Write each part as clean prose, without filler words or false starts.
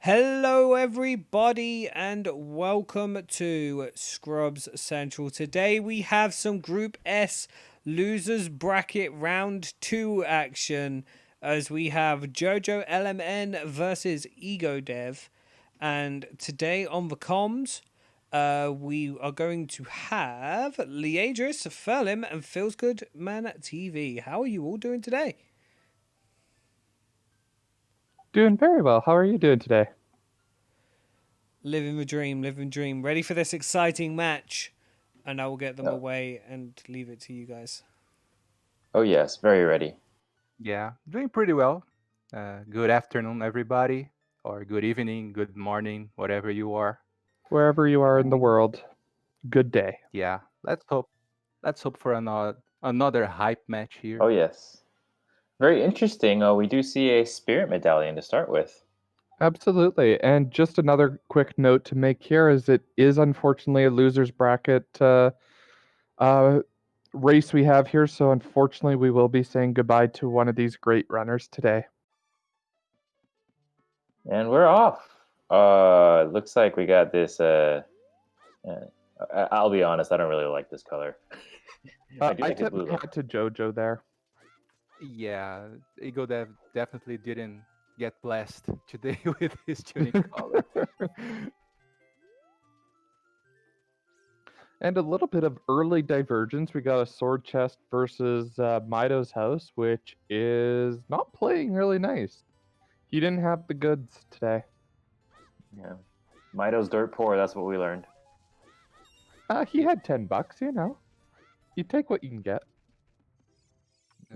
Hello, everybody, and welcome to Scrubs Central. Today we have some Group S losers bracket round 2 action as we have Jojolmn versus Egodev. And today on the comms, we are going to have Liadris, Ferlim, and Feels Good Man TV. How are you all doing today? Doing very well. How are you doing today? Living the dream, living the dream. Ready for this exciting match? And I will get them Oh, away and leave it to you guys. oh yes, very ready. Yeah, doing pretty well. Good afternoon, everybody, or good evening, good morning, whatever you are. Wherever you are in the world, good day. Yeah, let's hope for another hype match Oh here. yes, very interesting. We do see a spirit medallion to start with. Absolutely. And just another quick note to make here is it is unfortunately a loser's bracket uh, race we have here. So unfortunately, we will be saying goodbye to one of these great runners today. And we're off. Looks like we got this. I'll be honest, I don't really like this color. I do I like the tip blue my look. hat to JoJo there. Yeah, Egodev definitely didn't get blessed today with his tuning color. And a little bit of early divergence. We got a sword chest versus Mido's house, which is not playing really nice. He didn't have the goods today. Yeah, Mido's dirt poor. That's what we learned. He had $10, you know. You take what you can get.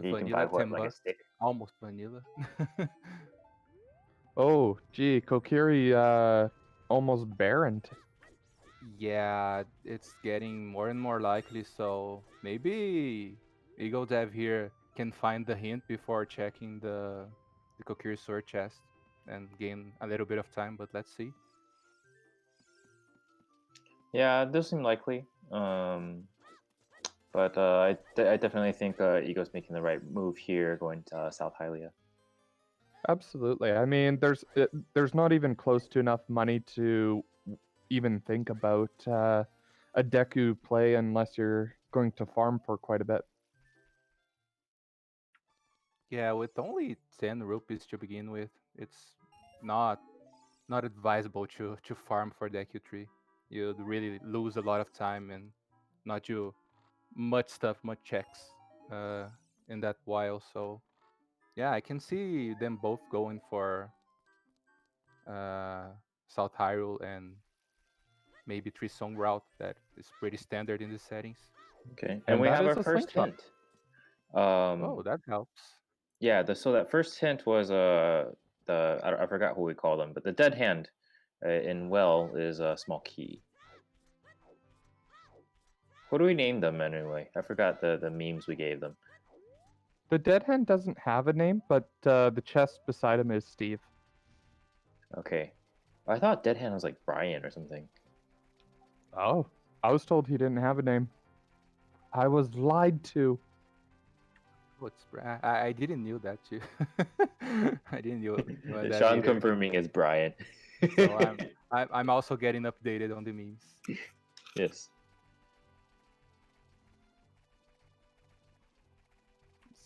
You can buy Vanilla, what, 10 like a bucks, stick? almost vanilla. Oh, gee, Kokiri almost barren. Yeah, it's getting more and more likely, so maybe Eagle Dev here can find the hint before checking the Kokiri sword chest and gain a little bit of time, but let's see. Yeah, it does seem likely. But I definitely think Ego's making the right move here, going to South Hylia. Absolutely. I mean, there's not even close to enough money to even think about a Deku play unless you're going to farm for quite a bit. Yeah, with only 10 rupees to begin with, it's not not advisable to farm for the EQ3. You'd really lose a lot of time and not do much stuff, much checks uh, in that while. So yeah, I can see them both going for uh, South Hyrule and maybe Tree Song route that is pretty standard in the settings. Okay, and And we that have our is a first slingshot. hint. Um, Oh, that helps. Yeah, so that first hint was I forgot who we call them, but the dead hand in Well is a small key. What do we name them anyway? I forgot the memes we gave them. The dead hand doesn't have a name, but the chest beside him is Steve. Okay, I thought dead hand was like Brian or something. Oh, I was told he didn't have a name. I was lied to. I didn't knew that too. I didn't know that Sean either. confirming it's Brian. So I'm also getting updated on the memes. Yes.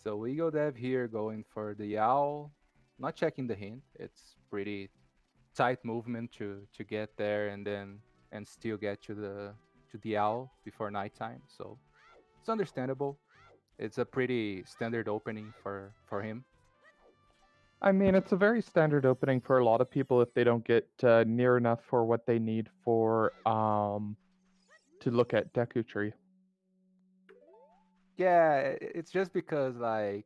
So we go dev here going for the owl. Not checking the hint. It's pretty tight movement to get there and still get to the owl before nighttime. So it's understandable. It's a pretty standard opening for him. I mean, it's a very standard opening for a lot of people if they don't get near enough for what they need for to look at Deku Tree. Yeah, it's just because like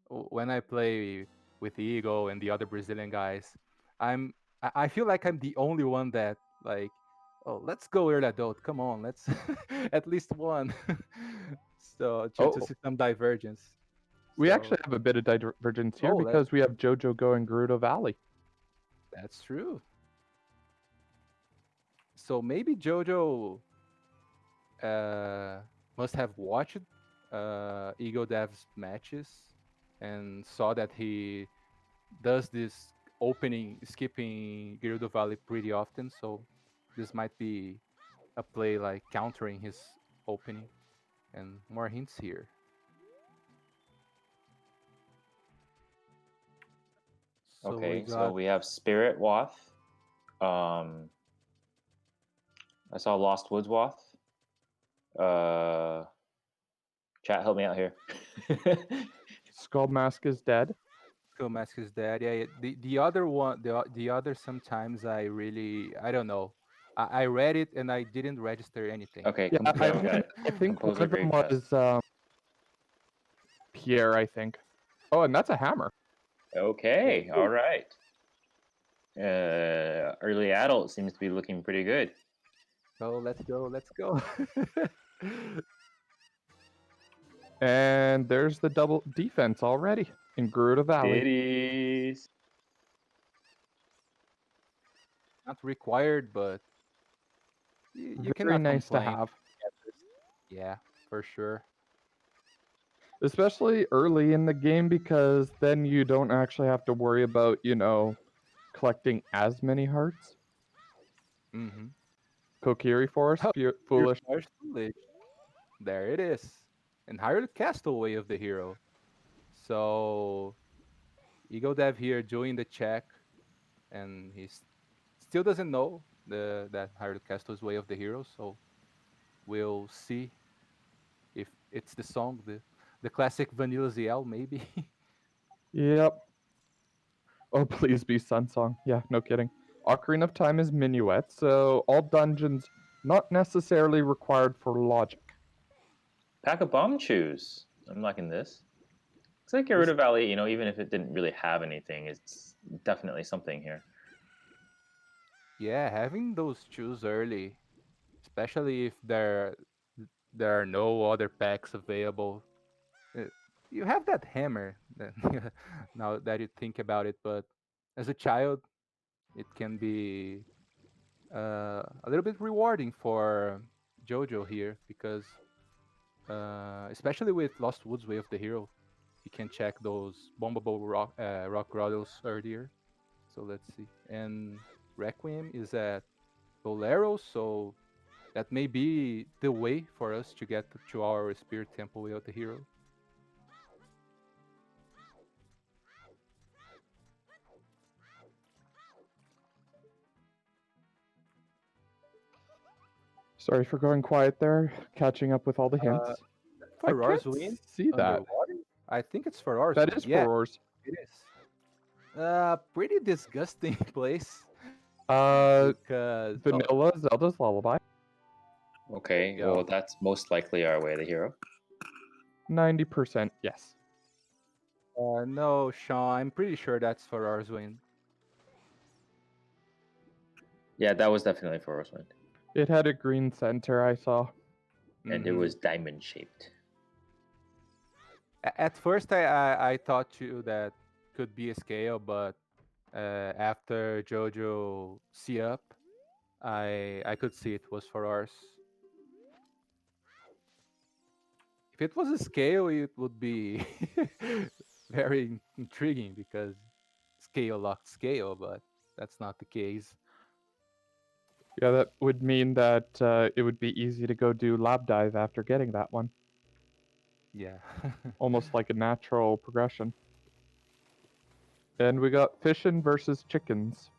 when I play with Ego and the other Brazilian guys, I feel like I'm the only one that like, oh, let's go early adult. Come on, let's at least one. So to Oh, see some divergence. we actually So have a bit of divergence here oh, because we have JoJo going Gerudo Valley. that's true. So maybe Jojo uh, must have watched Ego Dev's matches and saw that he does this skipping Gerudo Valley pretty often, so this might be a play like countering his opening. And more hints here. So we Okay, so got we have Spirit Wath. Um, I saw Lost Woods Wath. Chat, help me out here. Skull Mask is dead. Skull Mask is dead. Yeah, the other one, the other sometimes I don't know. I read it and I didn't register anything. Okay, Yeah, okay, we got it. I think one Composer of them Grave Chest. was Pierre, I think. Oh, and that's a hammer. Okay, all right. Early adult seems to be looking pretty good. So let's go, let's go. And there's the double defense already in Gerudo Valley. Ditties. Not required, but you Very cannot nice to complain. have. Yeah, for sure. Especially early in the game, because then you don't actually have to worry about, collecting as many hearts. Mm-hmm. Kokiri Force, Oh, foolish. Foolish. There it is. And Hyrule Castaway of the hero. So Egodev here doing the check, and still doesn't know that Hyrule Castle is way of the hero. So we'll see if it's the song, the classic Vanilla ZL maybe. Yep. Oh, please be Sun Song. Yeah, no kidding. Ocarina of Time is Minuet, so all dungeons not necessarily required for logic. Pack of bomb chews. I'm liking this. Looks like Gerudo Valley, even if it didn't really have anything, it's definitely something here. Yeah, having those choose early, especially if there are no other packs available. uh, You have that hammer now that you think about it, but as a child, it can be a little bit rewarding for Jojo here because, especially with Lost Woods Way of the Hero, you can check those bombable rock grottos earlier. So let's see. And Requiem is at Bolero, so that may be the way for us to get to our Spirit Temple Way of the Hero. Sorry for going quiet there, catching up with all the hints. I For can't Rorswin, see that. underwater? I think it's for Rorswin. That is Yeah, for Roars. it is. Pretty disgusting place because Vanilla Zelda's Lullaby. Okay, yeah. well, that's most likely our way of the hero. 90% yes. No, Sean, I'm pretty sure that's for Rorswin. Yeah, that was definitely for Rosewind. It had a green center, I saw. And it was diamond shaped. At first, I thought too that could be a scale, but after Jojo see up, I could see it was for ours. If it was a scale, it would be very intriguing because scale locked scale, but that's not the case. Yeah, that would mean that it would be easy to go do lab dive after getting that one. Yeah. Almost like a natural progression. And we got fishin' versus chickens.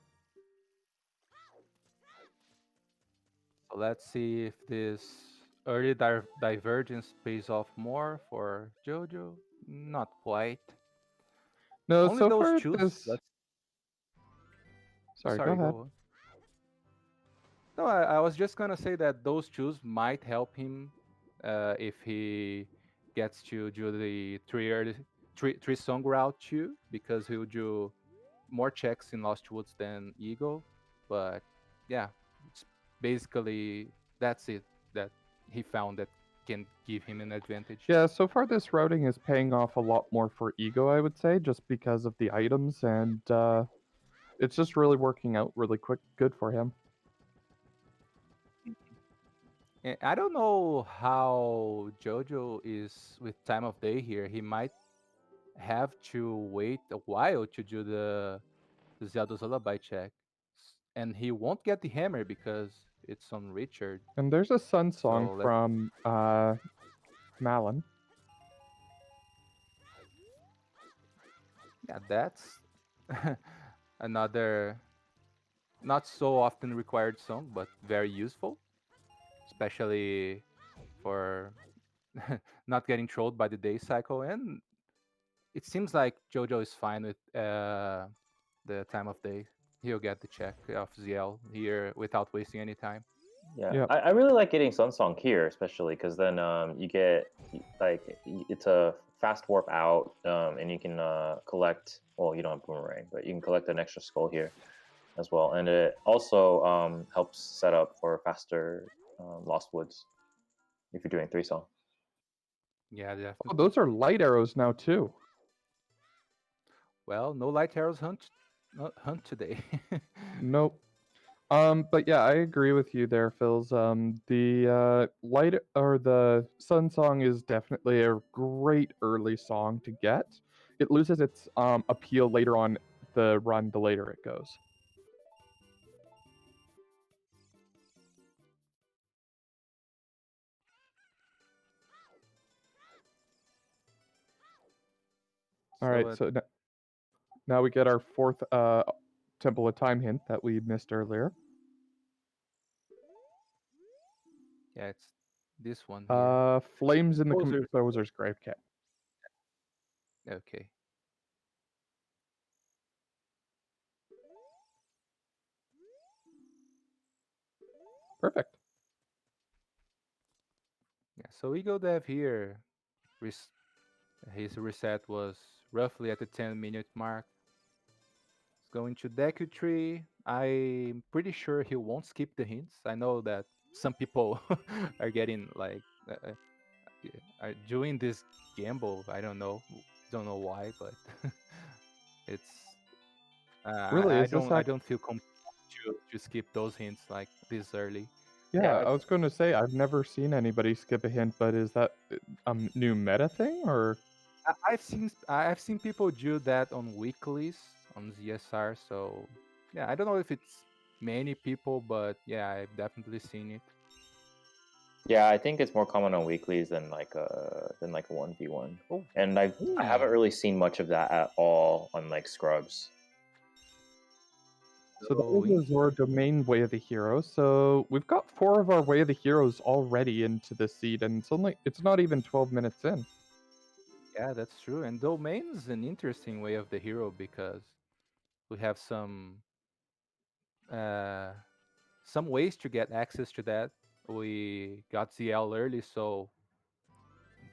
So let's see if this early divergence pays off more for Jojo. Not quite. No, Only so those far choose. this. Sorry, go ahead. Go on. No, I was just gonna say that those choose might help him if he gets to do the three song route too, because he'll do more checks in Lost Woods than Eagle. But yeah, it's basically that's it that he found that can give him an advantage. Yeah, so far this routing is paying off a lot more for Ego, I would say, just because of the items, and it's just really working out really good for him. I don't know how Jojo is with time of day here. He might have to wait a while to do the Zelda's Lullaby check, and he won't get the hammer because it's on Richard. And there's a Sun song So let's from Malin. yeah, that's another not so often required song, but very useful, especially for not getting trolled by the day cycle. And it seems like Jojo is fine with the time of day. He'll get the check of ZL here without wasting any time. Yeah, Yep. I really like getting Sunsong here, especially because then you get it's a fast warp out, and you can collect. Well, you don't have boomerang, but you can collect an extra skull here as well, and it also helps set up for faster Lost Woods if you're doing 3 song. Yeah, Oh, definitely. those are light arrows now too. Well, no light arrows hunt today. Nope. But yeah, I agree with you there, Phils. The light or the Sun song is definitely a great early song to get. It loses its appeal later on the run, the later it goes. All So right, so now we get our fourth Temple of Time hint that we missed earlier. yeah, it's this one here. Flames in the Composer. composer's grave. Okay, Okay. perfect. Yeah. So Egodev here. Res- his reset was roughly at the 10-minute mark. He's going to Deku Tree. I'm pretty sure he won't skip the hints. I know that some people are getting like yeah, are doing this gamble. I don't know why, but it's Really, I is this I don't feel compelled to skip those hints like this early. Yeah, Yeah, I was going to say I've never seen anybody skip a hint, but is that a new meta thing or? I've seen people do that on weeklies on ZSR. So yeah, I don't know if it's many people, but yeah, I've definitely seen it. yeah, I think it's more common on weeklies than like a 1v1. Oh, And I haven't really seen much of that at all on like Scrubs. So that so was our domain Way of the Hero. So we've got 4 of our Way of the Heroes already into the seed, and it's not even 12 minutes in. yeah, that's true. And domain's an interesting way of the hero because we have uh some ways to get access to that. We got ZL early, so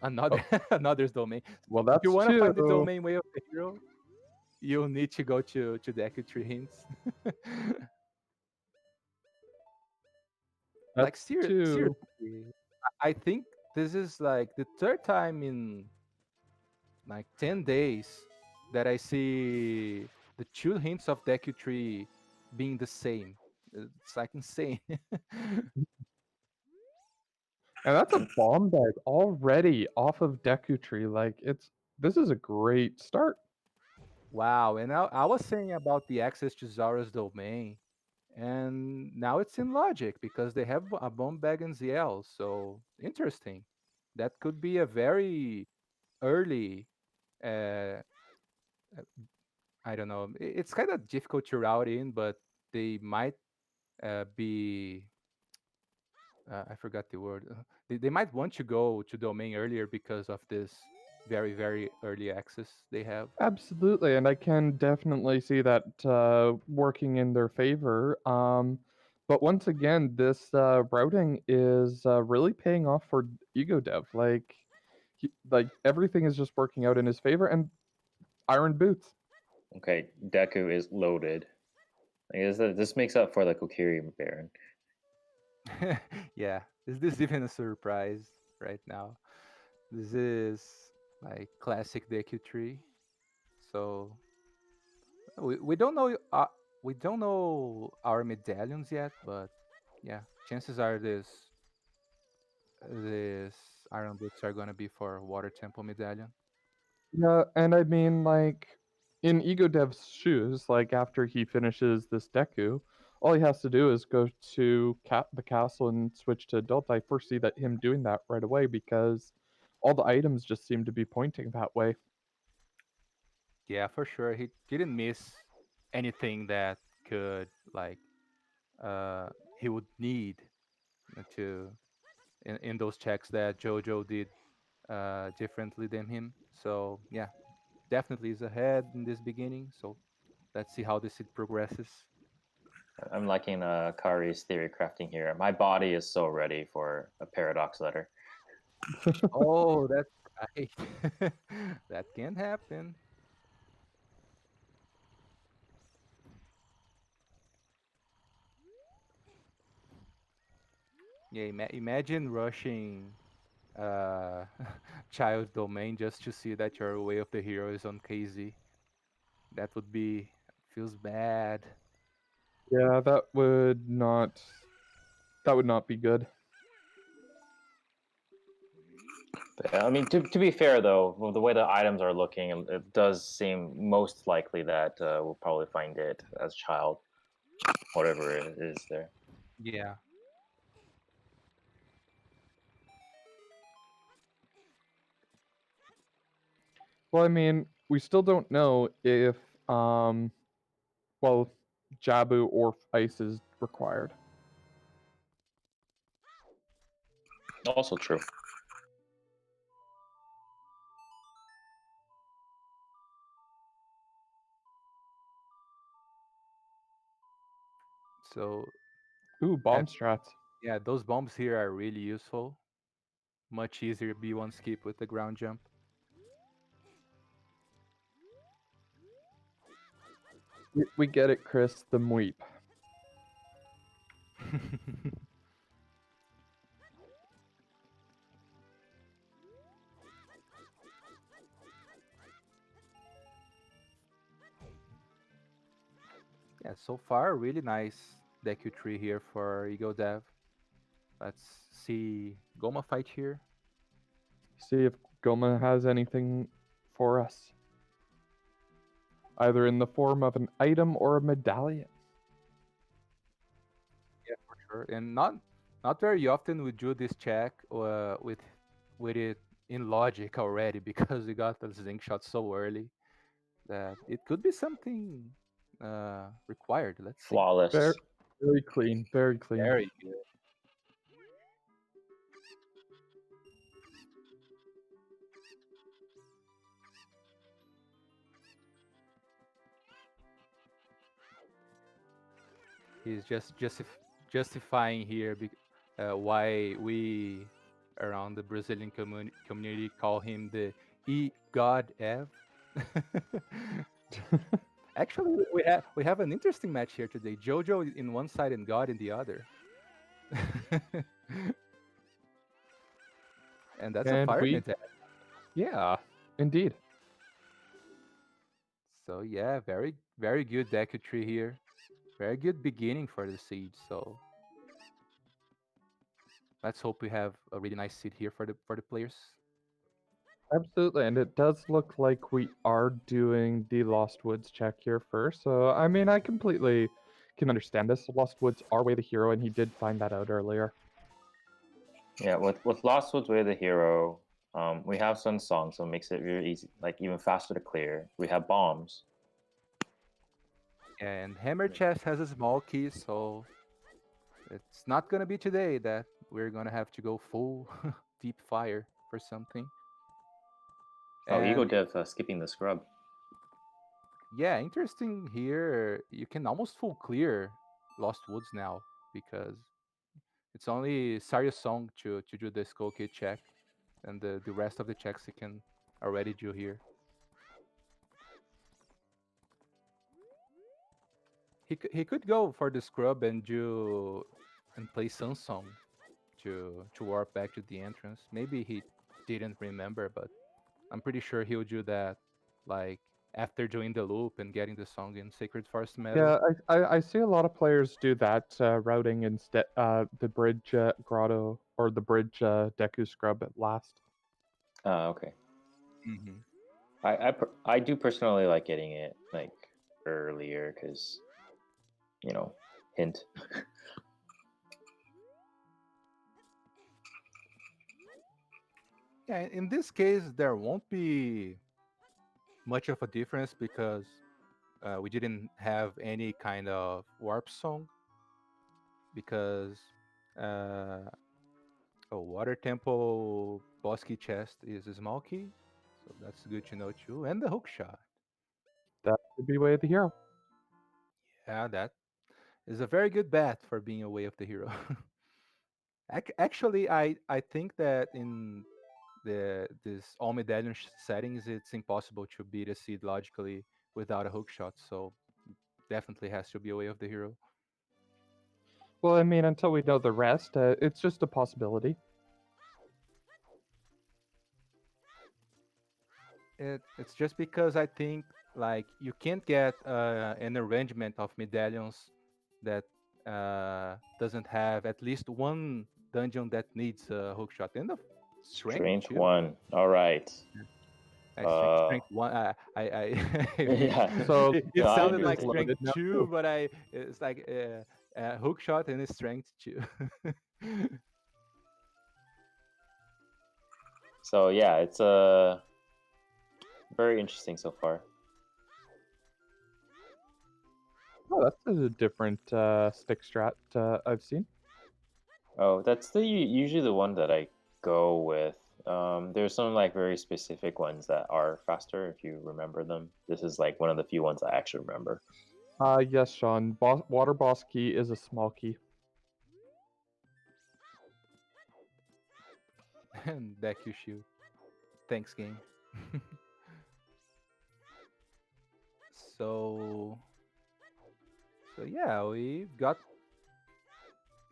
another Oh, another's domain. well, If you that's want to find the 2. domain way of the hero, you'll need to go to the Equity hints. Like That's 2. seriously, I think this is like the third time in like 10 days that I see the 2 hints of Deku Tree being the same. It's like insane. And that's a bomb bag already off of Deku Tree. Like this is a great start. Wow, and I was saying about the access to Zara's domain, and now it's in logic because they have a bomb bag in ZL. So interesting. That could be a very early. Uh, I don't know. It's kind of difficult to route in, but they might be. I forgot the word. They might want to go to domain earlier because of this very early access they have. Absolutely, and I can definitely see that working in their favor. But once again, this routing is really paying off for Egodev. Like everything is just working out in his favor, and Iron Boots. Okay, Deku is loaded. This makes up for the Kokiri Baron. Yeah, is this even a surprise right now? This is like classic DQ tree. So we don't know we don't know our medallions yet, but yeah, chances are this iron boots are gonna be for water temple medallion. Yeah, and I mean like in Egodev's shoes, like after he finishes this Deku, all he has to do is go to the castle and switch to adult. I foresee that him doing that right away because all the items just seem to be pointing that way. Yeah, for sure. He didn't miss anything that could like he would need to in those checks that Jojo did differently than him. So yeah, definitely is ahead in this beginning. So let's see how the seed progresses. I'm liking Kari's theory crafting here. My body is so ready for a paradox letter. Oh, that's right. That can happen. Yeah, imagine rushing uh child domain just to see that your way of the hero is on KZ. That would be feels bad. Yeah, that would not be good. But, I mean, to be fair though, well, the way the items are looking, it does seem most likely that we'll probably find it as child, whatever it is there. Yeah. Well, I mean, we still don't know if well, Jabu or Ice is required. Also true. So Ooh, bomb strats. yeah, those bombs here are really useful. Much easier B1 skip with the ground jump. We get it, Chris. The Mweep. Yeah, so far really nice Deku tree here for Egodev. Let's see Goma fight here. See if Goma has anything for us, either in the form of an item or a medallion. Yeah, for sure. And not very often we do this check with it in logic already because we got the zinc shot so early that it could be something required. Let's see. Flawless. Very, very clean. Very clean. Very good. He's just justifying here why we around the Brazilian community call him the Egodev. Actually, we have an interesting match here today. Jojo in one side and God in the other. And that's a And fire attack. yeah, indeed. So yeah, very good Deku tree here. Very good beginning for the siege. So let's hope we have a really nice seed here for the players. Absolutely, and it does look like we are doing the Lost Woods check here first. So, I mean, I completely can understand this. Lost Woods are way the hero, and he did find that out earlier. Yeah, with Lost Woods Way the Hero, we have Sun Song, so it makes it really easy, like even faster to clear. We have bombs. And Hammer Chest has a small key, so it's not gonna be today that we're gonna have to go full deep fire for something. Oh, And Egodev skipping the scrub. yeah, interesting here. You can almost full clear Lost Woods now because it's only Sarya's song to do the skull kit check, and the rest of the checks you can already do here. He could go for the scrub and do and play Sunsong to warp back to the entrance. Maybe he didn't remember, but I'm pretty sure he'll do that like after doing the loop and getting the song in Sacred Forest Meadow. Yeah, I see a lot of players do that routing instead. The bridge grotto or the bridge Deku scrub at last. Okay. Hmm. I do personally like getting it like earlier because hint. Yeah, in this case, there won't be much of a difference because we didn't have any kind of warp song because uh, Water Temple boss key chest is a small key, so that's good to know too. And the hook shot, That would be Way of the Hero. yeah, that is a very good bet for being a way of the hero. Actually, I think that in this all medallion settings, it's impossible to beat a seed logically without a hook shot. So definitely has to be a way of the hero. Well, I mean, until we know the rest, it's just a possibility. It's just because I think like you can't get an arrangement of medallions that doesn't have at least one dungeon that needs a hook shot and the strength Strength too. 1. All right. Strength one. Yeah. So No, It I sounded like is understand. strength loaded now two, too. but it's like hook shot and it's strength two. So yeah, it's very interesting so far. Oh, that's a different stick strat I've seen. Oh, that's usually the one that I go with. There's some like very specific ones that are faster if you remember them. This is like one of the few ones I actually remember. Yes, Sean. Water Boss Key is a small key. And deck you shoot. Thanks, game. so so yeah, we've got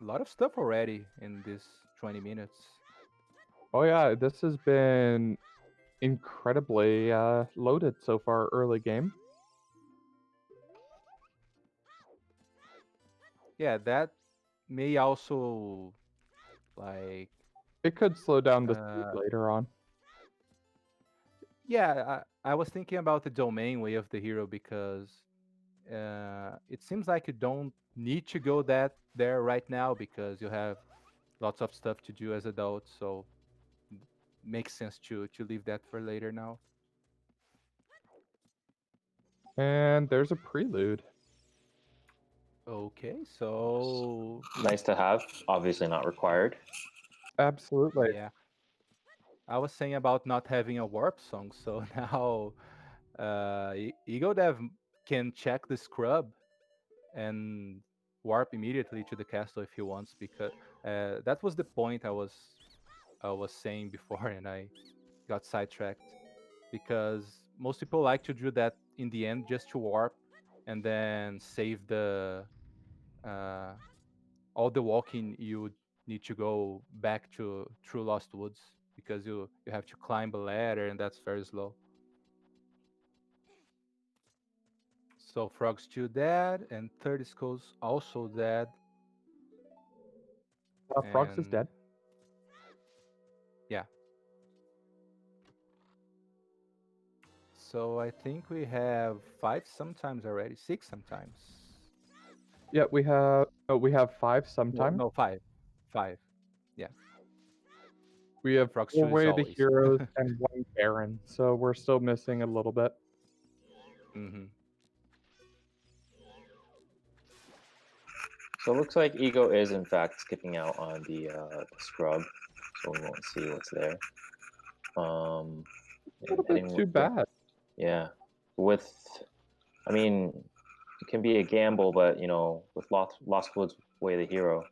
a lot of stuff already in this 20 minutes. Oh yeah, this has been incredibly loaded so far early game. Yeah, that may also like It could slow down the speed uh later on. yeah, I was thinking about the domain way of the hero because it seems like you don't need to go that there right now because you have lots of stuff to do as adults, so makes sense to leave that for later now. And there's a prelude. Okay, so Nice to have, obviously not required. Absolutely. yeah, I was saying about not having a warp song, so now Egodev can check the scrub and warp immediately to the castle if he wants, because that was the point I was saying before, and I got sidetracked because most people like to do that in the end just to warp and then save the uh, all the walking you need to go back to True Lost Woods because you have to climb a ladder and that's very slow. So Frog's still dead and 30 Skulls also dead, Frogs is and dead. yeah. So I think we have 5 sometimes already, 6 sometimes. Yeah, we have 5 No, sometime. no, 5, 5. Yeah, We have Frog's 4 still is Way of the always. Heroes and 1 Baron, so we're still missing a little bit. hmm So it looks like Ego is in fact skipping out on the scrub, so we won't see what's there. A And little bit heading too bad. yeah, with I mean, it can be a gamble, but with Lost Woods Way of the Hero,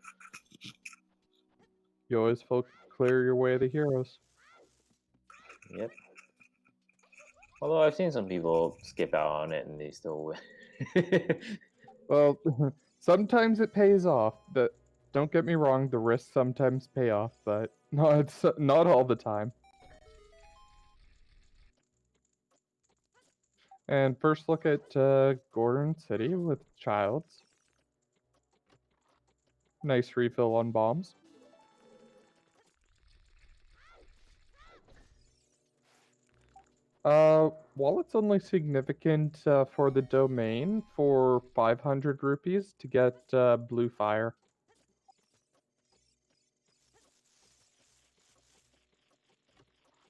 You always clear your Way of the Heroes. yep. Although I've seen some people skip out on it and they still win. Well, sometimes it pays off. Don't get me wrong, the risks sometimes pay off, but not all the time. And first look at Gordon City with Childs. Nice refill on bombs. While it's only significant for the domain for 500 rupees to get blue fire.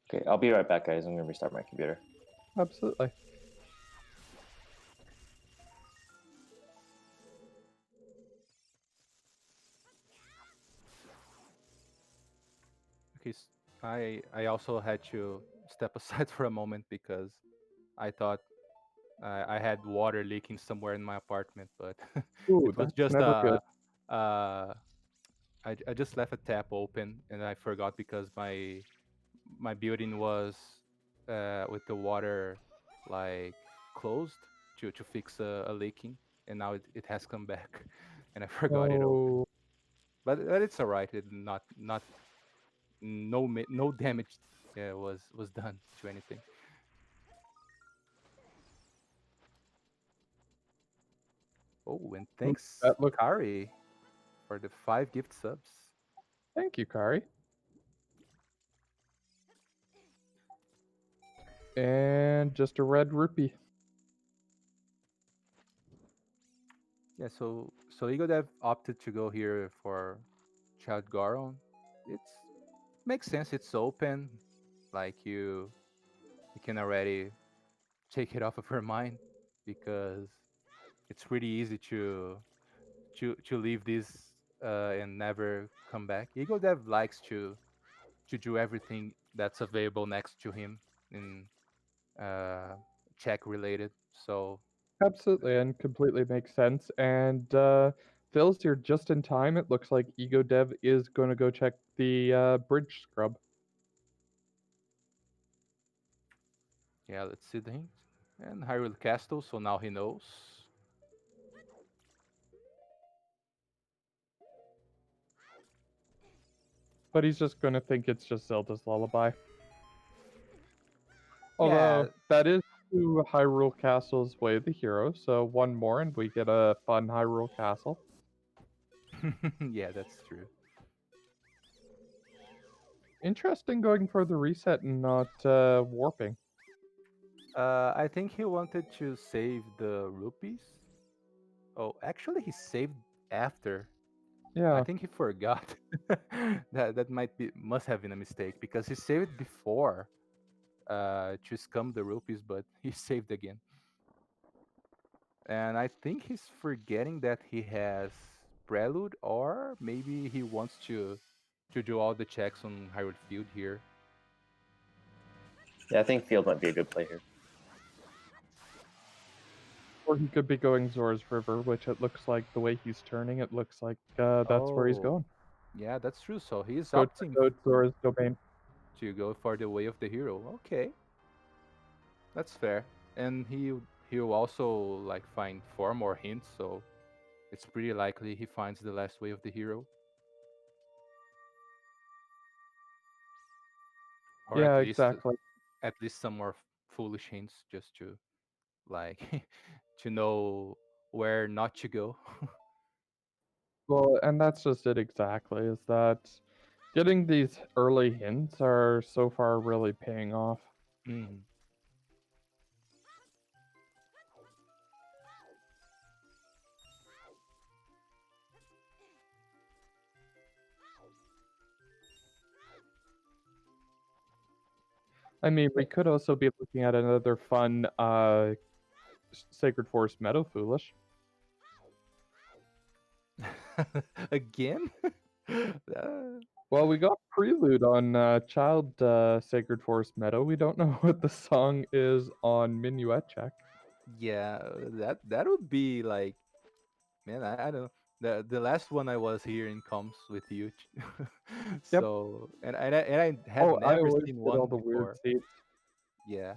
Okay, I'll be right back, guys. I'm gonna restart my computer. Absolutely. Okay, I also had to step aside for a moment because I thought I had water leaking somewhere in my apartment, but Ooh, it was that's just never good. uh I just left a tap open and I forgot because my building was with the water like closed to fix a leaking, and now it has come back and I forgot it open. Oh, But it's alright. It not no damage was done to anything. Oh, and thanks that looks. Kari for the 5 gift subs. Thank you, Kari. And just a red rupee. Yeah, so Egodev opted to go here for Child Goron. It's makes sense. It's open, like you can already take it off of her mind because it's pretty easy to leave this and never come back. Egodev likes to do everything that's available next to him in uh, check related. So Absolutely, and completely makes sense. And Phil's here just in time. It looks like Ego Dev is going to go check the bridge scrub. yeah, let's see the hint. And Hyrule Castle, so now he knows. But he's just going to think it's just Zelda's lullaby. Yeah, Although that is to Hyrule Castle's Way of the Hero, so one more and we get a fun Hyrule Castle. yeah, that's true. Interesting going for the reset and not warping. I think he wanted to save the rupees. Oh, actually, he saved after. I Yeah, think he forgot. That might be must have been a mistake because he saved before to scum the rupees, but he saved again. And I think he's forgetting that he has Prelude, or maybe he wants to do all the checks on Hyrule Field here. Yeah, I think Field might be a good play here. or he could be going Zora's River, which it looks like the way he's turning, it looks like that's where he's Oh, going. yeah, that's true. So he's Go opting check out Zora's domain. to go for the way of the hero. Okay, that's fair. And he'll also like find 4 more hints, so it's pretty likely he finds the last way of the hero, or Yeah, exactly. at least some more foolish hints just to like to know where not to go. Well, and that's just it exactly, is that getting these early hints are so far really paying off. Mm. I mean, we could also be looking at another fun Sacred Forest Meadow Foolish. Again? Uh, Well, we got Prelude on Child Sacred Forest Meadow. We don't know what the song is on Minuet Check. yeah, that would be like, man, I don't know. The last one I was hearing comes with you. Yep. So and I had Oh, I never always seen did all one the weird before. seeds. Yeah.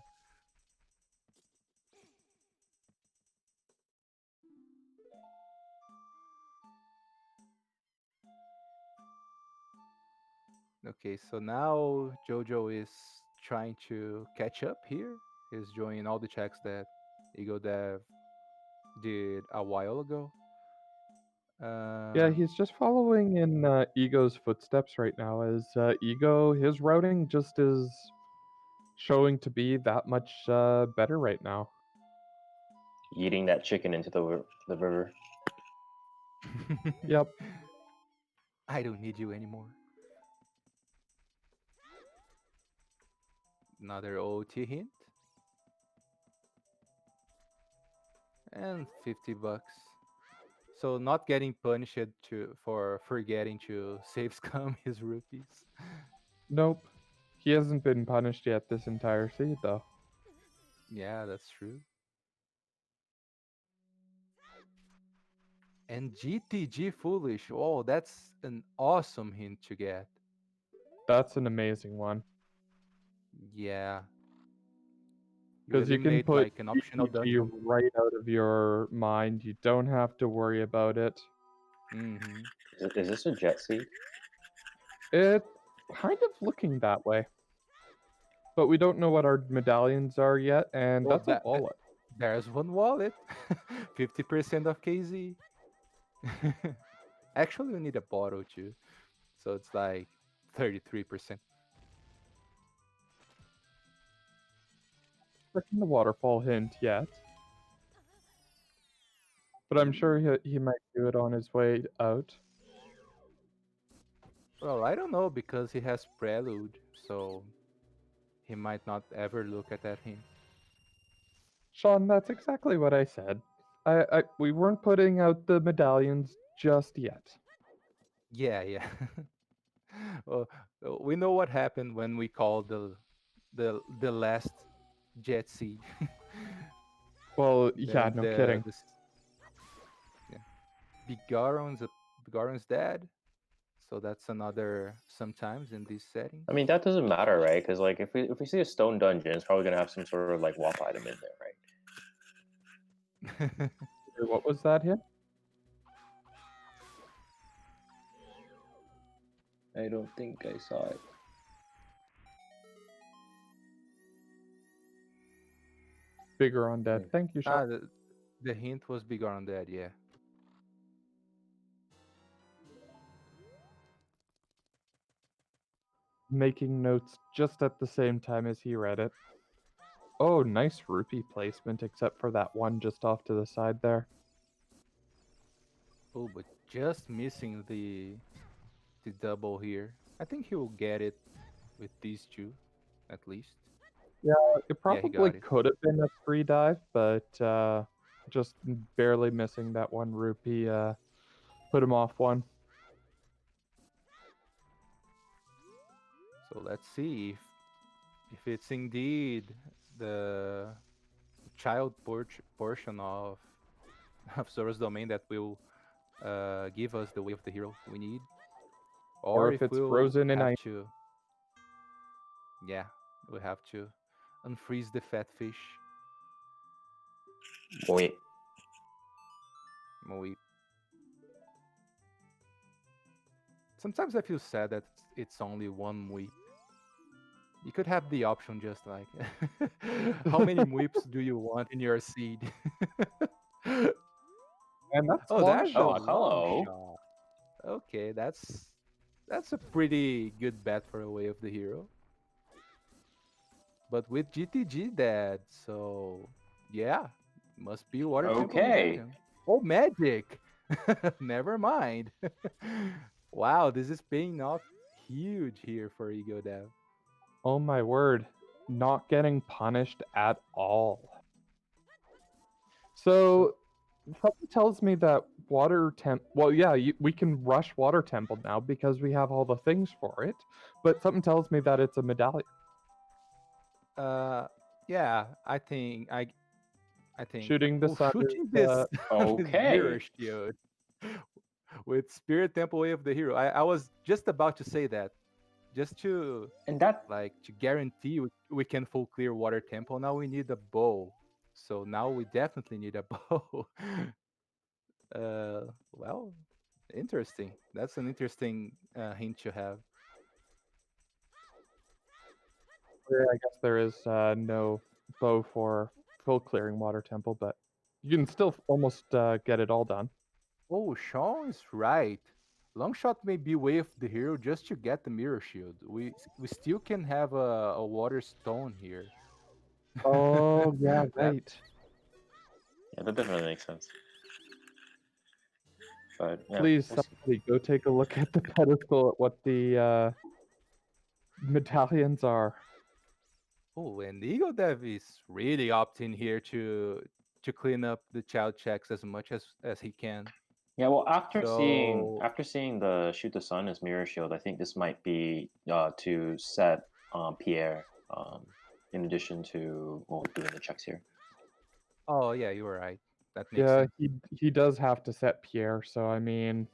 Okay, so now Jojo is trying to catch up here. He's joining all the checks that Egodev did a while ago. Yeah, Uh, he's just following in Ego's footsteps right now. As Ego, his routing just is showing to be that much better right now. Eating that chicken into the river. Yep. I don't need you anymore. Another OT hint. And 50 bucks. So not getting punished for forgetting to save scum his rupees. Nope. He hasn't been punished yet this entire seed, though. Yeah, that's true. And GTG Foolish. Oh, that's an awesome hint to get. That's an amazing one. Yeah. You Because you can eliminate put like an optional GTG dungeon. right out of your mind. You don't have to worry about it. Mm-hmm. Is this a jet seed? It's kind of looking that way. But we don't know what our medallions are yet, and Well, that's a wallet. there's one wallet. 50% of KZ. Actually, we need a bottle too. So it's like 33%. Freaking the waterfall hint yet. But I'm sure he might do it on his way out. Well, I don't know because he has Prelude, so he might not ever look at that hint. Sean, that's exactly what I said. We weren't putting out the medallions just yet. Yeah, yeah. Well, we know what happened when we called the last Jet Seed. Well, yeah, Then no kidding. yeah, Bigaron's dead, so that's another sometimes in these settings. I mean, that doesn't matter, right? Because like if we see a stone dungeon, it's probably gonna have some sort of like WAP item in there, right? What was that hint? I don't think I saw it. Bigger undead. Thank you, Sean. The hint was Bigaron dead, yeah. Making notes just at the same time as he read it. Oh, nice rupee placement, except for that one just off to the side there. Oh, but just missing the double here. I think he will get it with these two, at least. Yeah, it Yeah, he probably got it. could have been a free dive, but just barely missing that one rupee put him off one. So let's see if it's indeed the child portion of Sora's domain that will give us the way of the hero we need, Or or if if it's we'll frozen in have ice. to. Yeah, we have to unfreeze the fat fish. Wait, We sometimes I feel sad that it's only one weep. You could have the option just like, how many whips do you want in your seed? And that's Oh, long that's a shot. long hello. shot. Okay, that's a pretty good bet for a way of the hero. But with GTG dead, so yeah, must be Water Temple Okay. Medallion. Oh, magic! Never mind. Wow, this is paying off huge here for Egodev. Oh my word. Not getting punished at all. So something tells me that water temp. Well, yeah, we can rush water temple now because we have all the things for it. But something tells me that it's a medallion. Uh, yeah, I think Shooting the sun. shooting Is, this Okay. mirror shield with Spirit Temple Way of the Hero. I was just about to say that, just to And that like to guarantee we can full clear Water Temple. Now we need a bow, so now we definitely need a bow. Well, interesting. That's an interesting hint to have. I guess there is no bow for full clearing water temple, but you can still almost get it all done. Oh, Sean is right. Longshot may be way of the hero just to get the mirror shield. We still can have a water stone here. Oh, yeah, That right. Yeah, that definitely makes sense. But yeah, Please, we'll see. somebody go take a look at the pedestal at what the medallions are. oh, and Egodev is really opting here to clean up the child checks as much as he can. Yeah, well, So after seeing the shoot the sun as mirror shield, I think this might be to set Pierre in addition to well doing the checks here. oh yeah, you were right. That makes Yeah, sense. he does have to set Pierre, so I mean,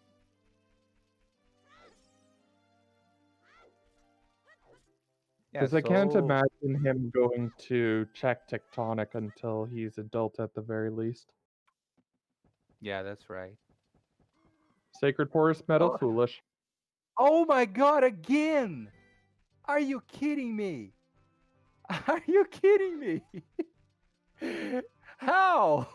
Yeah, because I can't so imagine him going to check Tectonic until he's adult at the very least. yeah, that's right. Sacred Forest Metal, Oh, foolish. oh my god, again! Are you kidding me? Are you kidding me? How?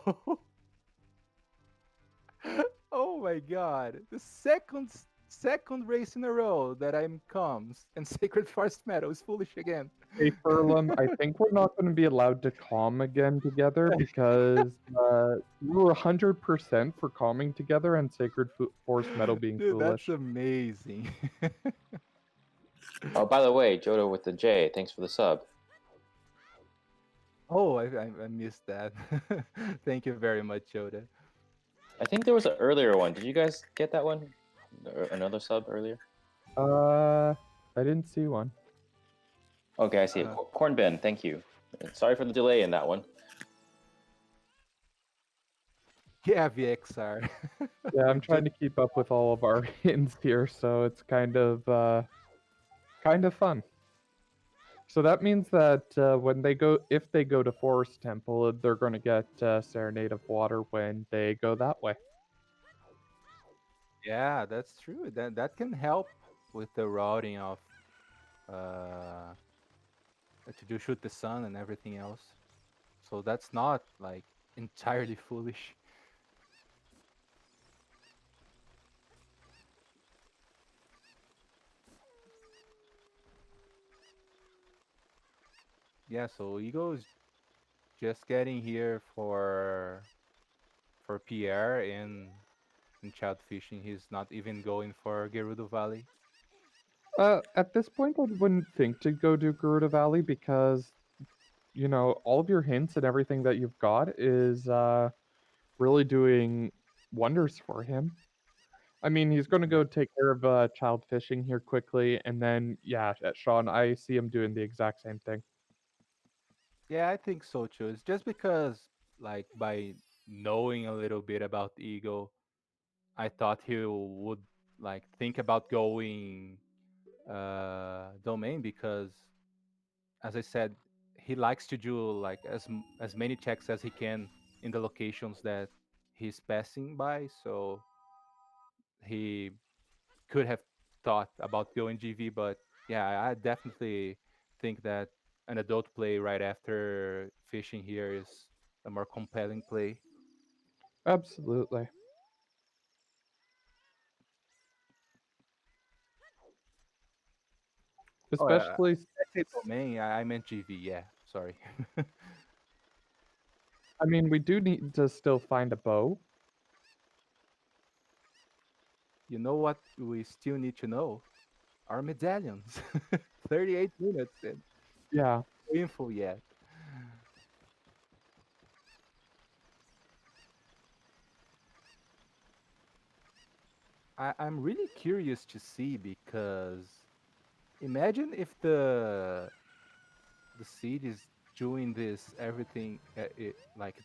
Oh my god. The second race in a row that I'm comes and Sacred Forest Meadow is foolish again. Hey, Furlum, I think we're not going to be allowed to calm again together because we were 100% for calming together and Sacred Forest Metal being Dude, that's foolish. amazing. Oh, by the way, Jodo with the J, thanks for the sub. Oh, I missed that. Thank you very much, Yoda. I think there was an earlier one. Did you guys get that one? Another sub earlier? I didn't see one. Okay, I see it. Uh, Corn Ben, thank you. Sorry for the delay in that one. yeah, VXR. Yeah, we I'm trying just to keep up with all of our hints here, so it's kind of fun. So that means that when they go, if they go to Forest Temple, they're going to get Serenade of Water when they go that way. yeah, that's true. That can help with the routing of uh to do shoot the sun and everything else. So that's not like entirely foolish. Yeah, so Ego's just getting here for Pierre in child fishing. He's not even going for Gerudo Valley. At this point, I wouldn't think to go to Garuda Valley because all of your hints and everything that you've got is really doing wonders for him. I mean, he's going to Yeah. go take care of child fishing here quickly, and then yeah, Sean, I see him doing the exact same thing. Yeah, I think so too. It's just because like by knowing a little bit about Ego, I thought he would like think about going domain because as I said, he likes to do like as many checks as he can in the locations that he's passing by. So he could have thought about going GV, but yeah, I definitely think that an adult play right after fishing here is a more compelling play. Absolutely. Oh, Especially, I say domain. I meant GV. Yeah, sorry. I mean, we do need to still find a bow. You know what we still need to know? Our medallions. 38 minutes and Yeah, no info yet. I'm really curious to see because imagine if the seed is doing this everything like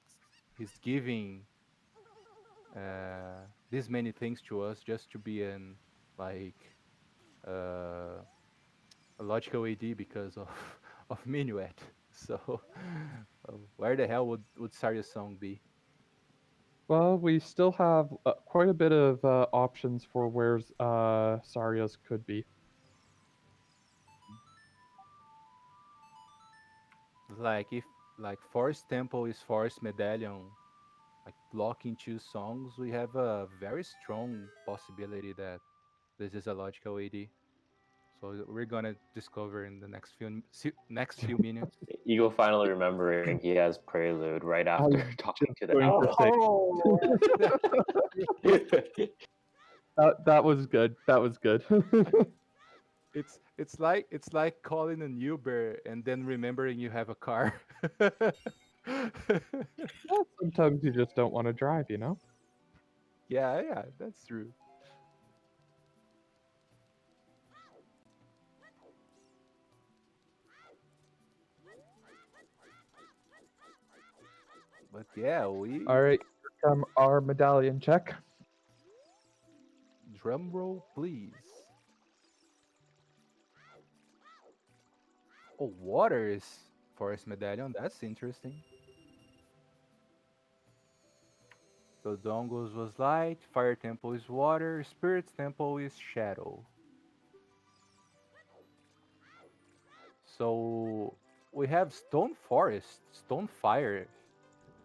he's giving this many things to us just to be an like uh, a logical AD because of of Minuet. So where the hell would Sarya's song be? well, we still have quite a bit of options for where Saria's could be. Like if like Forest Temple is Forest Medallion, like blocking two songs, we have a very strong possibility that this is a logical AD. So we're gonna discover in the next few minutes. Eagle finally remembering he has Prelude right I was after talking just to the going to say Oh, that was good. That was good. it's like calling an Uber and then remembering you have a car. Well, sometimes you just don't want to drive, you know? Yeah, yeah, that's true. But yeah, All we right, here come our medallion check. drum roll, please. Oh, water is forest medallion. That's interesting. So Dongos was light, fire temple is water, spirit's temple is shadow. So we have stone forest, stone fire,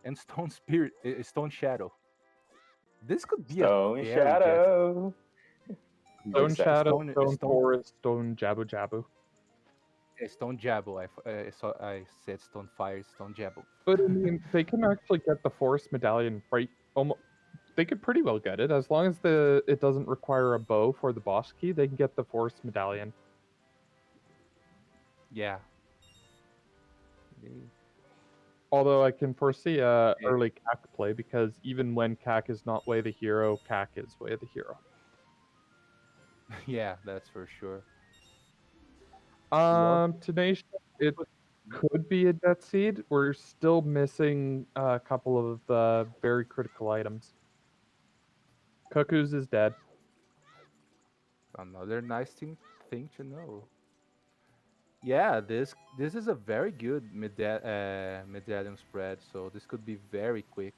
and stone spirit, stone shadow. This could be a Stone very guess. Shadow. Stone Voice acting. Shadow, Stone, Stone stone, Forest, Stone Jabu Jabu. stone jabble. I said stone fire, stone jabble. But I mean, they can actually get the Forest Medallion right. Almost, they could pretty well get it as long as it doesn't require a bow for the boss key. They can get the Forest Medallion. Yeah. They- Although I can foresee a they- early CAC play because even when CAC is not way the hero, CAC is way the hero. yeah, that's for sure. Tenacious, it could be a Death Seed. We're still missing a couple of very critical items. Cuckoo's is dead. Another nice thing to know. Yeah, this is a very good medallion spread, so this could be very quick.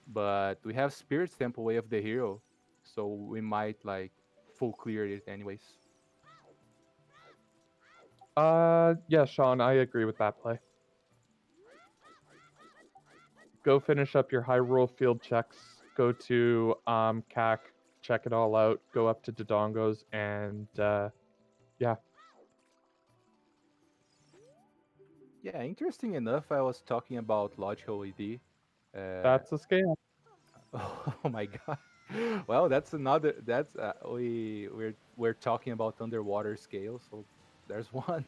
But we have Spirit's Temple Way of the Hero, so we might like full clear it anyways. Yeah, Sean, I agree with that play. Go finish up your Hyrule field checks. Go to CAC, check it all out. Go up to Dodongo's, and yeah, Yeah, interesting enough, I was talking about logical AD. Uh, that's a scale. oh my god. Well, that's another. That's we're talking about underwater scale, so there's one.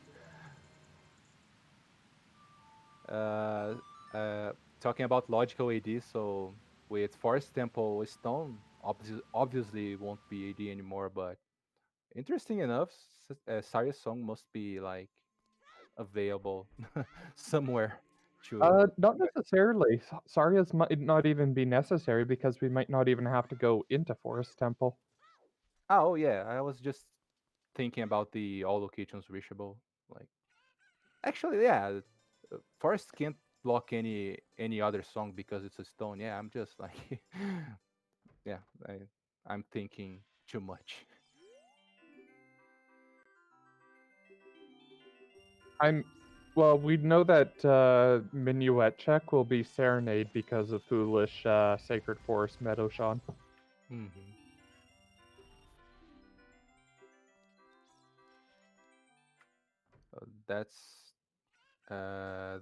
Uh, uh, talking about logical AD, so with Forest Temple Stone, obviously won't be AD anymore. But interesting enough, Sarya's song must be like available somewhere to. Not necessarily. Sarias might not even be necessary because we might not even have to go into Forest Temple. Oh yeah, I was just thinking about the all locations reachable. Like actually, yeah, Forest can't block any other song because it's a stone. Yeah, I'm just like, yeah, I'm thinking too much. I'm Well, we know that Minuet check will be Serenade because of Foolish Sacred Forest Meadow, Sean. Hmm. That's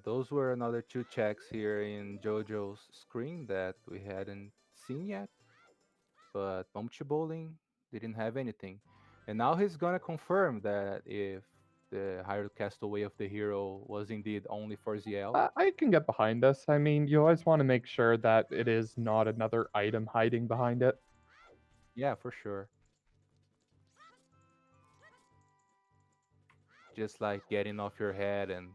those were another two checks here in JoJo's screen that we hadn't seen yet, but Pumpty Bowling didn't have anything, and now he's gonna confirm that if the Hyrule Castle Way of the Hero was indeed only for ZL. I can get behind this. I mean, you always want to make sure that it is not another item hiding behind it. Yeah, for sure. Just like getting off your head and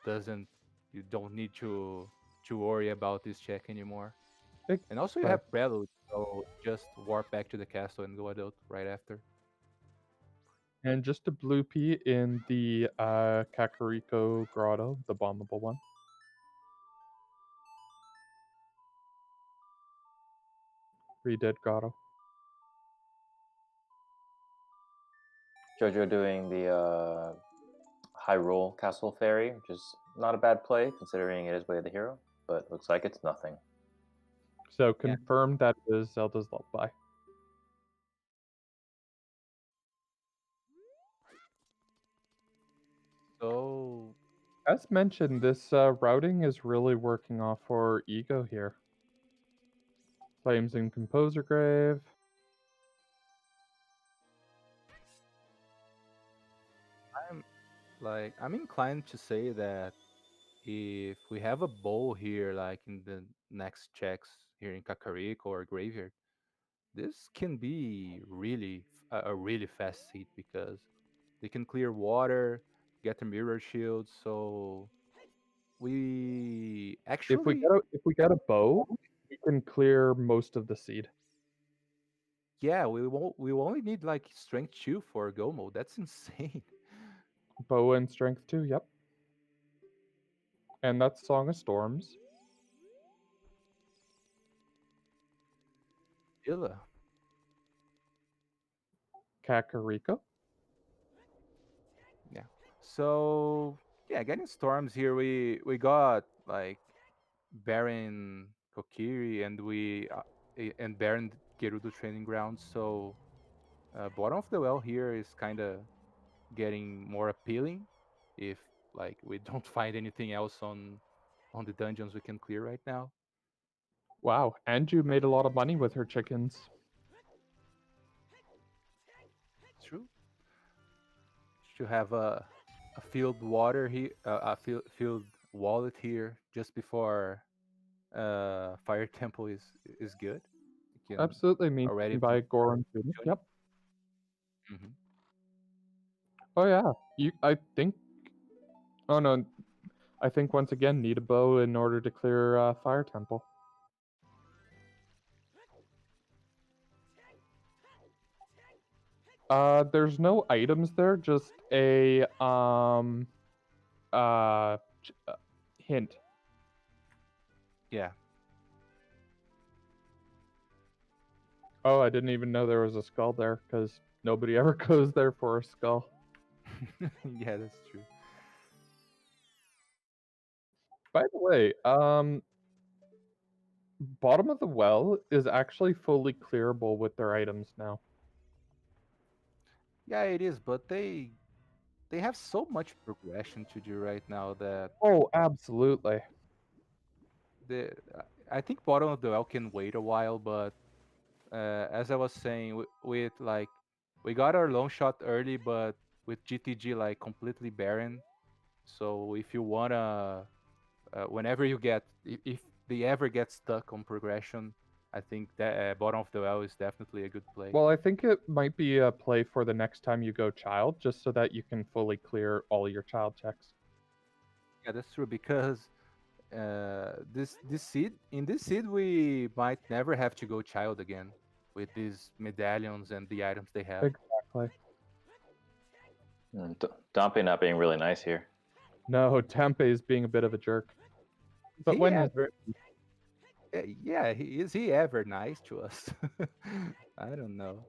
doesn't you don't need to worry about this check anymore. And also you Exactly. have Prelude, so just warp back to the castle and go adult right after. And just a blue pea in the Kakariko Grotto, the bombable one. Redid Grotto. Jojo doing the Hyrule Castle Fairy, which is not a bad play considering it is Way of the Hero, but looks like it's nothing. So Yeah. confirmed that it is Zelda's Lullaby. So As mentioned, this routing is really working off for Ego here. Flames in Composer Grave. I'm I'm inclined to say that if we have a bow here, like in the next checks here in Kakariko or Graveyard, this can be really a really fast seat because they can clear water, get a mirror shield. So we actually, If we get a bow, we can clear most of the seed. yeah, we will only need like strength 2 for go mode. That's insane. Bow and strength 2, yep. And that's Song of Storms. Illa. Kakariko. Yeah. So yeah, getting storms here, we got like Baron Kokiri and and Baron Gerudo training grounds. So bottom of the well here is kind of getting more appealing if like we don't find anything else on the dungeons we can clear right now. Wow, Anju made a lot of money with her chickens. True. Should have a field water here, a field wallet here just before Fire Temple is good. You can Absolutely mean already by be Goron Tunic. tuning. Yep. Hmm. Oh yeah. I think. Oh no. I think once again need a bow in order to clear Fire Temple. There's no items there, just a hint. Yeah. Oh, I didn't even know there was a skull there because nobody ever goes there for a skull. Yeah, that's true. By the way, bottom of the well is actually fully clearable with their items now. Yeah, it is, but they have so much progression to do right now that Oh, absolutely. the I think bottom of the well can wait a while, but as I was saying, with like we got our long shot early, but with GTG like completely barren. So if you wanna, whenever you get, if they ever get stuck on progression, I think that bottom of the well is definitely a good play. Well, I think it might be a play for the next time you go child, just so that you can fully clear all your child checks. Yeah, that's true because this seed in this seed we might never have to go child again with these medallions and the items they have. Exactly. Dompe not being really nice here. No, Tempe is being a bit of a jerk. Is But he when has ever? Yeah, is he ever nice to us? I don't know.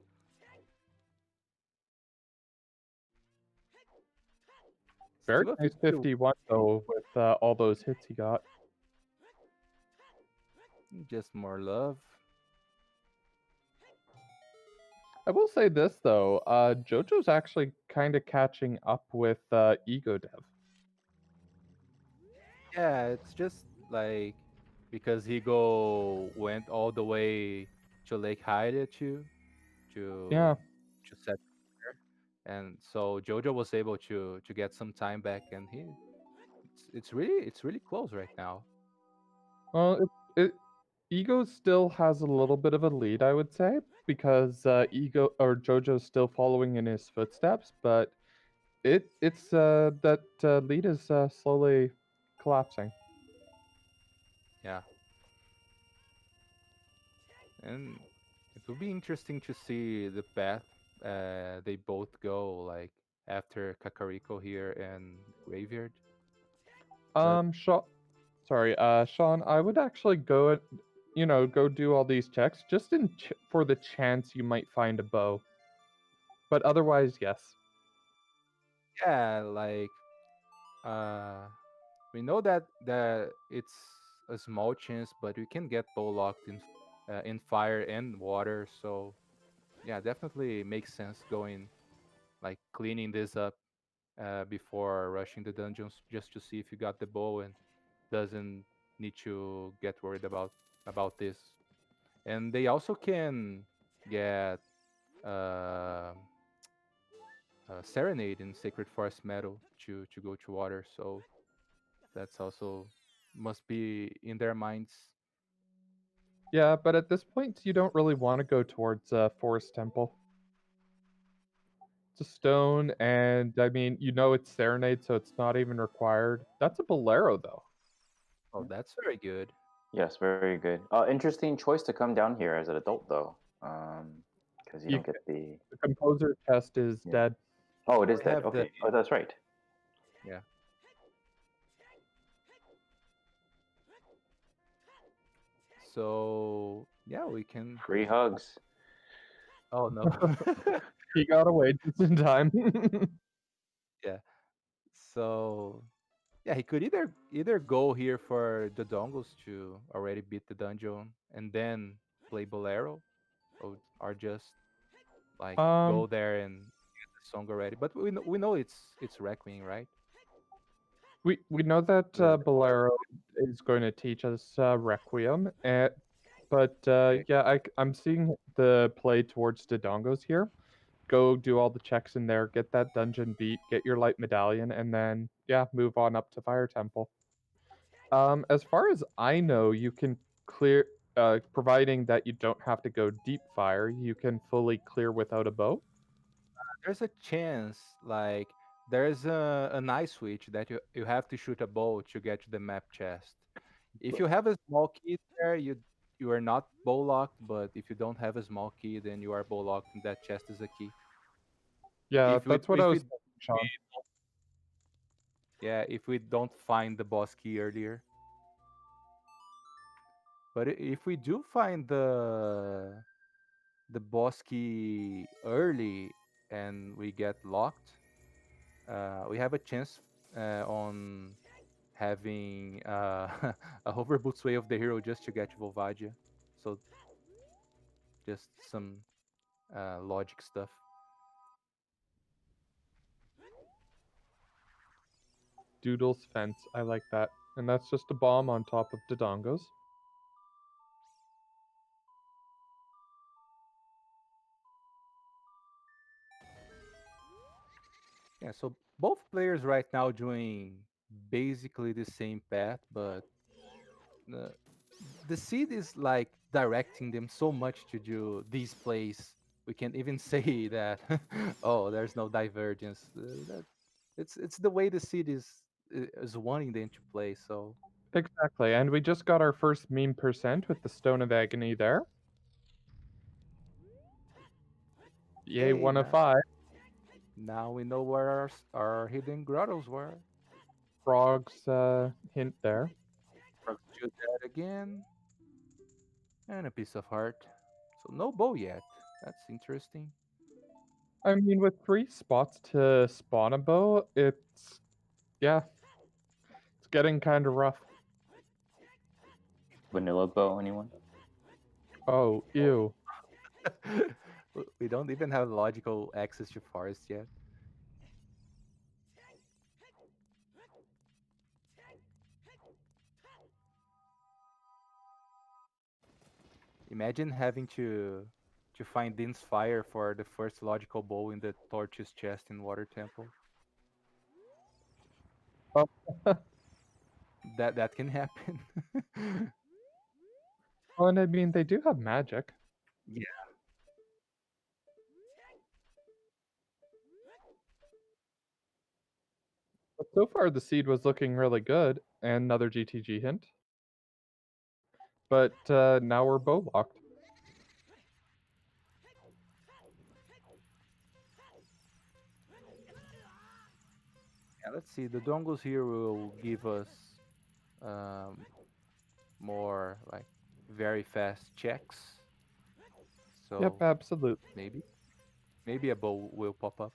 very Still a nice 50 51 though with all those hits he got. just more love. I will say this though, JoJo's actually kind of catching up with Egodev. Yeah, it's just like because he go went all the way to Lake Hyde Yeah. to set there. And so Jojo was able to get some time back, and it's really close right now. Well, it Ego still has a little bit of a lead, I would say, because Ego or JoJo's still following in his footsteps, but it's that lead is slowly collapsing. Yeah, and it will be interesting to see the path they both go like after Kakariko here and Graveyard. But Sean, sorry, Sean, I would actually go, go do all these checks just for the chance you might find a bow. But otherwise, yes. yeah, like uh, we know that it's a small chance, but we can get bow locked in fire and water. So yeah, definitely makes sense going like cleaning this up before rushing the dungeons, just to see if you got the bow and doesn't need to get worried about this. And they also can get uh, serenade in sacred forest metal to go to water. So that's also must be in their minds. Yeah, but at this point, you don't really want to go towards Forest Temple. It's a stone, and I mean, it's Serenade, so it's not even required. That's a Bolero, though. Oh, that's very good. Yes, very good. Interesting choice to come down here as an adult, though, because you You, don't get the. the composer chest is Yeah. dead. Oh, it is We dead. have the Okay. Oh, that's right. yeah. So yeah, we can. Free hugs. Oh no. He got away just in time. Yeah. So yeah, he could either go here for the dongles to already beat the dungeon and then play Bolero, or just like um, go there and get the song already. But we know it's Requiem, right? we know that There's Bolero is going to teach us Requiem, but okay. yeah, I'm seeing the play towards Dodongos here. Go do all the checks in there, get that dungeon beat, get your light medallion, and then yeah, move on up to Fire Temple. As far as I know, you can clear, providing that you don't have to go deep fire, you can fully clear without a bow. There's a chance like there's an eye switch that you have to shoot a bow to get to the map chest. If you have a small key there, you are not bow locked, but if you don't have a small key, then you are bow locked and that chest is a key. Yeah, If we that's what I if was we thinking, Sean. yeah, if we don't find the boss key earlier. But if we do find the boss key early and we get locked, we have a chance on having a hoverboot sway of the hero just to get to Volvadia. So just some logic stuff. Doodle's fence. I like that. And that's just a bomb on top of Dodongos. Yeah, so both players right now doing basically the same path, but uh, the seed is like directing them so much to do these plays. We can even say that oh, there's no divergence. It's the way the seed is wanting them to play. So Exactly. And we just got our first meme percent with the Stone of Agony there. Yay, hey, 1 of 5. now we know where our hidden grottos were. Frog's hint there. Let's do that again, and a piece of heart. So no bow yet. That's interesting. I mean, with 3 spots to spawn a bow, yeah, it's getting kind of rough. Vanilla bow, anyone? Oh, ew. We don't even have logical access to forest yet. Imagine having to find Din's fire for the first logical bow in the tortoise chest in Water Temple. Oh, That can happen. oh, and I mean, they do have magic. Yeah. But so far, the seed was looking really good. And another GTG hint. But now we're bow locked. Yeah, let's see. The dongles here will give us um, more like very fast checks. Yep, So absolutely. maybe a bow will pop up.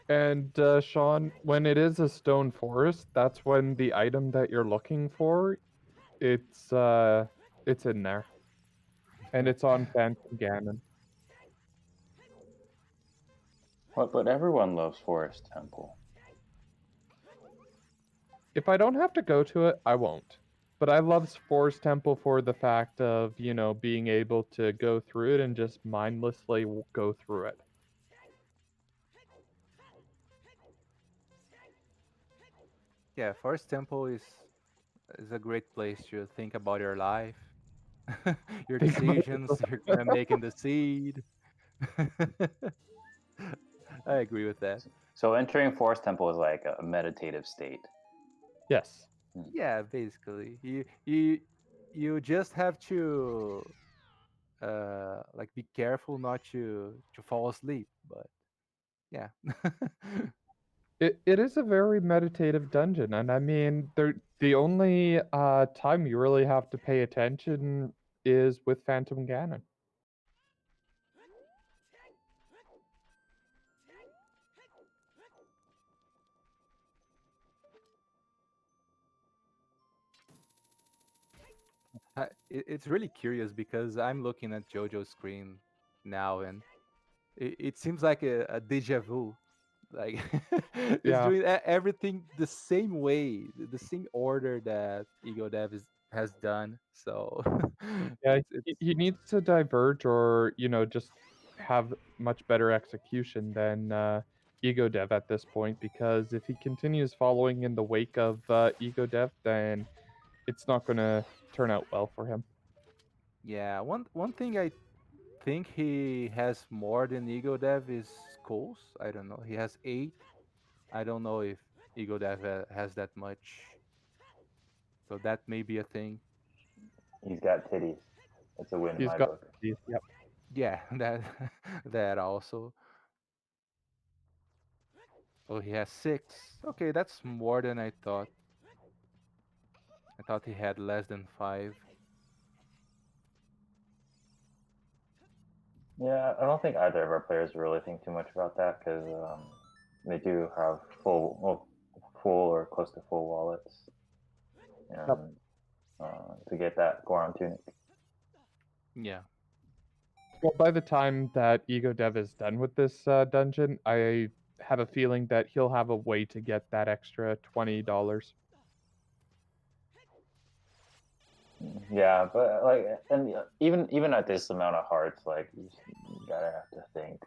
And Sean, when it is a stone forest, that's when the item that you're looking for, it's in there. And it's on Phantom Ganon. What? But everyone loves Forest Temple. If I don't have to go to it, I won't. But I love Spores Temple for the fact of, being able to go through it and just mindlessly go through it. Yeah, Forest Temple is a great place to think about your life, your Think about decisions you're gonna make in the seed. I agree with that. So entering Forest Temple is like a meditative state. Yes. Yeah, basically, you just have to like be careful not to fall asleep. But yeah, It is a very meditative dungeon, and I mean, the only time you really have to pay attention is with Phantom Ganon. it's really curious because I'm looking at JoJo's screen now, and it seems like a deja vu. Like it's Yeah, doing everything the same way, the same order that Egodev has done. So yeah, it's he needs to diverge or, just have much better execution than Egodev at this point, because if he continues following in the wake of Egodev, then it's not going to turn out well for him. yeah. One thing I think he has more than Egodev is schools. I don't know. He has 8. I don't know if Egodev has that much. So that may be a thing. He's got titties. That's a win in He's my got book. these. Yep. Yeah, that that also. Oh, he has 6. Okay, that's more than I thought. I thought he had less than 5. Yeah, I don't think either of our players really think too much about that because they do have full or close to full wallets, Yep. and to get that Goron tunic. Yeah. Well, by the time that Egodev is done with this dungeon, I have a feeling that he'll have a way to get that extra $20. Yeah, but like, and even at this amount of hearts, like you gotta have to think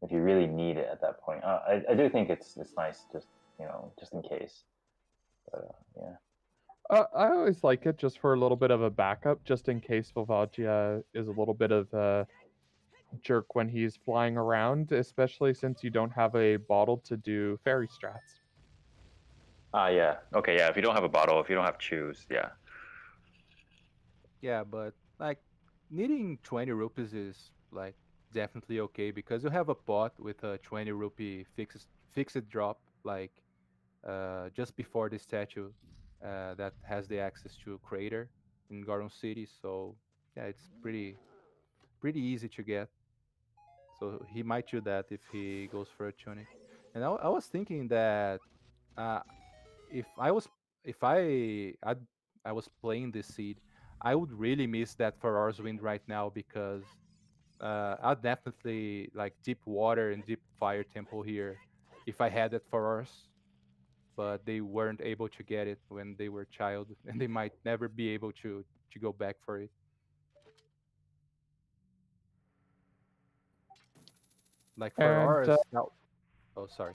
if you really need it at that point. I do think it's nice just just in case. But yeah. I always like it just for a little bit of a backup, just in case Vivagia is a little bit of a jerk when he's flying around, especially since you don't have a bottle to do fairy strats. Yeah. Okay. Yeah. If you don't have a bottle, if you don't have choose, yeah. Yeah, but like needing 20 rupees is like definitely okay because you have a pot with a 20 rupee fixed drop like just before the statue that has the access to crater in Goron City. So yeah, it's pretty easy to get. So he might do that if he goes for a tunic. And I was thinking that uh, if I was if I was playing this seed, I would really miss that Ferrar's wind right now because I'd definitely like deep water and deep fire temple here if I had that Ferrar's, but they weren't able to get it when they were child, and they might never be able to go back for it. Like And Ferrar's now. Oh, sorry.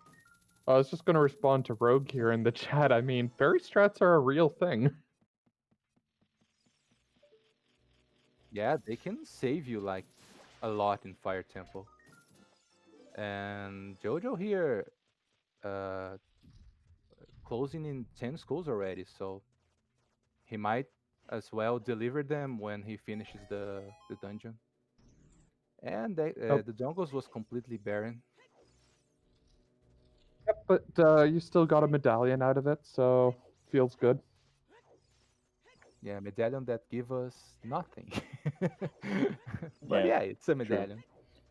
I was just going to respond to Rogue here in the chat. I mean, fairy strats are a real thing. Yeah, they can save you like a lot in Fire Temple. And Jojo here uh closing in 10 schools already, so he might as well deliver them when he finishes the dungeon. And Nope. the jungles was completely barren. Yep, but you still got a medallion out of it, so feels good. Yeah, medallion that give us nothing. But Yeah. yeah, it's a True. medallion.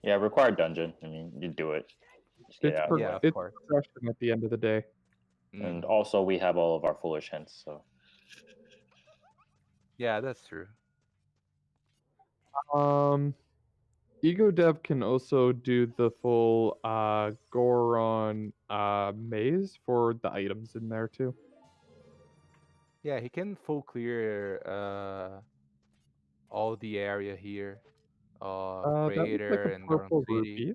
Yeah. Required dungeon. I mean, you do it. Just get It's it out of the Yeah, way. of it's course. progression at the end of the day. And Hmm. also, we have all of our foolish hints. So Yeah, that's true. Um, Ego Dev can also do the full Goron maze for the items in there too. Yeah, he can full clear all the area here of That looks like Crater a and Garon purple City. rupee.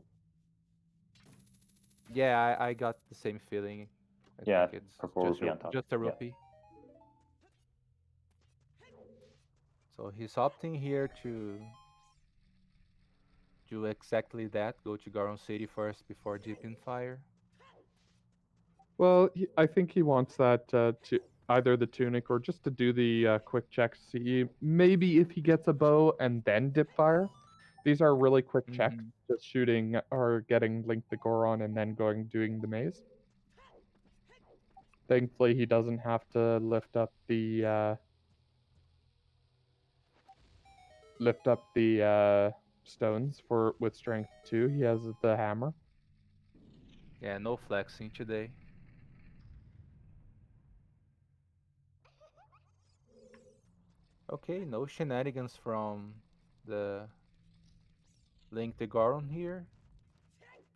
Yeah, I got the same feeling. I Yeah, think it's purple rupee on top. just a Yeah. rupee. So he's opting here to do exactly that. Go to Garon City first before Deep in Fire. Well, I think he wants that to either the tunic or just to do the quick check. See, maybe if he gets a bow and then dip fire. These are really quick checks, Hmm. just shooting or getting Link the Goron and then going doing the maze. Thankfully, he doesn't have to lift up the stones for with strength 2. He has the hammer. Yeah, no flexing today. Okay, no shenanigans from the Link the Goron here.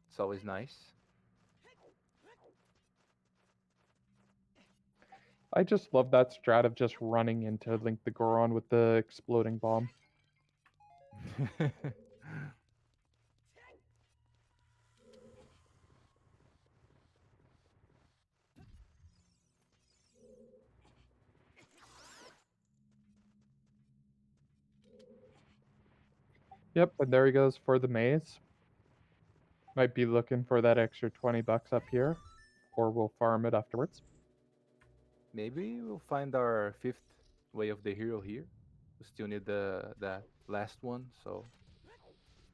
It's always nice. I just love that strat of just running into Link the Goron with the exploding bomb. Yep, and there he goes for the maze. Might be looking for that extra 20 bucks up here, or we'll farm it afterwards. Maybe we'll find our fifth way of the hero here. We still need the that last one, so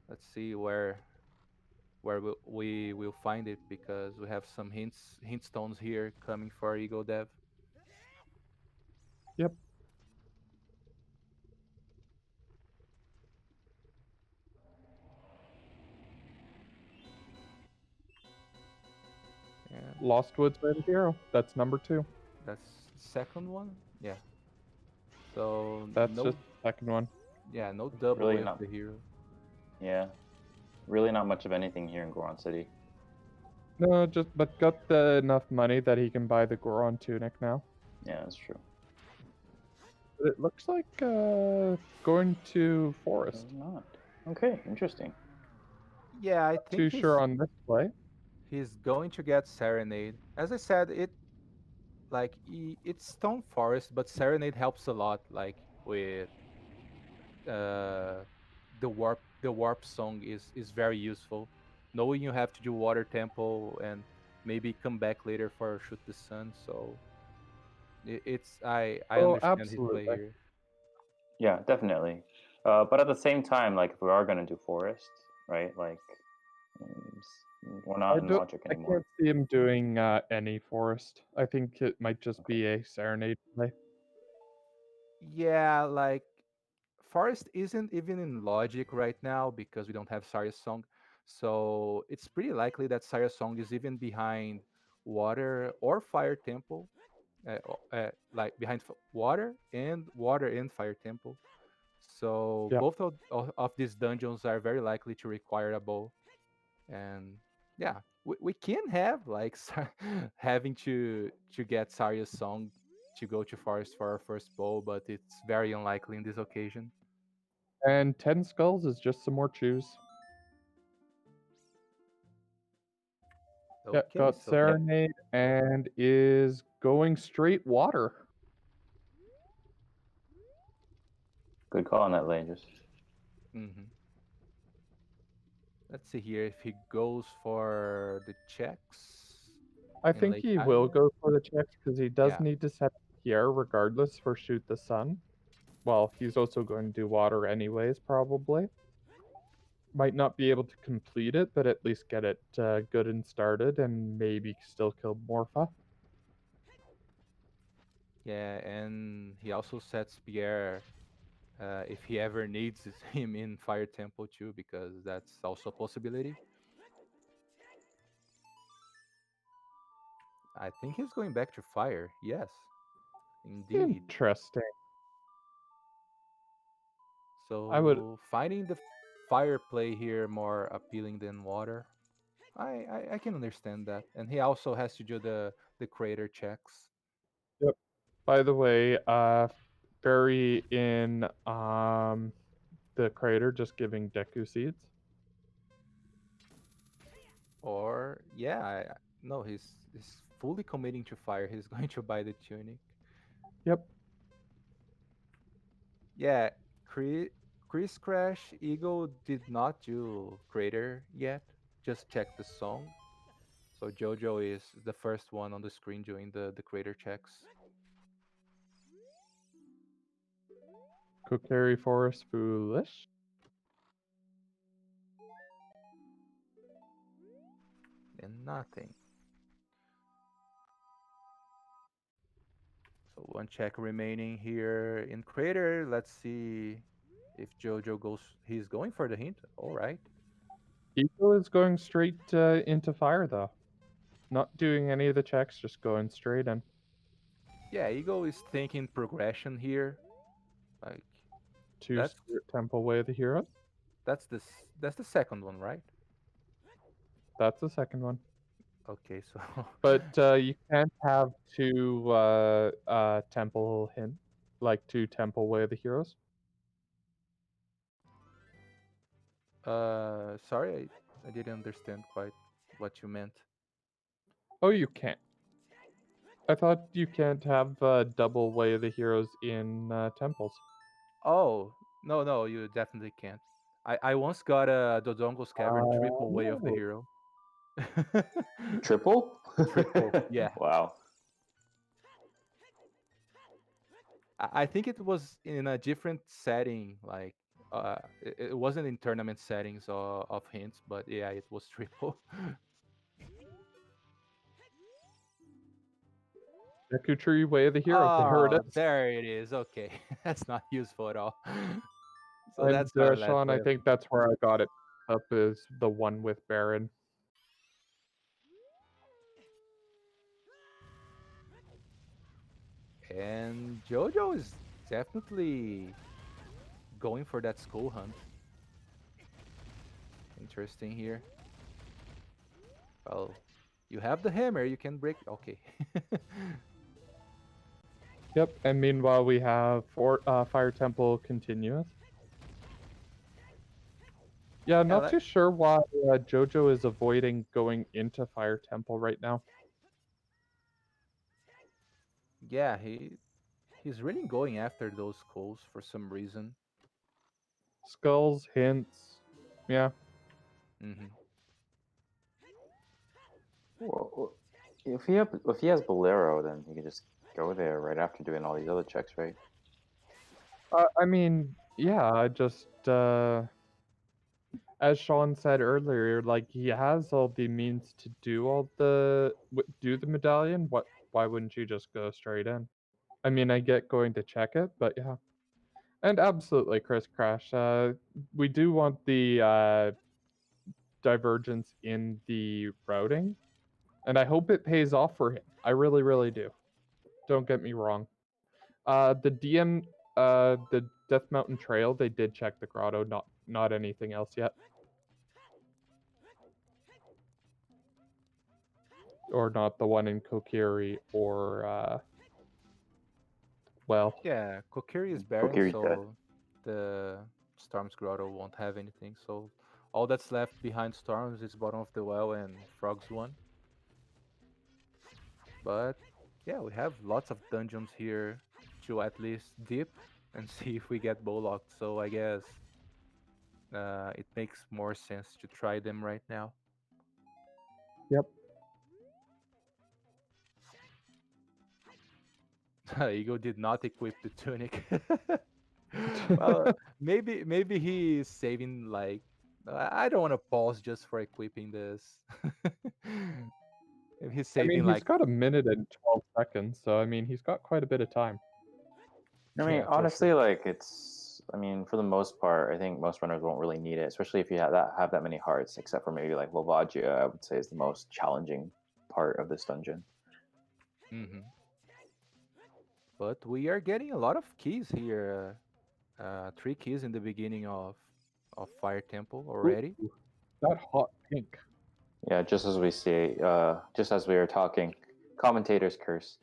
let's see where we will find it because we have some hint stones here coming for Egodev. Yep, And Lost Woods by the hero. That's number 2. that's the second one. Yeah. So That's just the second one. no double Really way of not. the hero. Yeah. Really not much of anything here in Goron City. No, just but got the enough money that he can buy the Goron tunic now. Yeah, that's true. But it looks like going to Maybe forest. not. Okay, interesting. Yeah, I Not think too sure on this play. he's going to get Serenade. As I said, it's Stone Forest, but Serenade helps a lot, like with uh the warp song is very useful. Knowing you have to do Water Temple and maybe come back later for Shoot the Sun, so I Oh, understand his play absolutely. here. Yeah, definitely. But at the same time, like if we are gonna do forest, right? Like we're I not in don't. logic I anymore. can't see him doing any forest. I think it might just Okay. be a serenade play. Yeah, like Forest isn't even in logic right now because we don't have Sarya's song. So it's pretty likely that Sarya's song is even behind Water or Fire Temple, like behind Water and Fire Temple. So Yeah. both of these dungeons are very likely to require a bow. And yeah, we can have like having to get Sarya's song to go to Forest for our first bow, but it's very unlikely in this occasion. And 10 skulls is just some more chews. Yeah, Okay, got so Yep. serenade and is going straight water. Good call on that, Langers. hmm let's see here if he goes for the checks I in think Lake he will Hylia. go for the checks because he does Yeah, need to set here regardless for shoot the sun. Well, he's also going to do water anyways, probably. Might not be able to complete it, but at least get it good and started, and maybe still kill Morpha. yeah, and he also sets Pierre if he ever needs him in Fire Temple too, because that's also a possibility. I think he's going back to Fire. Yes, indeed. Interesting. I would. So finding the fire play here more appealing than water. I can understand that. And he also has to do the crater checks. Yep. By the way, Barry in the crater just giving Deku seeds. Or yeah, no, he's fully committing to fire. He's going to buy the tunic. Yep. Yeah, Chris Crash Eagle did not do Crater yet. Just check the song. So Jojo is the first one on the screen doing the Crater checks. Kokiri Forest Foolish. And nothing. So one check remaining here in Crater. Let's see if Jojo goes. He's going for the hint. All right. Eagle is going straight into fire though. Not doing any of the checks, just going straight in. Yeah, Eagle is thinking progression here. Like To that's Spirit Temple Way of the Heroes. that's the second one, right? That's the second one. Okay, so But you can't have two temple hint, like two Temple Way of the Heroes. sorry, I didn't understand quite what you meant. Oh, you can't. I thought you can't have double Way of the Heroes in temples. Oh, no, no, you definitely can't. I once got a Dodongo's Cavern triple way of the No. hero. Triple? Triple, yeah. Wow. I think it was in a different setting, like it wasn't in tournament settings of hints, but yeah, it was triple. Deku Tree Way of the Hero. There it Oh, is. there it is. Okay, that's not useful at all. So And that's our last Sean, way I of. think that's where I got it up is the one with Baron. And Jojo is definitely going for that skull hunt. Interesting here. Well, you have the hammer, you can break. Okay. Yep, and meanwhile we have Fire Temple continuous. Yeah, Yeah, not too sure why Jojo is avoiding going into Fire Temple right now. yeah, he's really going after those skulls for some reason. Skulls, hints. Yeah. Hmm. Well, if he has Bolero, then he can just go there right after doing all these other checks, right? I mean, yeah, I just as Sean said earlier, like he has all the means to do do the medallion. Why wouldn't you just go straight in? I mean, I get going to check it, but yeah. And absolutely, Chris Crash. We do want the divergence in the routing, and I hope it pays off for him. I really, really do. Don't get me wrong. The Death Mountain Trail, they did check the grotto, not anything else yet. Or not the one in Kokiri, or well, Yeah, Kokiri is barren, Kokiri's dead. so the Storm's Grotto won't have anything. So all that's left behind Storms is bottom of the well and Frog's one. But yeah, we have lots of dungeons here to at least dip and see if we get Bowlocked. So I guess it makes more sense to try them right now. yep. Ego did not equip the tunic. Well, maybe he is saving like I don't want to pause just for equipping this. If he's I mean, saving he's like got a minute and 12 seconds, so I mean, he's got quite a bit of time. I mean, yeah, for honestly, sure. like it's. I mean, for the most part, I think most runners won't really need it, especially if you have that many hearts. Except for maybe like Lovagia, I would say is the most challenging part of this dungeon. Hmm. But we are getting a lot of keys here. 3 keys in the beginning of Fire Temple already. Ooh, that hot pink. Yeah, just as we see, just as we were talking, commentators curse.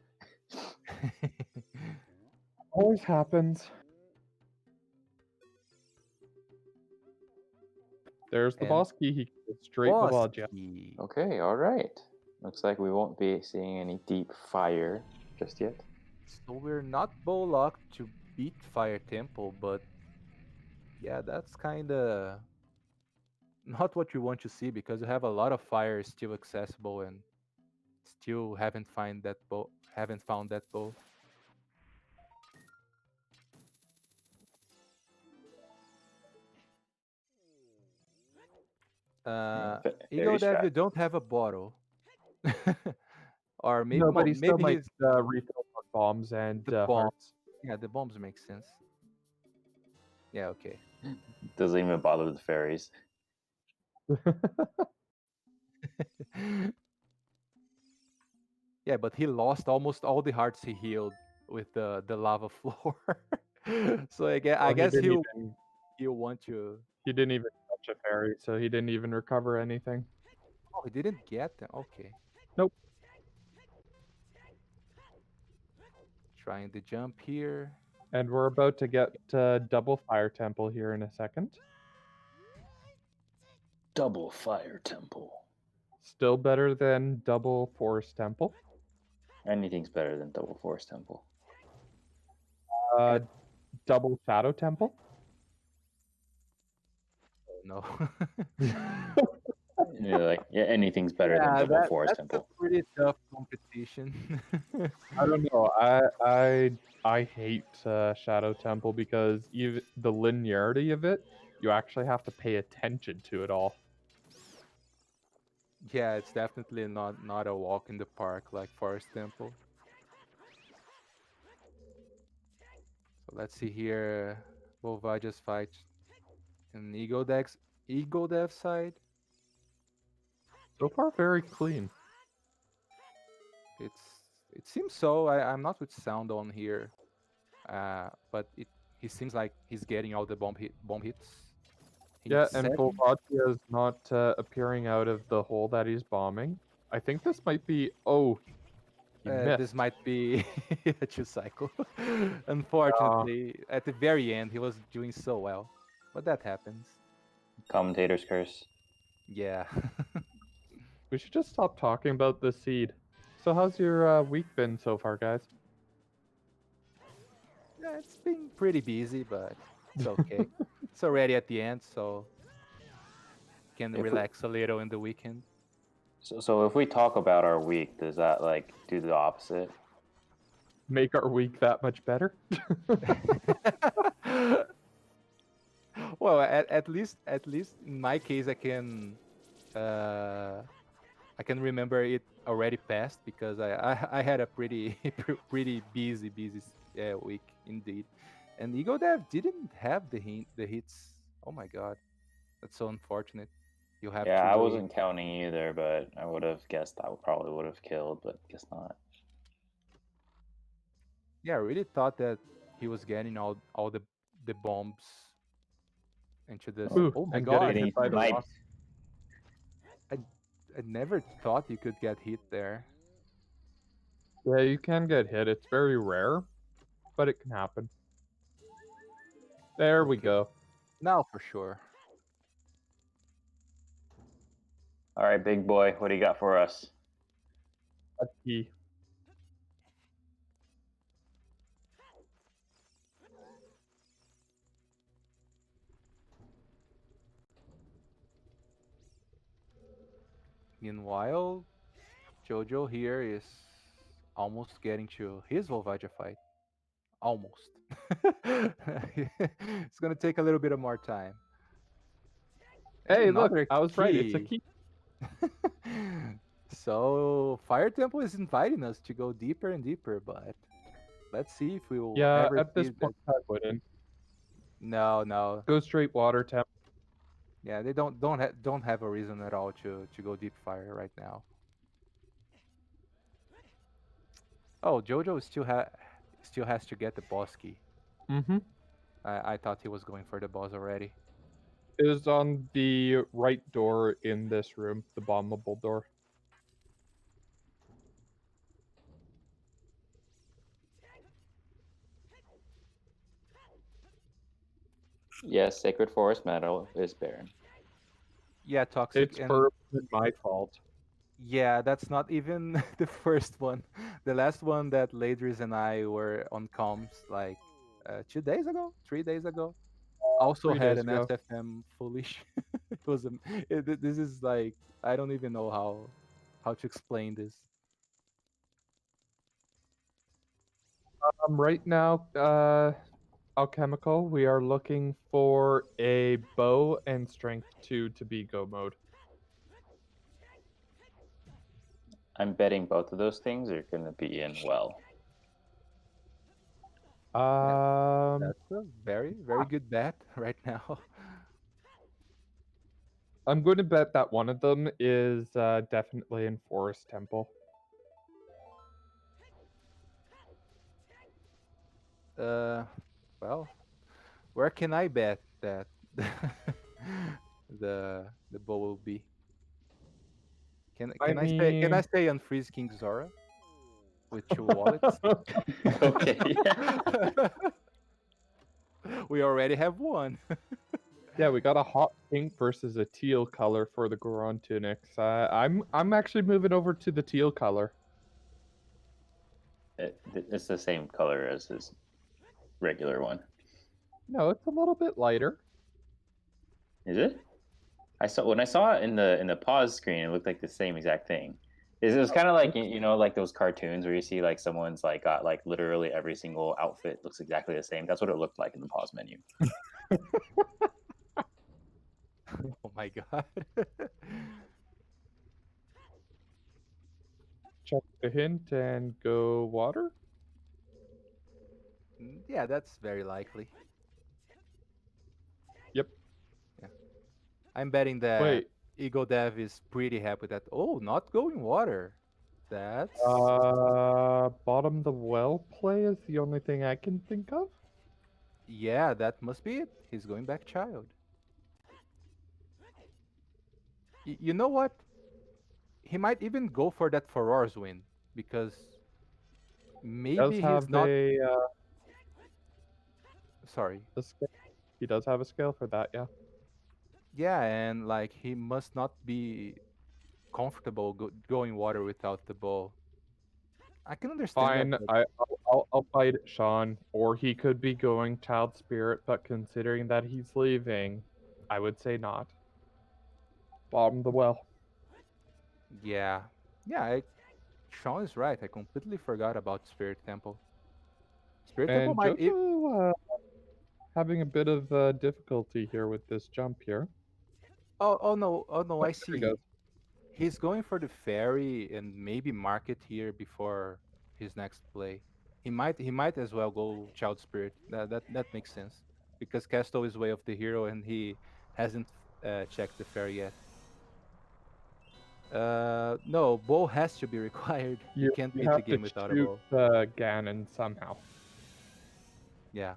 Always happens. There's the And boss key. He can straight Bavaja. Bosky. Okay, all right. Looks like we won't be seeing any deep fire just yet. So we're not bow locked to beat Fire Temple, but yeah, that's kind of not what you want to see because you have a lot of fire still accessible and still haven't found that bow. Very Egodev, you strapped. don't have a bottle. Or maybe No, but he still maybe might he's refill on bombs and the bomb. hearts. Yeah, the bombs make sense. Yeah, okay. Doesn't even bother the fairies. Yeah, but he lost almost all the hearts he healed with the lava floor. So I guess, Well, he didn't he'll even want to. he didn't even touch a fairy, so he didn't even recover anything. Oh, he didn't get them. Okay, Nope. trying the jump here. And we're about to get double fire temple here in a second. Double fire temple. Still better than double forest temple. Anything's better than double force temple. Double shadow temple. Oh, no. Anything's better than double force that's temple. a pretty tough competition. I don't know. I hate Shadow Temple because even the linearity of it, you actually have to pay attention to it all. Yeah, it's definitely not a walk in the park like Forest Temple. So let's see here. Volvaja's fight in Egodev side. So far, very clean. It seems so. I'm not with sound on here, but he seems like he's getting all the bomb hits. Yeah, and 7. Volvagia is not appearing out of the hole that he's bombing. I think this might be. Oh, he missed. This might be a 2 cycle. Unfortunately, at the very end, he was doing so well, but that happens. Commentator's curse. Yeah. We should just stop talking about the seed. So, how's your week been so far, guys? Yeah, it's been pretty busy, but it's okay. It's already at the end, so can relax a little in the weekend. So if we talk about our week, does that like do the opposite? Make our week that much better? Well, at least in my case, I can remember it already passed because I had a pretty pretty busy week indeed, and Egodev didn't have the hits. Oh my god, that's so unfortunate. You have Yeah, to I wait. wasn't counting either, but I would have guessed I probably would have killed, but guess not. Yeah, I really thought that he was getting all the bombs into this. Ooh, Oh my and getting god, Getting hit by the sniped. rock. I never thought you could get hit there. Yeah, you can get hit. It's very rare, but it can happen. There we Okay. go. Now for sure. All right, big boy, what do you got for us? A key. Meanwhile, Jojo here is almost getting to his Volvagia fight. Almost. It's gonna take a little bit of more time. And Hey, look, another I was right. It's a key. key. So Fire Temple is inviting us to go deeper and deeper, but let's see if we will Yeah, ever at this see point, I wouldn't. No. Go straight water temp. Yeah, they don't have a reason at all to go deep fire right now. Oh, Jojo still has to get the boss key. Mm-hmm. I thought he was going for the boss already. It is on the right door in this room, the bombable door. Yes, Sacred Forest Meadow is barren. Yeah, toxic, It's and permanent my fault. yeah, that's not even the first one. The last one that Ladris and I were on comms like 2 days ago, 3 days ago, also 3 had days an ago. SFM foolish. It was this is like I don't even know how to explain this. Right now, alchemical, we are looking for a bow and strength 2 to be go mode. I'm betting both of those things are going to be in well. That, Um, that's a very good bet right now. I'm going to bet that one of them is definitely in Forest Temple. Uh, well, where can I bet that the bow will be? Can I can I mean, stay on Freeze King Zora with two wallets? Okay. We already have one. yeah, we got a hot pink versus a teal color for the Goron tunics. I'm actually moving over to the teal color. It's the same color as his regular one. No, it's a little bit lighter. Is it? I saw it in the pause screen, it looked like the same exact thing. It was kind of like like those cartoons where you see like someone's like got like literally every single outfit looks exactly the same. That's what it looked like in the pause menu. Oh my god. Check the hint and go water. Yeah, that's very likely. Yep. Yeah. I'm betting that Wait. Egodev is pretty happy that oh, not going water. That's Bottom the well play is the only thing I can think of. yeah, that must be it. He's going back child. You know what? He might even go for that Furor's win because Does maybe he's have not a sorry. scale. He does have a scale for that, yeah. Yeah, and like he must not be comfortable going water without the ball. I can understand that, Fine, but I'll fight it, Sean. Or he could be going Child Spirit, but considering that he's leaving, I would say not. Bottom the well. yeah, yeah. Sean is right. I completely forgot about Spirit Temple. Spirit Temple And might. Jojo having a bit of difficulty here with this jump here. Oh no! Oh no! Oh, I there he goes. see. He's going for the ferry and maybe mark it here before his next play. He might as well go Child Spirit. That makes sense because Casto is way of the hero and he hasn't checked the ferry yet. No, bow has to be required. You can't You beat the have to game without a shoot bow. Ganon somehow. Yeah.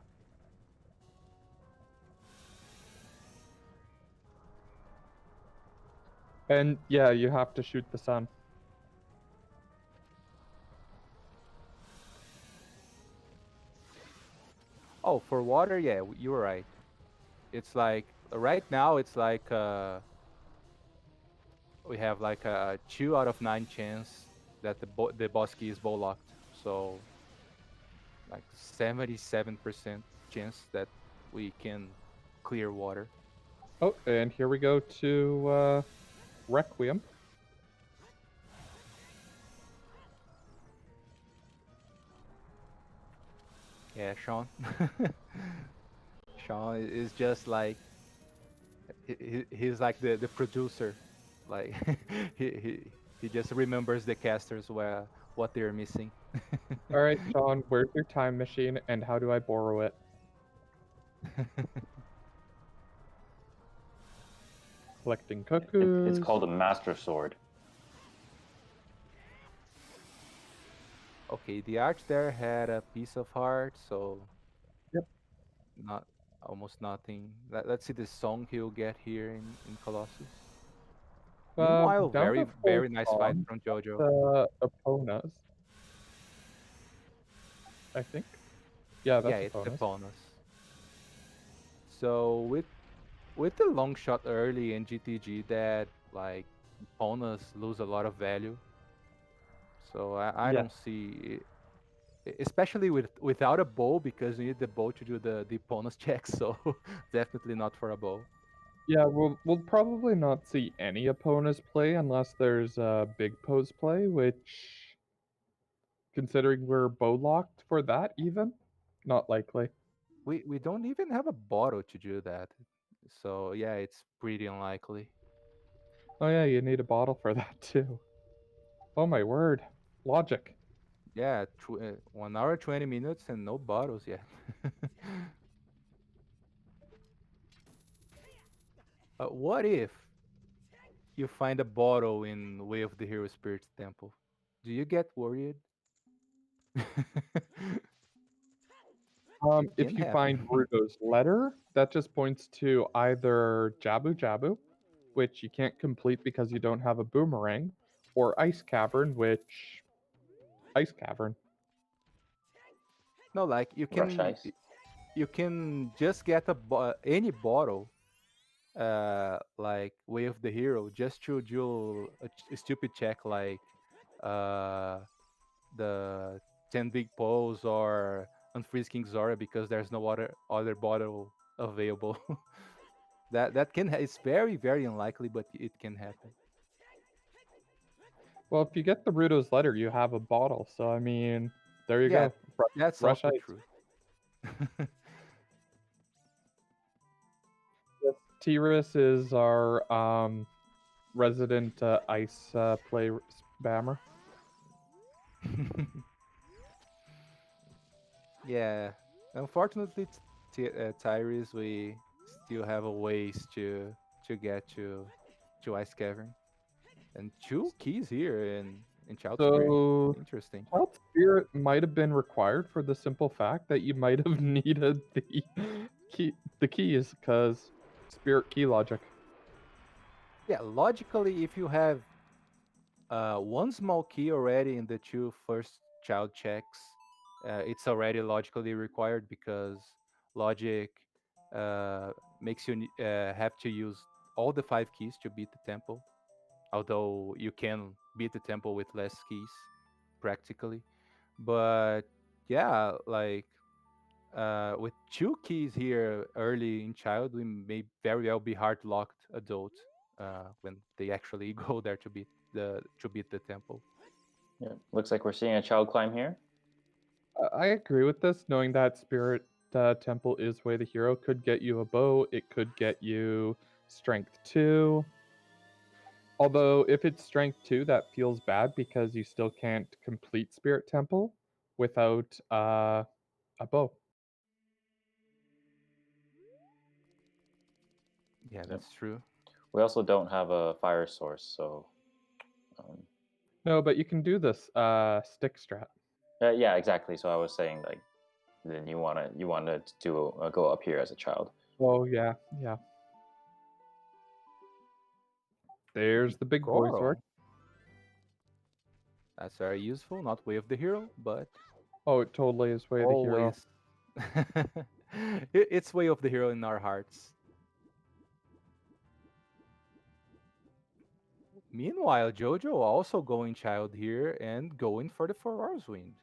And yeah, you have to shoot the sun. Oh, for water, yeah, you were right. It's like right now it's like we have like a 2 out of 9 chance that the boss key is bow locked. So like 77% chance that we can clear water. Oh, and here we go to Requiem. Yeah, Sean. Sean is just like he's like the producer. Like he just remembers the casters where what they're missing. All right, Sean, where's your time machine and how do I borrow it? Collecting It's cuckoos. called a Master Sword. Okay, the arch there had a piece of heart, so Yep. not almost nothing. Let's see the song he'll get here in Colossus. Meanwhile, Down very to full very nice fight song. from Jojo. Eponas, I think. Yeah, Yeah, that's it's Eponas. upon us. So with the long shot early in GTG, that like opponents lose a lot of value. So I Yeah. don't see, especially without a bow, because you need the bow to do the opponent's check. So definitely not for a bow. Yeah, we'll probably not see any opponents play unless there's a big pose play, which, considering we're bow locked for that, even not likely. We don't even have a bottle to do that. So yeah, it's pretty unlikely. Oh yeah, you need a bottle for that too. Oh my word, logic. Yeah, 1 hour 20 minutes and no bottles yet. What if you find a bottle in Way of the Hero Spirit's temple? Do you get worried? It can If you find happen. Rudo's letter, that just points to either Jabu Jabu, which you can't complete because you don't have a boomerang, or Ice Cavern, which Ice Cavern. No, like Rush ice. you can just get any bottle, like Way of the Hero, just to do a stupid check like uh the 10 big poles or unfreeze King Zora, because there's no other bottle available. That can it's very unlikely, but it can happen. Well, if you get the Rudo's letter, you have a bottle. So I mean, there you Yeah, go. that's Rush also Ice. true. Yes, Tiras is our resident ice play spammer. Yeah, unfortunately, Tyrese, we still have a ways to get to Ice Cavern, and 2 keys here in Child Spirit. So Interesting. Child Spirit might have been required for the simple fact that you might have needed key, the keys, because Spirit key logic. Yeah, logically, if you have one small key already in the 2 first child checks, it's already logically required, because logic makes you have to use all the 5 keys to beat the temple. Although you can beat the temple with less keys, practically. But yeah, like with 2 keys here early in child, we may very well be hard locked adult when they actually go there to beat the temple. Yeah. Looks like we're seeing a child climb here. I agree with this, knowing that Spirit Temple is way the hero could get you a bow. It could get you Strength 2. Although, if it's Strength 2, that feels bad because you still can't complete Spirit Temple without a bow. Yeah, Yep. that's true. We also don't have a fire source, so No, but you can do this stick strat. yeah, exactly. So I was saying like, then you wanna do go up here as a child. Oh, yeah, yeah. There's the big boy sword. Goro. That's very useful. Not way of the hero, but Oh, it totally is way the hero. always. It's way of the hero in our hearts. Meanwhile, Jojo also going child here and going for the 4 hours wind.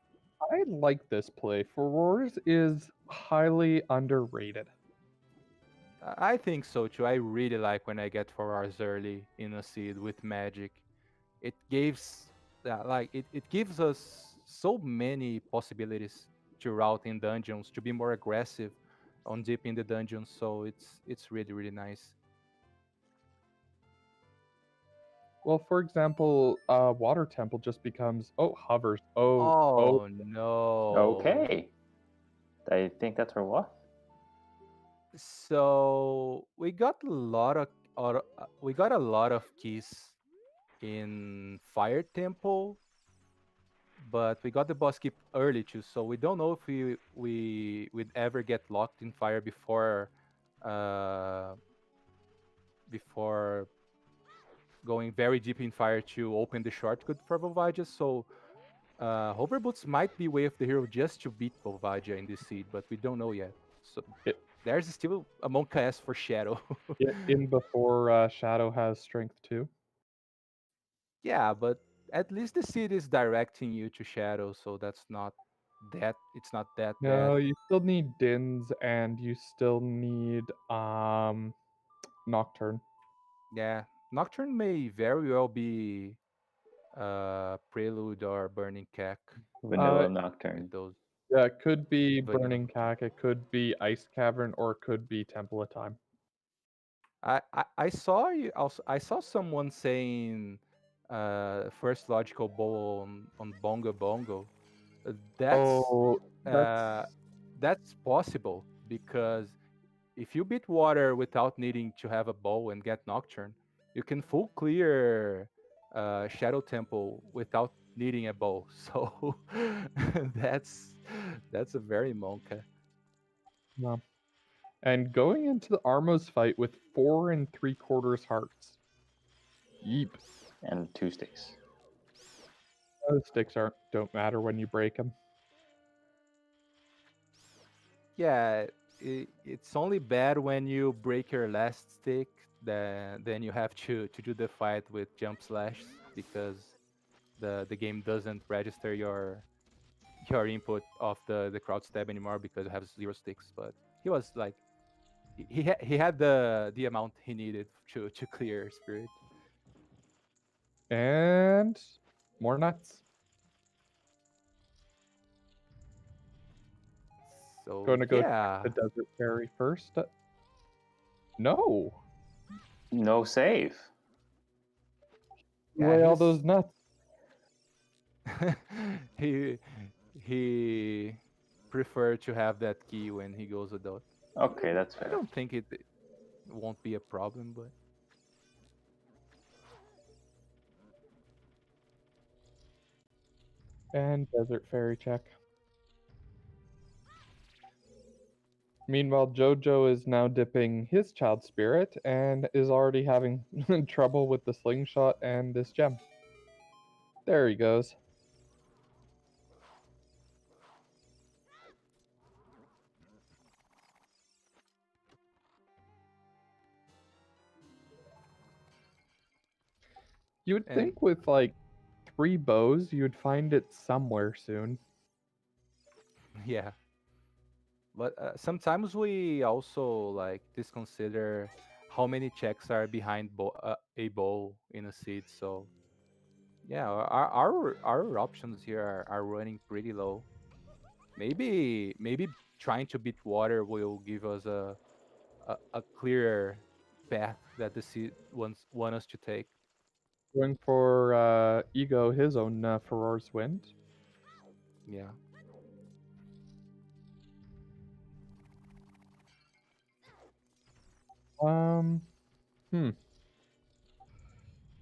I like this play. Furores is highly underrated. I think so too. I really like when I get 4 hours early in a seed with magic. It gives it gives us so many possibilities to route in dungeons, to be more aggressive on deep in the dungeons. So it's really nice. Well, for example, Water Temple just becomes hovers. Oh, Oh no! Okay. I think that's our what? So we got a lot of keys in Fire Temple, but we got the boss keep early too. So we don't know if we would ever get locked in fire uh before going very deep in fire to open the shortcut for Volvagia. So Hover Boots might be way of the hero just to beat Volvagia in this seed, but we don't know yet. So there's still a Monka S for Shadow. Get in before Shadow has strength too. Yeah, but at least the seed is directing you to Shadow, so it's not that bad. No, you still need Dins and you still need Nocturne. Yeah, Nocturne may very well be Prelude or Burning Cack Uh Vanilla with Nocturne. those yeah, it could be vanilla. Burning Cack, it could be Ice Cavern, or it could be Temple of Time. I saw you also. I saw someone saying first logical bowl on Bongo Bongo. Uh, That's Oh, uh, that's that's possible because if you beat water without needing to have a bow and get Nocturne, you can full clear Shadow Temple without needing a bow. So that's that's a very Monka. no. And going into the Armos fight with 4 3/4 hearts. Yeep. And 2 sticks. Those sticks don't matter when you break them. Yeah, it's only bad when you break your last stick. Then you have to do the fight with jump slash because the game doesn't register your input of the crowd stab anymore because you have 0 sticks. But he was like he had the amount he needed to clear spirit. And more nuts. So Going to go check yeah, the Desert Fairy first. No. No save. You yeah, weigh all he's those nuts. he he preferred to have that key when he goes adult. Okay, that's I fair. don't think it won't be a problem, but And Desert Fairy check. Meanwhile, Jojo is now dipping his child spirit and is already having trouble with the slingshot and this gem. There he goes. You would and think with like 3 bows, you'd find it somewhere soon. yeah. But sometimes we also like disconsider how many checks are behind a bow in a seed. So yeah, our options here are running pretty low. Maybe trying to beat water will give us a clearer path that the seed want us to take. Going for Ego, his own Furor's Wind. Yeah. Um, hmm.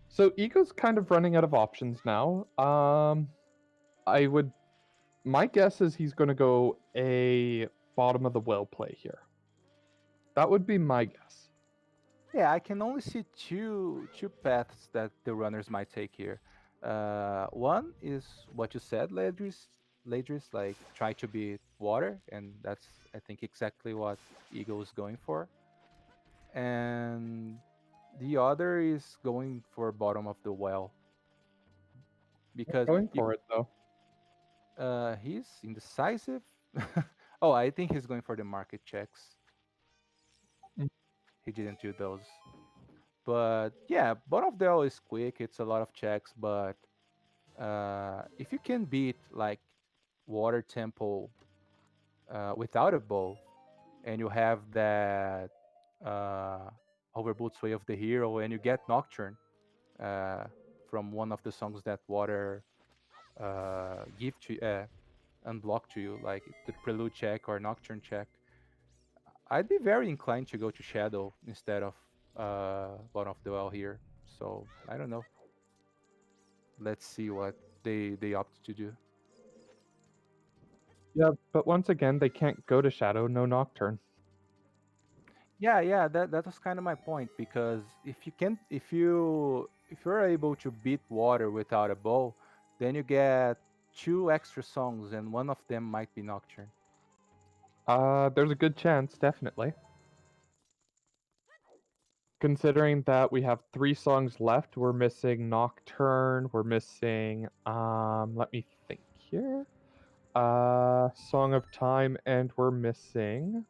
So Ego's kind of running out of options now. I would. My guess is he's going to go a bottom of the well play here. That would be my guess. Yeah, I can only see two paths that the runners might take here. One is what you said, Ladris, like try to beat water, and that's I think exactly what Eagle is going for. And the other is going for bottom of the well because Going you for it though. he's indecisive. Oh, I think he's going for the market checks. Mm. He didn't do those. But yeah, bottom of the well is quick. It's a lot of checks, but if you can beat like Water Temple without a bow, and you have that uh, Overboot Sway of the Hero, and you get Nocturne uh, from one of the songs that Water give to unblock to you, like the Prelude check or Nocturne check, I'd be very inclined to go to Shadow instead of bottom of the well here. So I don't know. Let's see what they opt to do. Yeah, but once again, they can't go to Shadow, no Nocturne. Yeah, that was kind of my point because if you can if you're able to beat water without a bow, then you get two extra songs and one of them might be Nocturne. There's a good chance, definitely. Considering that we have 3 songs left, we're missing Nocturne, we're missing, let me think here. Song of Time, and we're missing.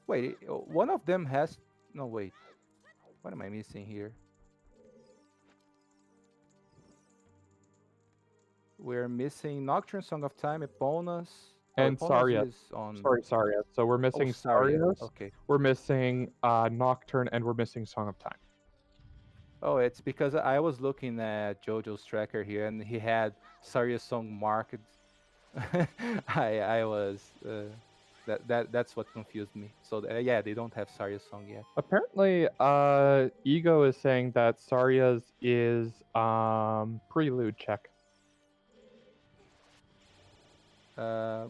Wait, one of them has. No, wait. What am I missing here? We're missing Nocturne, Song of Time, Eponas. Oh, And Eponas Saria. is on. Sorry, Saria. So we're Oh, missing Saria. Sarios, Okay. we're missing Nocturne, and we're missing Song of Time. Oh, it's because I was looking at Jojo's tracker here, and he had Saria's song marked. I was that's what confused me. So yeah, they don't have Saria's song yet. Apparently, Ego is saying that Saria's is prelude check. Uh,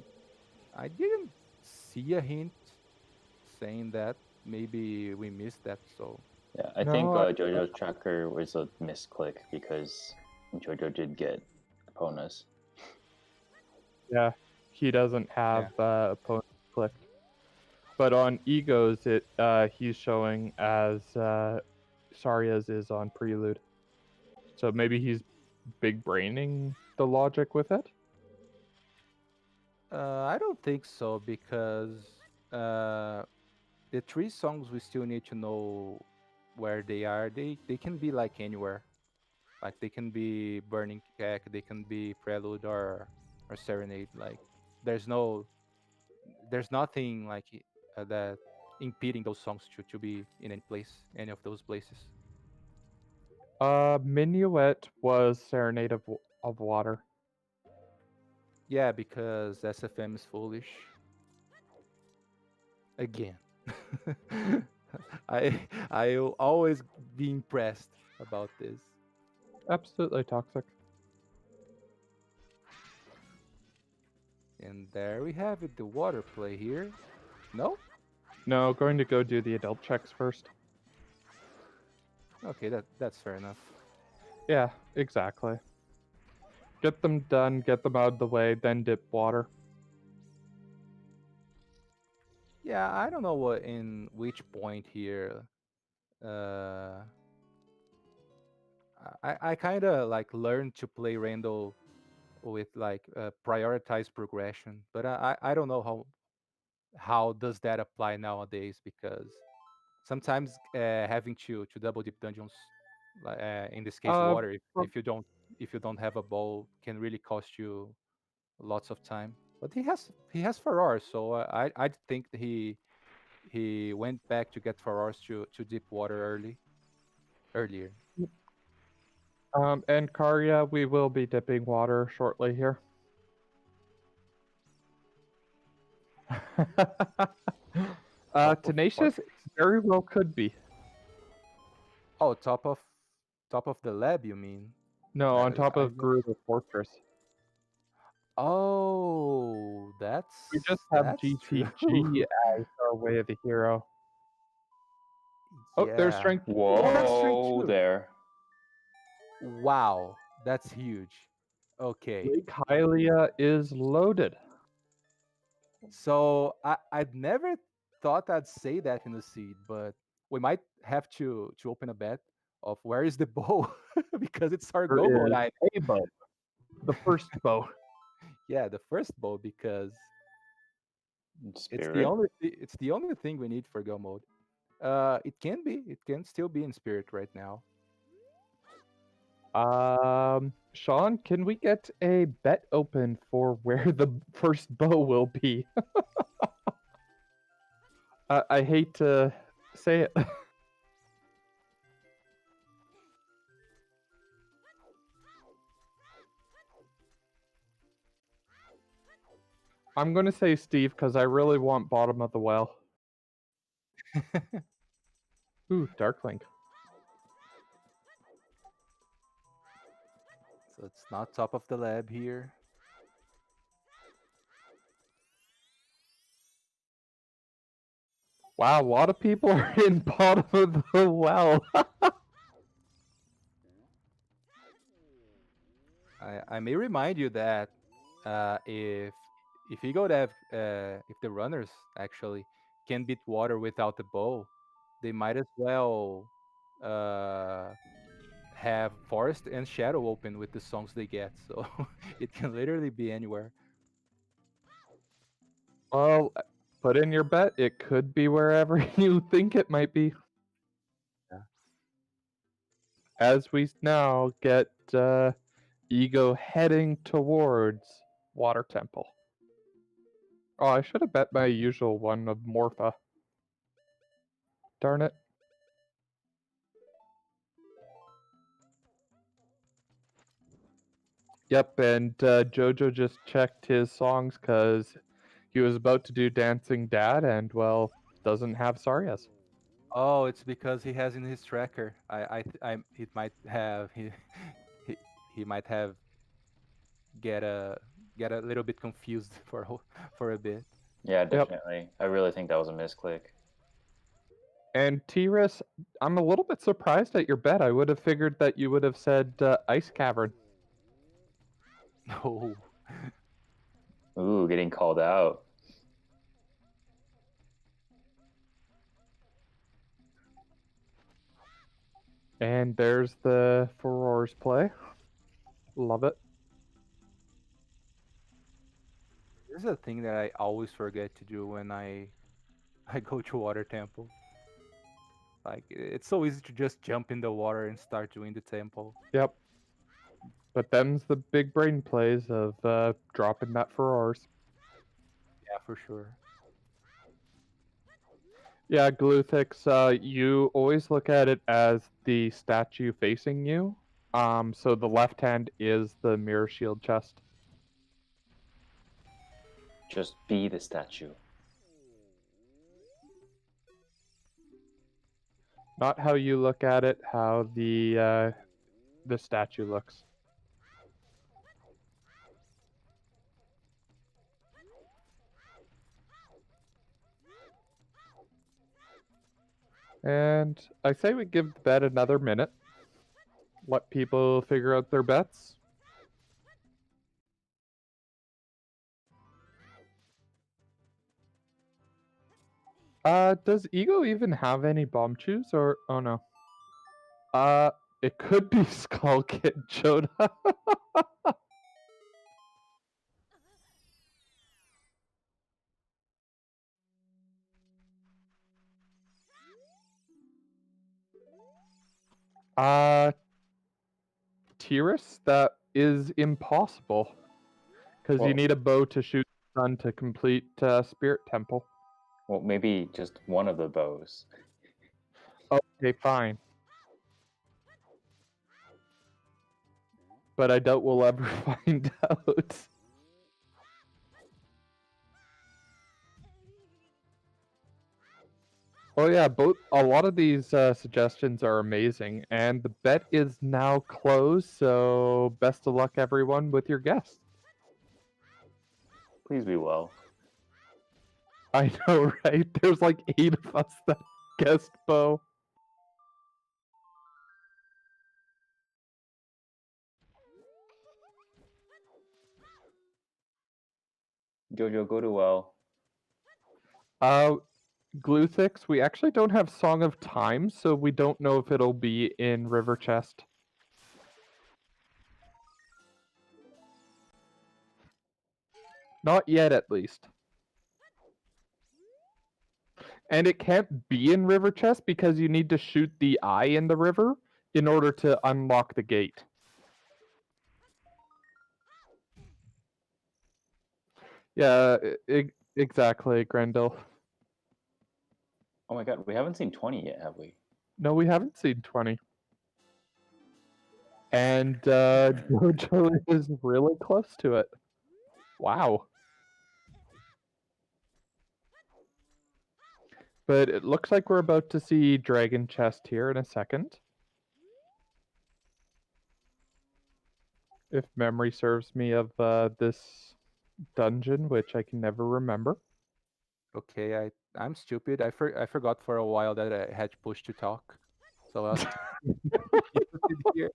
I didn't see a hint saying that. Maybe we missed that. So Yeah, I think No, JoJo's tracker was a misclick because JoJo did get Eponas. yeah, he doesn't have yeah. opponent clicked. But on Egos, he's showing as Saria's is on prelude. So maybe he's big braining the logic with it. I don't think so because uh, the 3 songs we still need to know where they are. They can be like anywhere. Like they can be Burning Cake, they can be Prelude or Serenade. Like there's no there's nothing like that impeding those songs to be in any place, any of those places. Minuet was Serenade of Water. Yeah, because SFM is foolish. Again. I'll always be impressed about this. Absolutely toxic. And there we have it, the water play here. No? No, going to go do the adult checks first. Okay, that's fair enough. Yeah, exactly. Get them done, get them out of the way, then dip water. Yeah, I don't know what in which point here. Uh, I kind of like learned to play Randall with like prioritize progression, but I don't know how does that apply nowadays because sometimes having to double dip dungeons, like in this case Uh, water, pro- if you don't have a bowl, can really cost you lots of time. But he has Farrar, so I think that he went back to get Farrars to deep water earlier. and Karya, we will be dipping water shortly here. Top of what? Tenacious very well could be. Oh, top of the lab, you mean? No, on top I of don't. Gerudo Fortress. Oh, We just have that's true. GTG as our way of the hero. Oh, there's Yeah. strength. Oh, that's strength Whoa, too. there. Wow, that's huge. Okay. Lake Hylia is loaded. So I'd never thought I'd say that in the seed, but we might have to open a bet of where is the bow because it's our There go mode is item. a bow. The first bow. Yeah, the first bow because Spirit. it's the only thing we need for go mode. It can still be in spirit right now. Sean, can we get a bet open for where the first bow will be? I hate to say it. I'm gonna say Steve because I really want bottom of the well. Ooh, Darklink. So it's not top of the lab here. Wow, a lot of people are in bottom of the well. I may remind you that if if Egodev, if the runners actually can beat water without the bow, they might as well uh, have forest and shadow open with the songs they get. So it can literally be anywhere. Well, put in your bet. It could be wherever you think it might be. Yeah. As we now get Ego heading towards Water Temple. Oh, I should have bet my usual one of Morpha. Darn it. Yep, and Jojo just checked his songs because he was about to do Dancing Dad and, well, doesn't have Sarias. Oh, it's because he has in his tracker. It might have he, he might have get a get a little bit confused for a bit. Yeah, Yep. definitely. I really think that was a misclick. And Tiris, I'm a little bit surprised at your bet. I would have figured that you would have said Ice Cavern. No. Ooh, getting called out. And there's the Furor's play. Love it. This is a thing that I always forget to do when I go to water temple. Like it's so easy to just jump in the water and start doing the temple. Yep. But them's the big brain plays of dropping that Furor's. Yeah, for sure. Yeah, Gluthix, you always look at it as the statue facing you. So the left hand is the mirror shield chest. Just be the statue. Not how you look at it, how the statue looks. And I say we give the bet another minute. Let people figure out their bets. Does Ego even have any bomb chews or oh no? It could be Skull Kid Joda. uh Tiris, that is impossible. Because you Well, need a bow to shoot the sun to complete Spirit Temple. well, maybe just one of the bows. Okay, fine. But I doubt we'll ever find out. Oh yeah, a lot of these suggestions are amazing, and the bet is now closed. So best of luck, everyone, with your guests. Please be well. I know, right? There's like 8 of us that guessed bow. Jojo, go to well. Uh, Gluthix, we actually don't have Song of Time, so we don't know if it'll be in River Chest. Not yet, at least. And it can't be in River Chest because you need to shoot the eye in the river in order to unlock the gate. Yeah, exactly, Grendel. Oh my god, we haven't seen 20 yet, have we? No, we haven't seen 20. And Jojo is really close to it. Wow. But it looks like we're about to see Dragon Chest here in a second. If memory serves me of this dungeon, which I can never remember. Okay, I'm stupid. I forgot for a while that I had push to talk. So I'll here.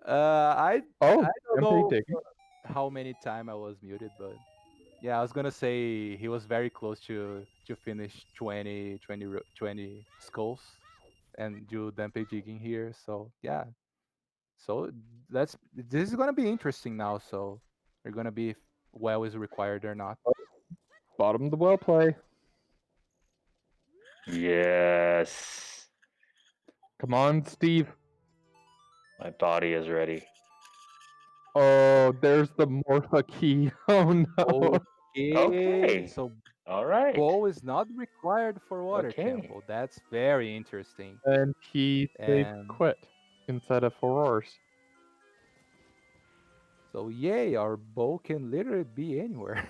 I Oh, I don't Tempe know. digging. how many time I was muted, but yeah, I was gonna say he was very close to finish 20 skulls and do Dumpy jigging here. So yeah, so this is gonna be interesting now. So we're gonna be if well is required or not. Bottom of the well play. Yes. Come on, Steve. My body is ready. Oh, there's the Morpha key. Oh no. Okay, Okay. so All right. bow is not required for water Okay. temple. That's very interesting. And he saved And quit instead of furores. so yay, our bow can literally be anywhere.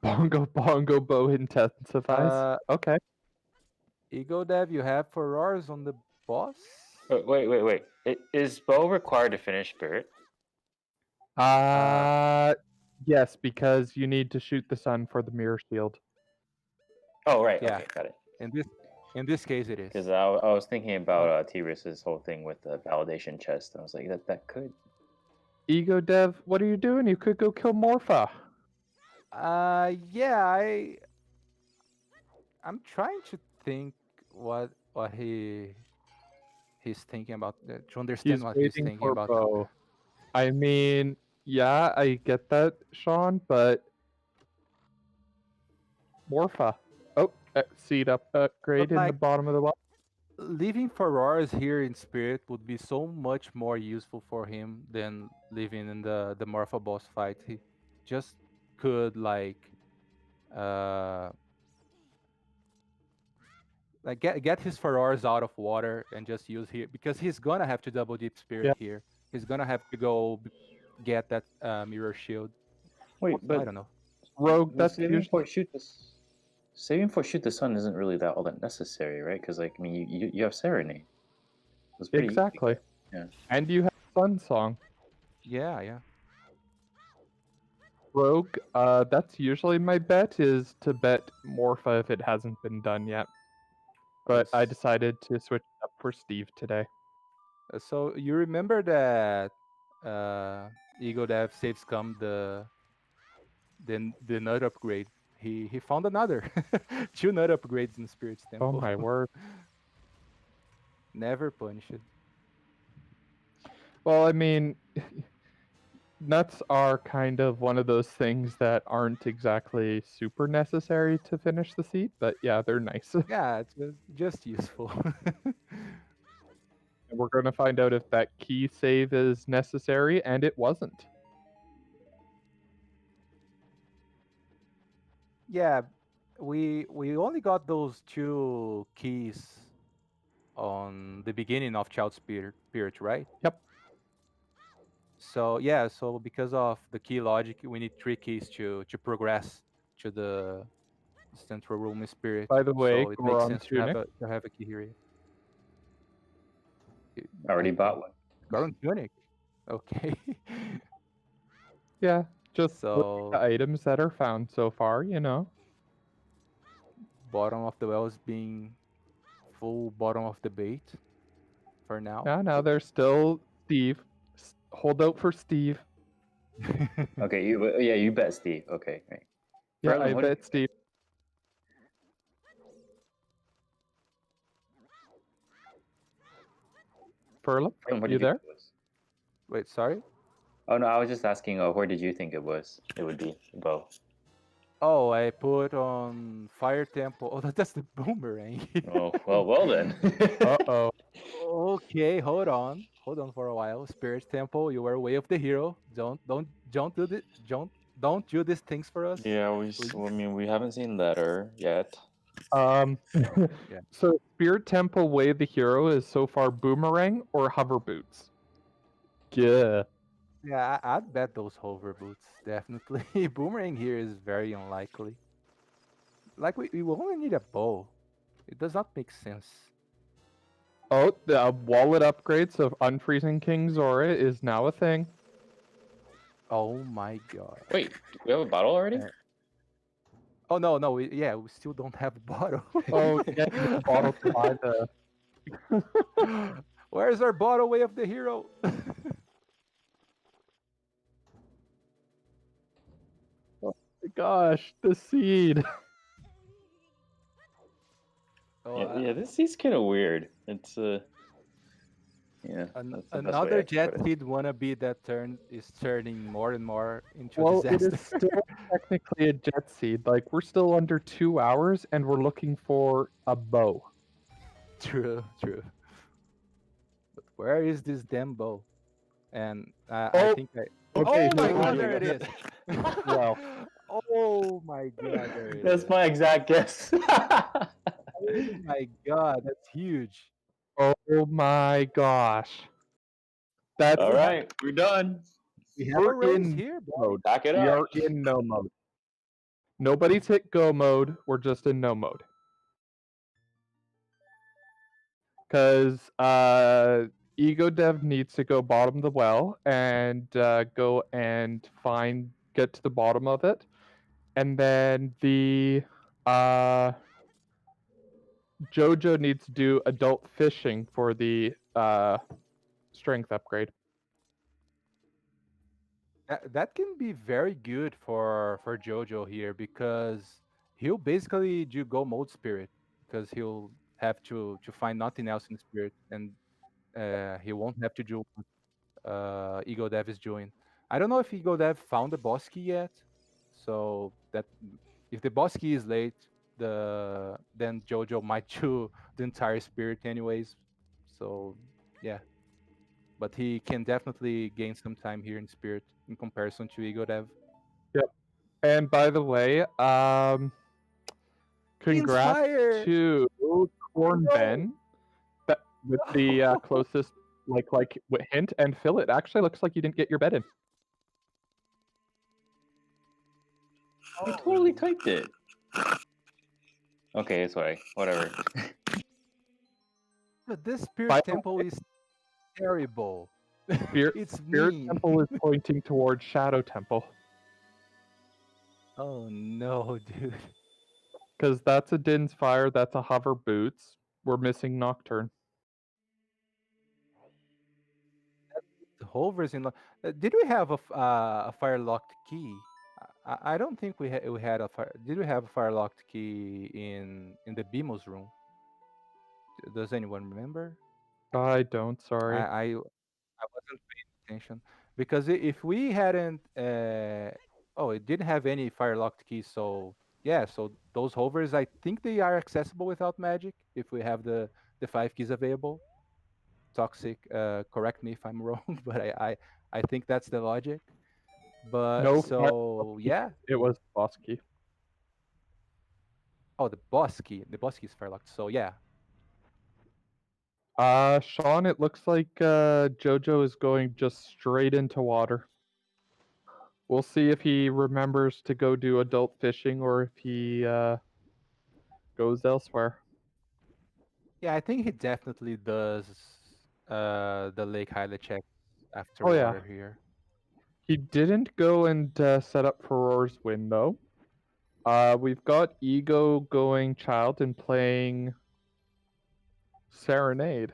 Bongo bongo bow intensifies. uh, Okay. Egodev, you have Ferrars on the boss? Wait. Is bow required to finish spirit? Uh yes, because you need to shoot the sun for the mirror shield. Oh, right. Yeah, Okay, got it. in this case it is. Because I was thinking about T-Ris's whole thing with the validation chest. And I was like, that could. Ego Dev, what are you doing? You could go kill Morpha. Yeah, I'm trying to think what he's thinking about to understand He's what he's waiting thinking for about. bow. I mean, yeah, I get that, Sean, but Morpha. Oh, seed upgrade But in the like bottom of the well. leaving Ferraris here in spirit would be so much more useful for him than living in the Morpha boss fight. He just could uh get his Ferraris out of water and just use here because he's gonna have to double deep spirit Yeah. here. He's gonna have to go get that mirror shield. Wait, I but don't know. Rogue, that's saving usually for shoot this. Saving for shoot the sun isn't really that all that necessary, right? Because like I mean, you have Serenade. It's pretty easy. exactly. Yeah. And you have Sun Song. Yeah. Rogue, that's usually my bet is to bet Morpha if it hasn't been done yet. But I Yes. decided to switch it up for Steve today. So you remember that Egodev saves come the nut upgrade. He found another 2 nut upgrades in Spirit's Oh Temple. my word. Never punished. Well, I mean, nuts are kind of one of those things that aren't exactly super necessary to finish the seat, but yeah, they're nice. Yeah, it's just useful. And we're going to find out if that key save is necessary, and it wasn't. Yeah, we only got those 2 keys on the beginning of Child Spirit, right? Yep. So yeah, so because of the key logic, we need 3 keys to progress to the central room spirit. By the way, So it makes Goron sense Tunic. to have a key here. I already bought one. Goron Tunic. Okay. Yeah, just the So items that are found so far, you know. bottom of the well is being full bottom of the bait for now. Yeah, now there's still Steve. Hold out for Steve. Okay, you bet Steve. Okay, right. Yeah, Ferlin, I what do you bet think? Steve. Furlop, Ferlin, what you did you there? think it was? Wait, sorry. Oh no, I was just asking. Where did you think it was? It would be bow. Oh, I put on Fire Temple. Oh, that's the boomerang. Oh well then. Uh-oh. Okay, hold on for a while. Spirit Temple, you are way of the hero. Don't do this. Don't do these things for us. Yeah, please. I mean, we haven't seen letter yet. Yeah. So Spirit Temple Way of the Hero is so far Boomerang or Hover Boots? Yeah. Yeah, I'd bet those hover boots definitely. Boomerang here is very unlikely. Like we will only need a bow. It does not make sense. Oh, the wallet upgrades of Unfreezing King's Aura is now a thing. Oh my god. Wait, do we have a bottle already? Oh no, we still don't have a bottle. Oh, yeah, you need a bottle to buy the... Where's our bottle way of the hero? gosh, the seed. Oh, Yeah, this is kind of weird. It's yeah, that's the best way another I can jet put it. seed wannabe that is turning more and more into a Well, it is disaster. still technically a jet seed. Like, we're still under 2 hours and we're looking for a bow. True, true. But where is this damn bow? And I Oh, think I. okay, Oh my so god, we there it is. well. Oh my god, there it That's is. my exact guess. Oh my god, that's huge. Oh my gosh. That's All right, we're done. We have a we're race in here, bro. mode. Back it We up. are in no mode. Nobody's hit go mode. We're just in no mode. Because Egodev needs to go bottom the well and go and get to the bottom of it. And then the Jojo needs to do adult fishing for the strength upgrade. That can be very good for Jojo here because he'll basically do go mode spirit because he'll have to find nothing else in spirit and he won't have to do what Egodev is doing. I don't know if Egodev found the boss key yet, so that if the boss key is late, then Jojo might do the entire spirit anyways. So yeah, but he can definitely gain some time here in spirit in comparison to Egodev. Yep. And by the way, congrats Inspire! to Corn No! Ben with the closest hint. And Phil, it actually looks like you didn't get your bed in. I totally typed it. Okay, it's whatever. But this By spirit the temple way, is terrible. Spirit It's Spirit mean. Temple is pointing towards Shadow Temple. Oh no, dude. Because that's a Din's Fire, that's a Hover Boots. We're missing Nocturne. The Hovers in. Did we have a fire locked key? I don't think we had a fire. Did we have a fire locked key in the Bimos room? Does anyone remember? I don't, sorry. I wasn't paying attention because if we hadn't, oh, it didn't have any fire locked keys. So yeah, so those hovers, I think they are accessible without magic if we have the 5 keys available. Toxic, correct me if I'm wrong, but I think that's the logic. But No fire so key. yeah, It was boss key. oh, the boss key is fire locked. So yeah, Sean, it looks like Jojo is going just straight into water. We'll see if he remembers to go do adult fishing or if he goes elsewhere. yeah, I think he definitely does the lake highlight check after Oh yeah. water here. He didn't go and set up for Roar's Win though. We've got Ego going child and playing Serenade.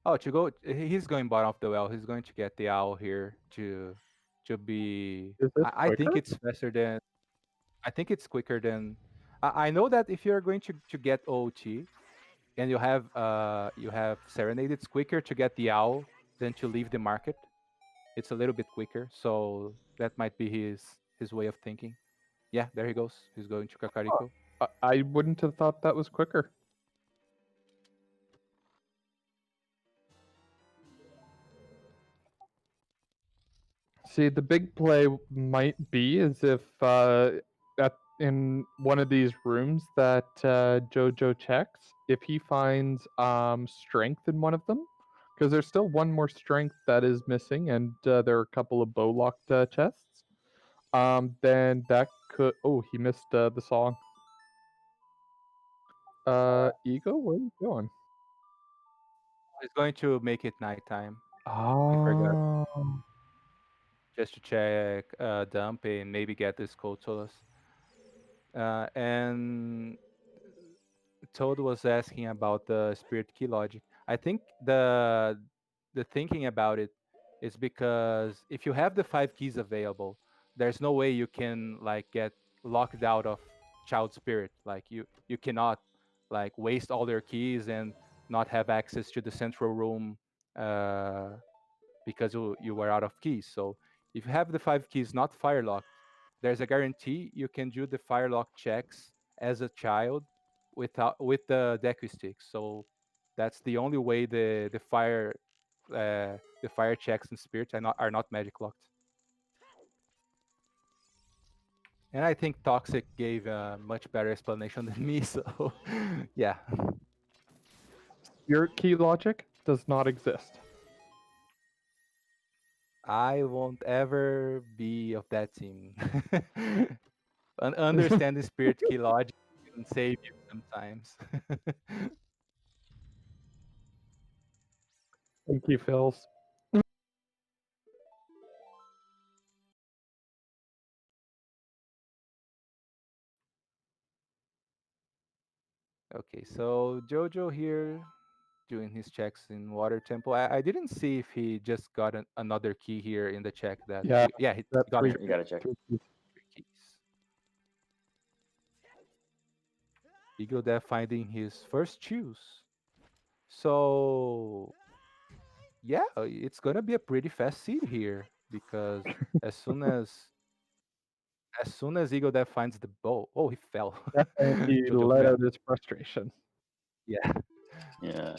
Oh, to go, he's going bottom of the well. He's going to get the owl here to be. Is this I think quicker? it's faster than. I think it's quicker than. I know that if you're going to get OT, and you have Serenade, it's quicker to get the owl than to leave the market. It's a little bit quicker, so that might be his way of thinking. Yeah, there he goes. He's going to Kakariko. I wouldn't have thought that was quicker. See, the big play might be is if in one of these rooms that Jojo checks, if he finds strength in one of them, because there's still one more strength that is missing, and there are a couple of bow locked chests. Then that could. Oh, he missed the song. Ego, where are you going? He's going to make it nighttime. He forgot Oh. just to check dump and maybe get this code Solus. And Toad was asking about the spirit key logic. I think the thinking about it is because if you have the 5 keys available, there's no way you can like get locked out of child spirit. Like you cannot like waste all their keys and not have access to the central room uh, because you were out of keys. So if you have the 5 keys not fire locked, there's a guarantee you can do the fire lock checks as a child with the deku stick. So that's the only way the fire checks in spirit are not magic locked. And I think Toxic gave a much better explanation than me. So yeah, Spirit key logic does not exist. I won't ever be of that team. Understanding spirit key logic can save you sometimes. Thank you, Phils. Okay, so Jojo here doing his checks in Water Temple. I didn't see if he just got another key here in the check that Yeah, yeah, he that got three, You gotta check. 3 keys. 3 keys. Egodev finding his first choose. So yeah, it's gonna be a pretty fast seed here because as soon as as soon as Egodev finds the bow, oh he fell. And he Jojo let fell. out his frustration. Yeah. Yeah.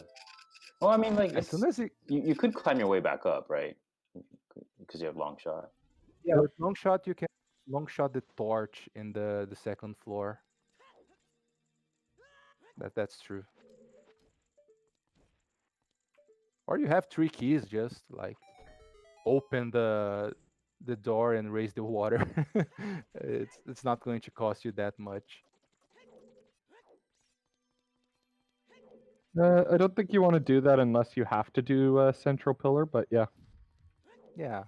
Well, I mean, like As soon it's as he you could climb your way back up, right? Because you have long shot. yeah, with long shot you can long shot the torch in the second floor. That's true. Or you have 3 keys, just like open the door and raise the water. It's not going to cost you that much. I don't think you want to do that unless you have to do Central Pillar, but yeah. Yeah.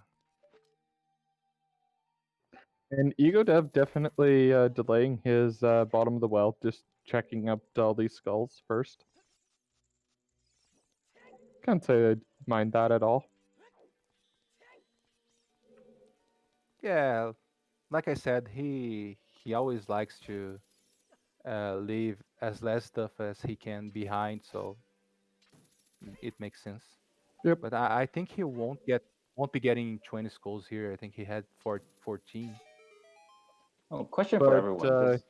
And Egodev definitely delaying his bottom of the well, just checking up all these skulls first. Can't say I'd mind that at all. Yeah, like I said, he always likes to leave as less stuff as he can behind, so it makes sense. Yep. But I think he won't be getting 20 skulls here. I think he had 14. Oh, question for But everyone. This.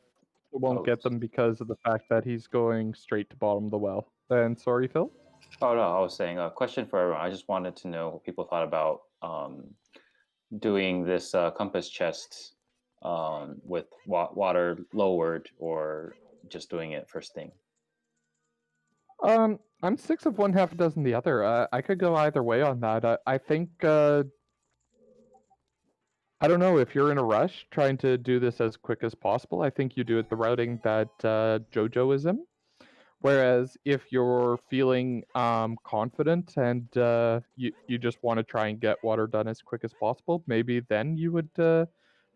won't Oh, get them because of the fact that he's going straight to bottom of the well. And sorry, Phil? oh no, I was saying a question for everyone. I just wanted to know what people thought about doing this compass chest with water lowered or just doing it first thing. I'm 6 of one, half a dozen the other. I could go either way on that. I think I don't know if you're in a rush trying to do this as quick as possible. I think you do it the routing that Jojo is in. Whereas if you're feeling confident and you just want to try and get water done as quick as possible, maybe then you would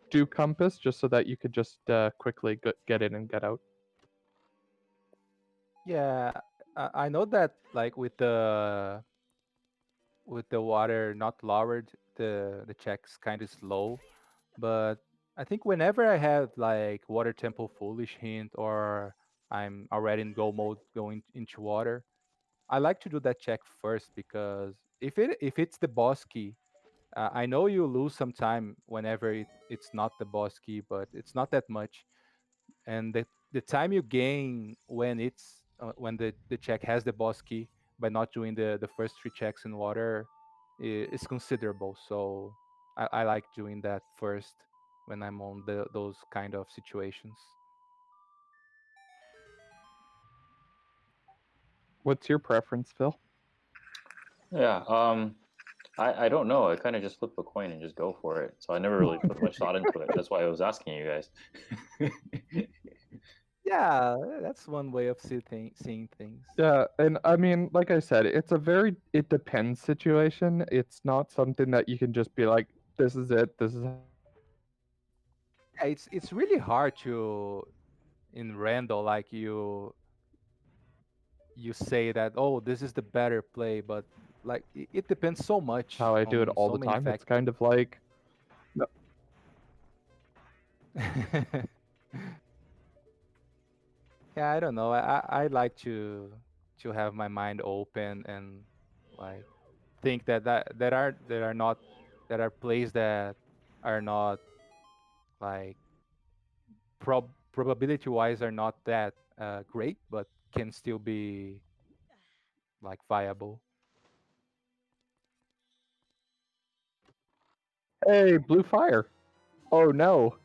do compass just so that you could just quickly get in and get out. Yeah, I know that like with the water not lowered, the check's kind of slow. But I think whenever I have like Water Temple Foolish hint or I'm already in go mode going into water, I like to do that check first because if it's the boss key, I know you lose some time whenever it's not the boss key, but it's not that much. And the time you gain when the check has the boss key by not doing the first 3 checks in water is considerable. So I like doing that first when I'm on those kind of situations. What's your preference, Phil? Yeah. I don't know. I kind of just flip a coin and just go for it. So I never really put much thought into it. That's why I was asking you guys. Yeah, that's one way of seeing things. Yeah, and I mean, like I said, it's a very it depends situation. It's not something that you can just be like, this is it. This is Yeah, it's really hard to in Randall like you say that, oh, this is the better play, but like it depends so much how I do it on all so the many time. It's factors. kind of like, no, Yeah, I don't know. I like to have my mind open and like think that are not that are plays that are not like probability wise are not that great, but can still be like viable. Hey, blue fire. Oh no.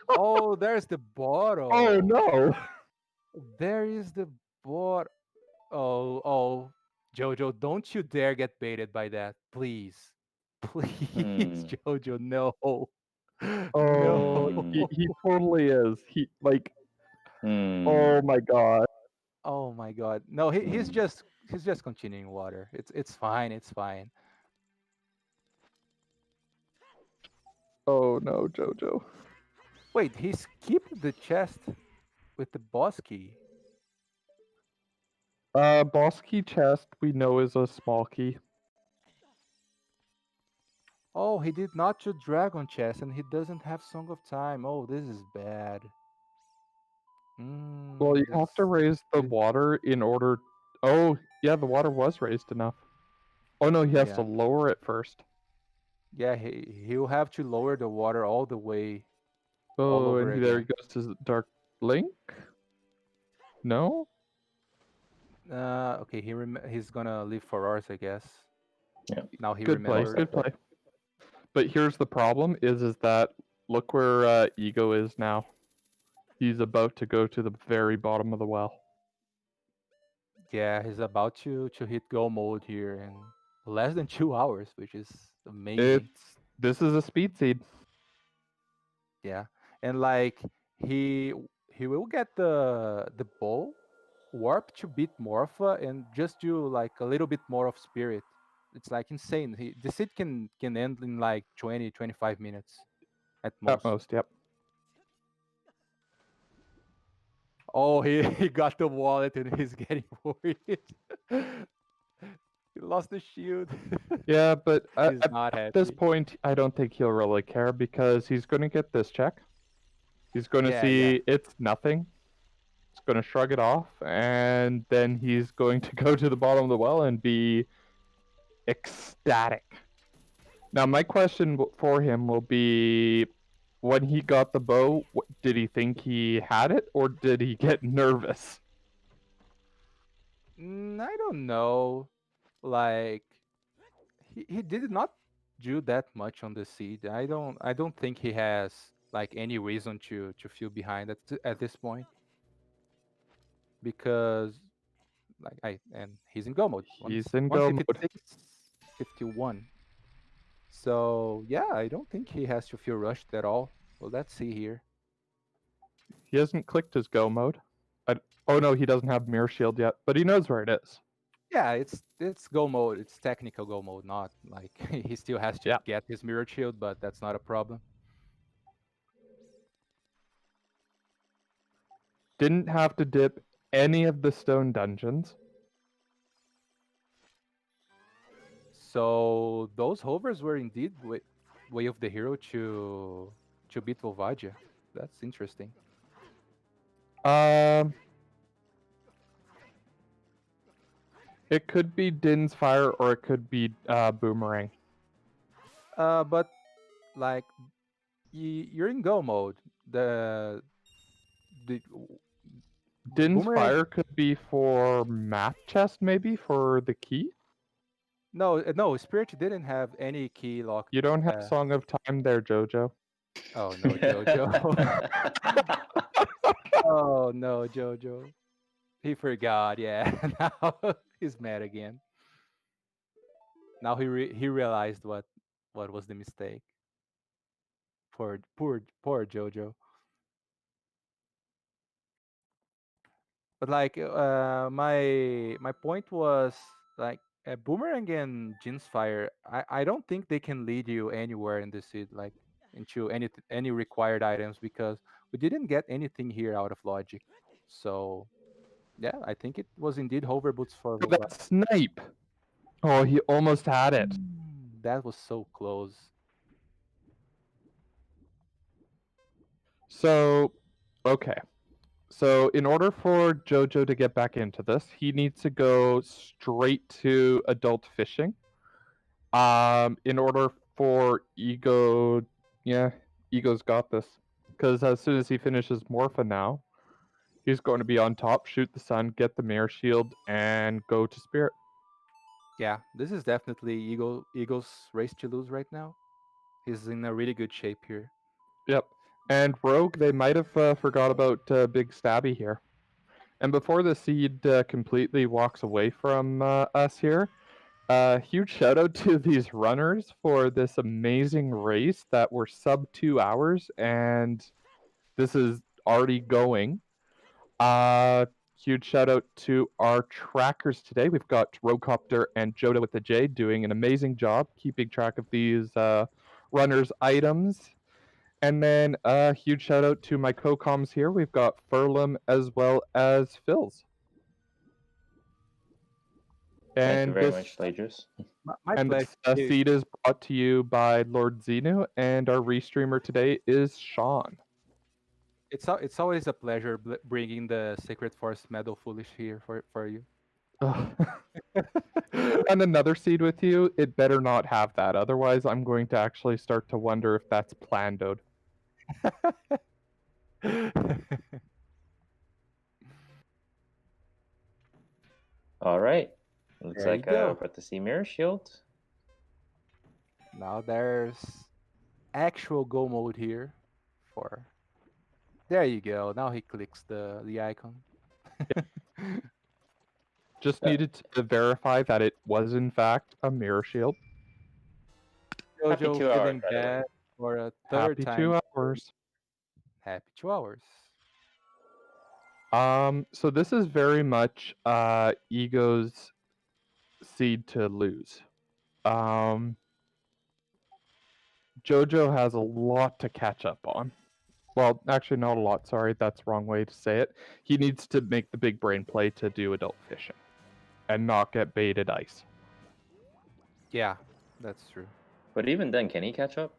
Oh, there's the Oh bottle. no. There is the bottle. Oh, Jojo, don't you dare get baited by that, please, please, Hmm. Jojo, no, no. Oh, Hmm. he totally is. He like. Hmm. Oh my god. Oh my God, no, Hmm. he's just continuing water. It's fine, it's fine. Oh no, Jojo. Wait, he skipped the chest with the boss key. Boss key chest we know is a small key. Oh, he did not choose dragon chest, and he doesn't have Song of Time. Oh, this is bad. Well, you This have to raise the this water in order. Oh, yeah, the water was raised enough. Oh no, he has to yeah. lower it first. Yeah, he'll have to lower the water all the way, all Oh, over and there he again. goes to Dark Link. No. Okay, he's gonna leave for ours, I guess. Yeah. Now he Good play. remembered. Good play. But here's the problem: is that look where Ego is now. He's about to go to the very bottom of the well. Yeah, he's about to hit go mode here in less than 2 hours, which is amazing. This is a speed seed. Yeah, and like he he will get the bow warp to beat Morpha and just do like a little bit more of spirit. It's like insane. The seed can end in like 20-25 minutes at At most. most. Yep. Oh, he got the wallet and he's getting worried. He lost the shield. Yeah, but He's at not this happy. point, I don't think he'll really care because he's going to get this check. He's going to Yeah, yeah. see it's nothing. He's going to shrug it off, and then he's going to go to the bottom of the well and be ecstatic. Now, my question for him will be when he got the bow, did he think he had it or did he get nervous? I don't know. Like he did not do that much on the seed. I don't think he has like any reason to feel behind at this point because like I and he's in go mode. He's in go mode. 156, 51. So yeah, I don't think he has to feel rushed at all. Well, let's see here. He hasn't clicked his go mode. Oh no, he doesn't have mirror shield yet, but he knows where it is. Yeah, it's go mode. It's technical go mode, not like he still has to Yeah. get his mirror shield, but that's not a problem. Didn't have to dip any of the stone dungeons. So those hovers were indeed way of the hero to beat Volvagia. That's interesting. Um, it could be Din's fire or it could be boomerang. But like you're in go mode. The Din's boomerang. fire could be for map chest, maybe for the key. No, Spirit didn't have any key lock. You don't have Uh, Song of Time there, Jojo. oh no, Jojo. Oh no, Jojo. He forgot. Yeah, now he's mad again. Now he realized what was the mistake. Poor Jojo. But like my point was like Boomerang and Jin's Fire. I don't think they can lead you anywhere in this seed, like into any required items because we didn't get anything here out of logic. So yeah, I think it was indeed hover boots for Oh, that snipe! Oh, he almost had it. That was so close. So, okay. So, in order for Jojo to get back into this, he needs to go straight to adult fishing. In order for Ego, yeah, Ego's got this. Because as soon as he finishes Morpha now, he's going to be on top, shoot the sun, get the mirror shield, and go to Spirit. Yeah, this is definitely Eagle's race to lose right now. He's in a really good shape here. Yep. And Rogue, they might have forgot about Big Stabby here. And before the seed completely walks away from us here, huge shout out to these runners for this amazing race that were sub 2 hours, and this is already going. Huge shout out to our trackers today. We've got Rocopter and Joda with the J doing an amazing job keeping track of these runners' items. And then a huge shout out to my co-coms here. We've got Furlum as well as Phils. Thank you And very this much, Lagers. My and pleasure. this seed is brought to you by Lord Zenu, and our restreamer today is Sean. It's always a pleasure bringing the Sacred Force Medal Foolish here for you. And another seed with you, it better not have that. Otherwise, I'm going to actually start to wonder if that's planned out. All right. Looks There you like go. we're about to see Mirror Shield. Now there's actual go mode here for. There you go. Now he clicks the icon. Just needed to verify that it was in fact a mirror shield. Happy Jojo 2 hours, feeling by the way. bad for a third Happy time. 2 hours. Happy 2 hours. So this is very much Ego's seed to lose. Jojo has a lot to catch up on. Well, actually, not a lot. Sorry, that's the wrong way to say it. He needs to make the big brain play to do adult fishing and not get baited ice. Yeah, that's true. But even then, can he catch up?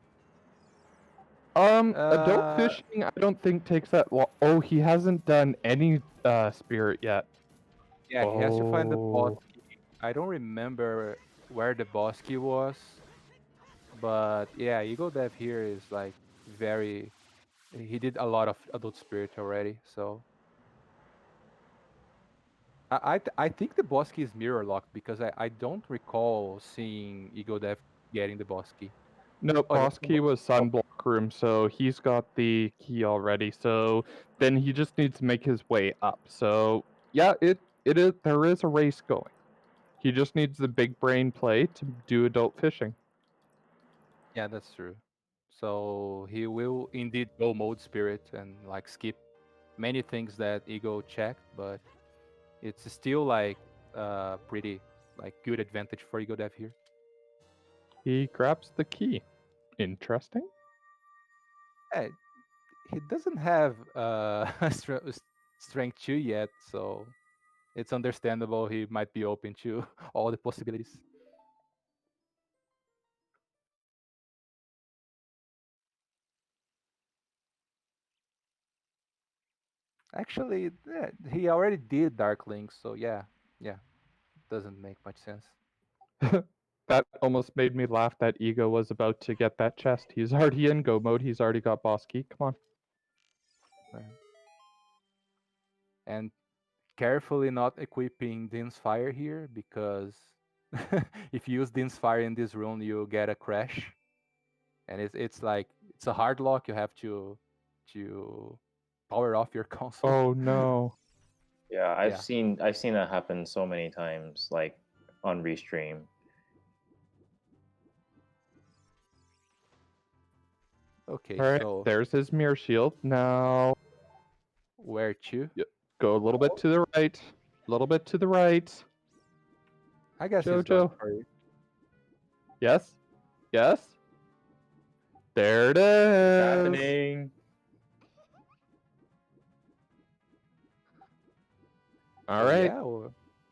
Adult fishing, I don't think takes that long. Oh, he hasn't done any spirit yet. Yeah, he has to find the boss Oh. key. I don't remember where the boss key was, but yeah, Egodev here is like very. He did a lot of adult spirit already, so I think the boss key is mirror locked because I don't recall seeing Egodev getting the boss key. No, Oh, boss key was Sunblock Room, so he's got the key already. So then he just needs to make his way up. So yeah, it is there is a race going. He just needs the big brain play to do adult fishing. yeah, that's true. So he will indeed go mode spirit and like skip many things that Ego checked, but it's still like pretty like good advantage for Egodev here. He grabs the key. Interesting. Hey, he doesn't have strength 2 yet, so it's understandable he might be open to all the possibilities. Actually, yeah, he already did Dark Link, so yeah, doesn't make much sense. That almost made me laugh that Ego was about to get that chest. He's already in go mode. He's already got boss key. Come on. And carefully not equipping Din's Fire here because if you use Din's Fire in this rune, you get a crash, and it's like it's a hard lock. You have to power off your console. Oh no. Yeah, I've Yeah. seen that happen so many times, like on restream. Okay, All right, so there's his mirror shield. Now where to? go a little bit to the right. A little bit to the right. I guess he's got Jojo. for you. Yes? Yes? There it is. Happening. All So, right. yeah,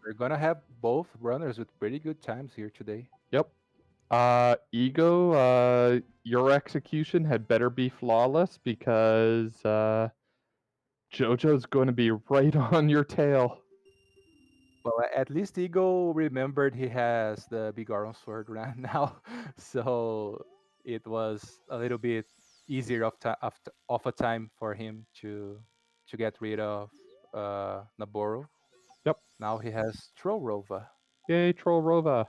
we're gonna have both runners with pretty good times here today. Yep. Ego, your execution had better be flawless because Jojo's going to be right on your tail. Well, at least Eagle remembered he has the big iron sword right now, so it was a little bit easier of a time for him to get rid of Naboru. Yep. Now he has Trollrova. Yay, Trollrova.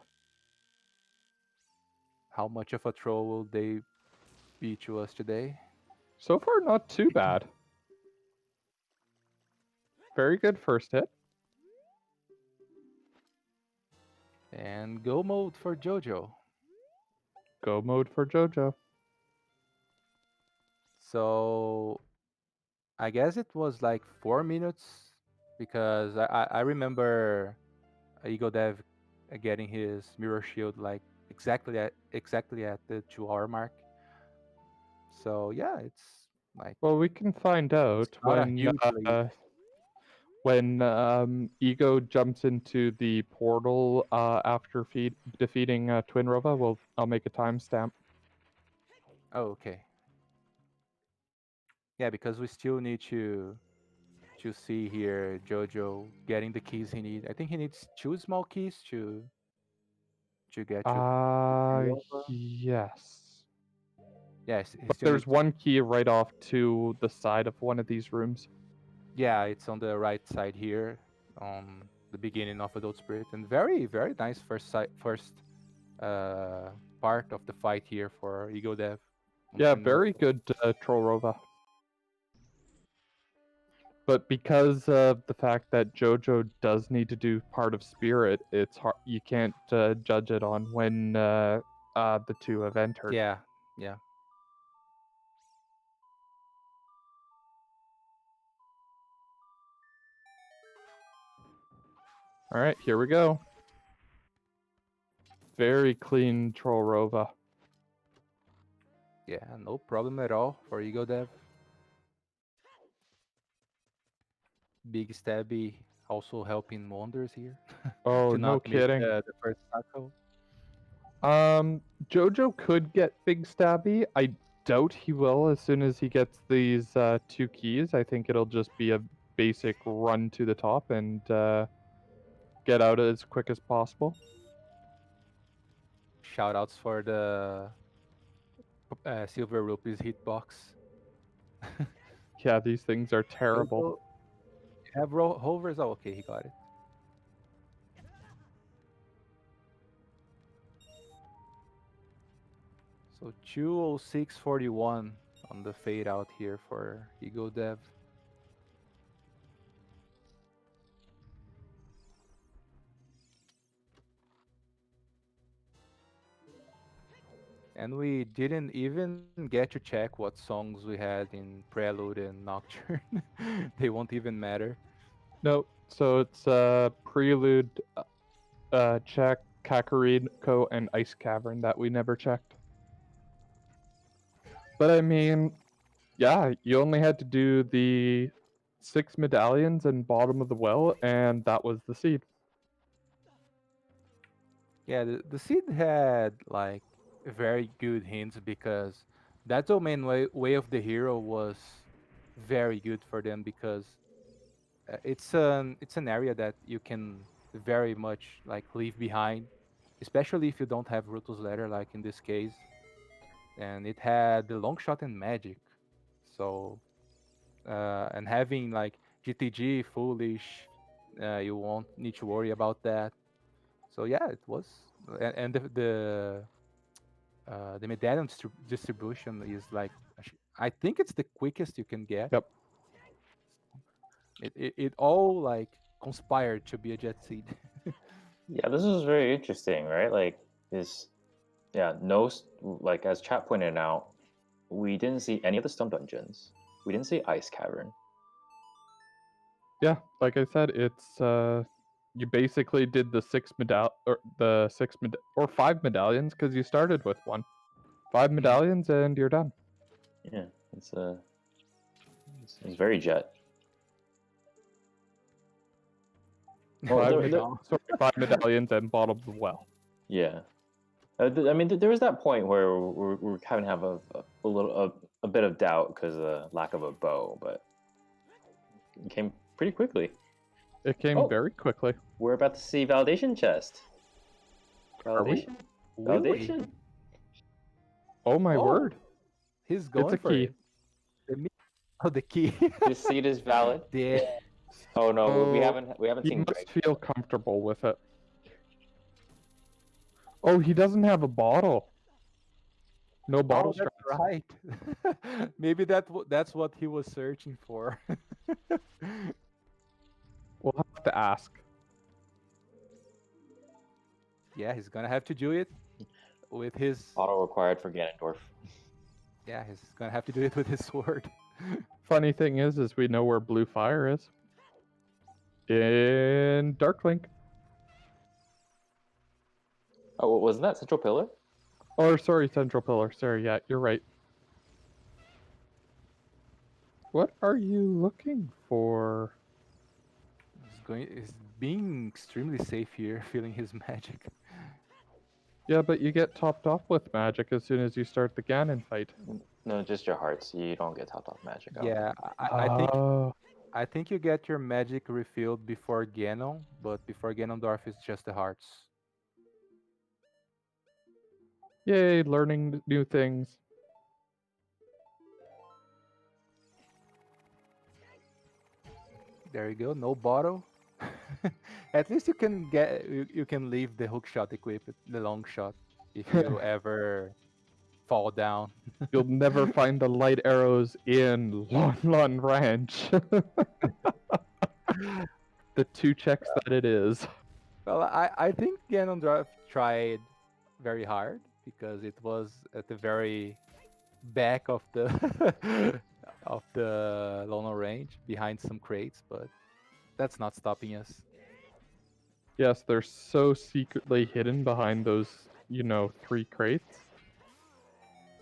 How much of a troll will they be to us today? So far, not too bad. Very good first hit. And go mode for Jojo. Go mode for Jojo. So I guess it was like 4 minutes because I remember Egodev getting his mirror shield like exactly at the 2 hour mark. So yeah, it's like Well, we can find it's out not a huge lead. when Ego jumps into the portal after defeating Twin Rova. I'll make a timestamp. Oh, okay. Yeah, because we still need to see here Jojo getting the keys he needs. I think he needs 2 small keys to get to Nova. Yes. Yes, he But still there's needs. one key right off to the side of one of these rooms. Yeah, it's on the right side here, on the beginning of Adult Spirit, and very nice first uh, part of the fight here for Egodev on Yeah, Twin Rova. very good Trollrova. But because of the fact that Jojo does need to do part of Spirit, it's hard. You can't judge it on when the two have entered. Yeah, yeah. All right, here we go. Very clean Trollrova. Yeah, no problem at all for Egodev. Big Stabby also helping wonders here Oh, to no not miss kidding. the first tackle. Jojo could get Big Stabby. I doubt he will as soon as he gets these 2 keys. I think it'll just be a basic run to the top and get out as quick as possible. Shoutouts for the Silver Rupees hitbox. Yeah, these things are terrible. Jojo, you have hovers? Oh, okay, he got it. So 206.41 on the fade out here for Egodev. And we didn't even get to check what songs we had in Prelude and Nocturne. They won't even matter. No, so it's Prelude, check, Kakariko, and Ice Cavern that we never checked. But I mean, yeah, you only had to do the 6 medallions and bottom of the well, and that was the seed. Yeah, the seed had like very good hints because that domain way of the hero was very good for them because it's an area that you can very much like leave behind, especially if you don't have Ruto's ladder like in this case. And it had the long shot and magic, so and having like GTG foolish, you won't need to worry about that. So yeah, it was, and the medallion distribution is like I think it's the quickest you can get. Yep. It all like conspired to be a jet seed. Yeah, this is very interesting, right? Like this, yeah, no, like as chat pointed out, we didn't see any of the stump dungeons. We didn't see Ice Cavern. Yeah, like I said, it's you basically did the 5 medallions because you started with one. 5 medallions and you're done. Yeah, it's it's very jet. Well, Five, there- sorry, 5 medallions and bottom of the well. yeah. I mean, there was that point where we're kind of have a bit of doubt because of the lack of a bow, but it came pretty quickly. It came Oh. very quickly. We're about to see validation chest. Are we? Validation. Will we? Validation. Oh my Oh, word! He's going a for key. it. Oh, the key. This seed is valid. Yeah. Oh no, we So haven't he seen must Greg. feel comfortable with it. Oh, he doesn't have a bottle. No bottle Oh, that's straps. right. Maybe that's what he was searching for. We'll have to ask. Yeah, he's gonna have to do it with his. Auto required for Ganondorf. Yeah, he's gonna have to do it with his sword. Funny thing is we know where Blue Fire is. In Darklink. Oh, wasn't that Central Pillar? Or sorry, Central Pillar. Sorry, yeah, you're right. What are you looking for? He's being extremely safe here, feeling his magic. Yeah, but you get topped off with magic as soon as you start the Ganon fight. No, just your hearts. You don't get topped off magic. Yeah, I think you get your magic refilled before Ganon, but before Ganondorf it's just the hearts. Yay, learning new things. There you go, no bottle. At least you can leave the hook shot equipped, the long shot, if you ever fall down. You'll never find the light arrows in Lon Lon Ranch. The 2 checks that it is. Well, I think Ganondorf tried very hard because it was at the very back of the of the Lono range behind some crates, but that's not stopping us. Yes, they're so secretly hidden behind those, 3 crates.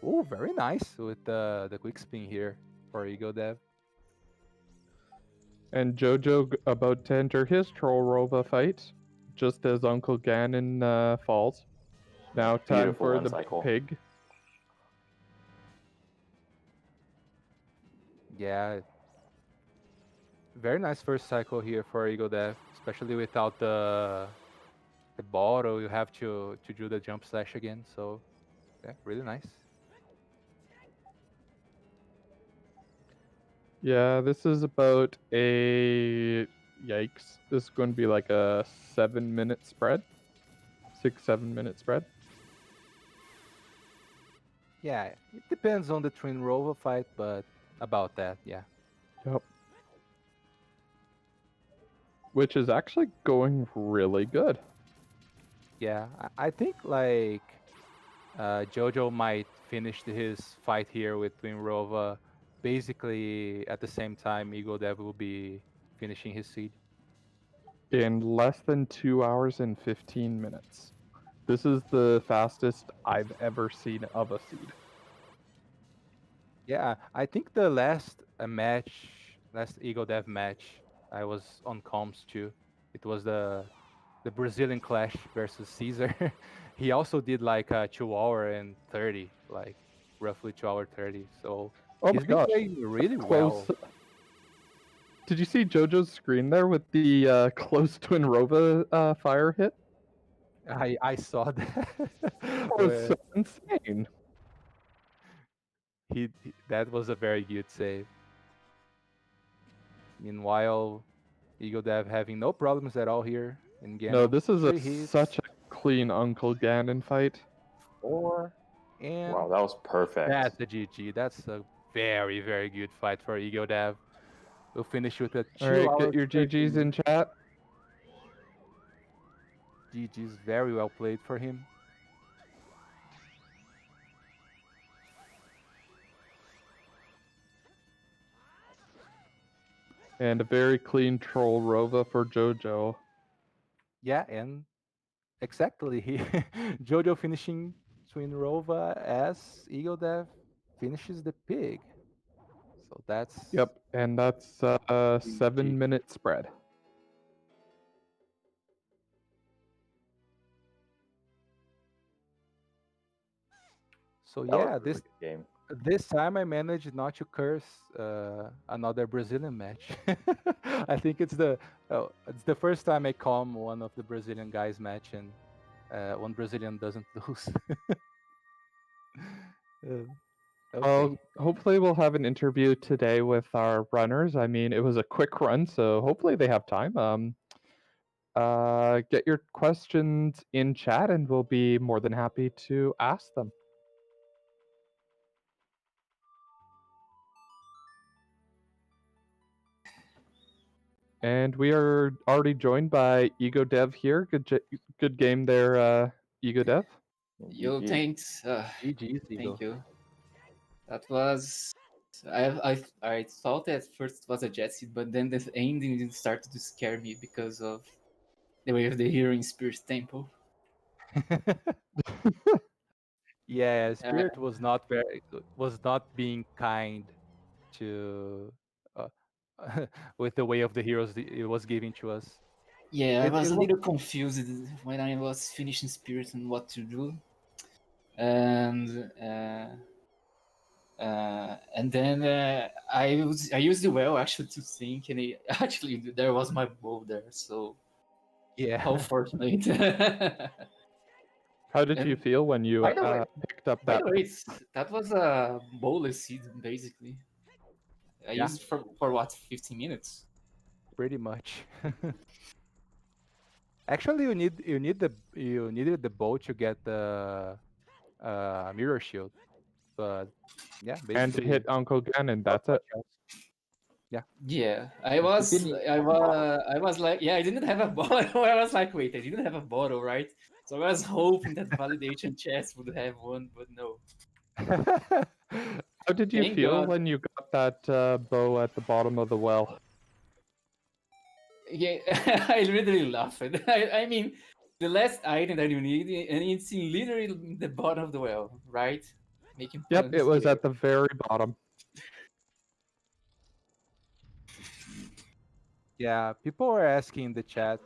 Oh, very nice with the quick spin here for Egodev. And Jojo about to enter his Troll Rova fight, just as Uncle Ganon falls. Now time Beautiful for one the cycle. pig. Yeah, very nice first cycle here for Egodev, especially without the bottle. You have to do the jump slash again, so yeah, really nice. Yeah, this is about a... Yikes. This is going to be like a 7-minute spread. 6-7-minute spread. Yeah, it depends on the Twin Rova fight, but about that, yeah. Yep. Which is actually going really good. Yeah, I think like Jojo might finish his fight here with Twin Rova basically at the same time Egodev will be finishing his seed. In less than 2 hours and 15 minutes. This is the fastest I've ever seen of a seed. Yeah, I think the last Egodev match, I was on comms too. It was the Brazilian Clash versus Caesar. He also did like 2 hour and 30, like roughly 2 hour 30. So Oh he's my been gosh. playing really Close. well. Did you see Jojo's screen there with the close Twin Rova fire hit? I saw that. That was so insane. That was a very good save. Meanwhile, Egodev having no problems at all here in Ganon. No, this is 3 hits, such a clean Uncle Ganon fight. 4, and Wow, that was perfect. that's a GG. That's a very, very good fight for Egodev. We'll finish with a 2 Alright, hour get your GGs in chat. GG's very well played for him. And a very clean Troll Rova for Jojo. Yeah, and exactly. Jojo finishing Twin Rova as Egodev finishes the pig. So that's Yep, and that's a GG. 7-minute spread. So That was yeah, a really good game. this time I managed not to curse another Brazilian match. I think it's the first time I calm one of the Brazilian guys match and one Brazilian doesn't lose. Uh, Well, okay. hopefully we'll have an interview today with our runners. I mean, it was a quick run, so hopefully they have time. Get your questions in chat, and we'll be more than happy to ask them. And we are already joined by Egodev here. Good game there, Egodev. Yo, GG. thanks. GG's, Thank Eagle. you. That was. I thought at first it was a jet seat, but then the ending started to scare me because of the way of the hero in Spirit Temple. Yeah, Spirit was not being kind to uh, with the way of the heroes it was giving to us. Yeah, I It was a was little confused when I was finishing Spirit and what to do, and then I used the well actually to think, and actually there was my bow there, so yeah. how fortunate. How did you And feel when you by the way, picked up By that? the way, that was a bowless seed, basically. I Yeah. used it for what, 15 minutes? Pretty much. Actually, you needed the bow to get the mirror shield, but yeah, And to basically hit Uncle Gan, and not that's much it. else. Yeah, Yeah, you didn't have a bottle. I was like, yeah, I didn't have a bottle. I was like, wait, I didn't have a bottle, right? So I was hoping that validation chest would have one, but no. How did you Thank feel God. when you got that bow at the bottom of the well? Yeah, I literally laughed. I mean, the last item that you need, and it's in literally in the bottom of the well, right? Making Yep, it puns was here. at the very bottom. Yeah, people were asking in the chat.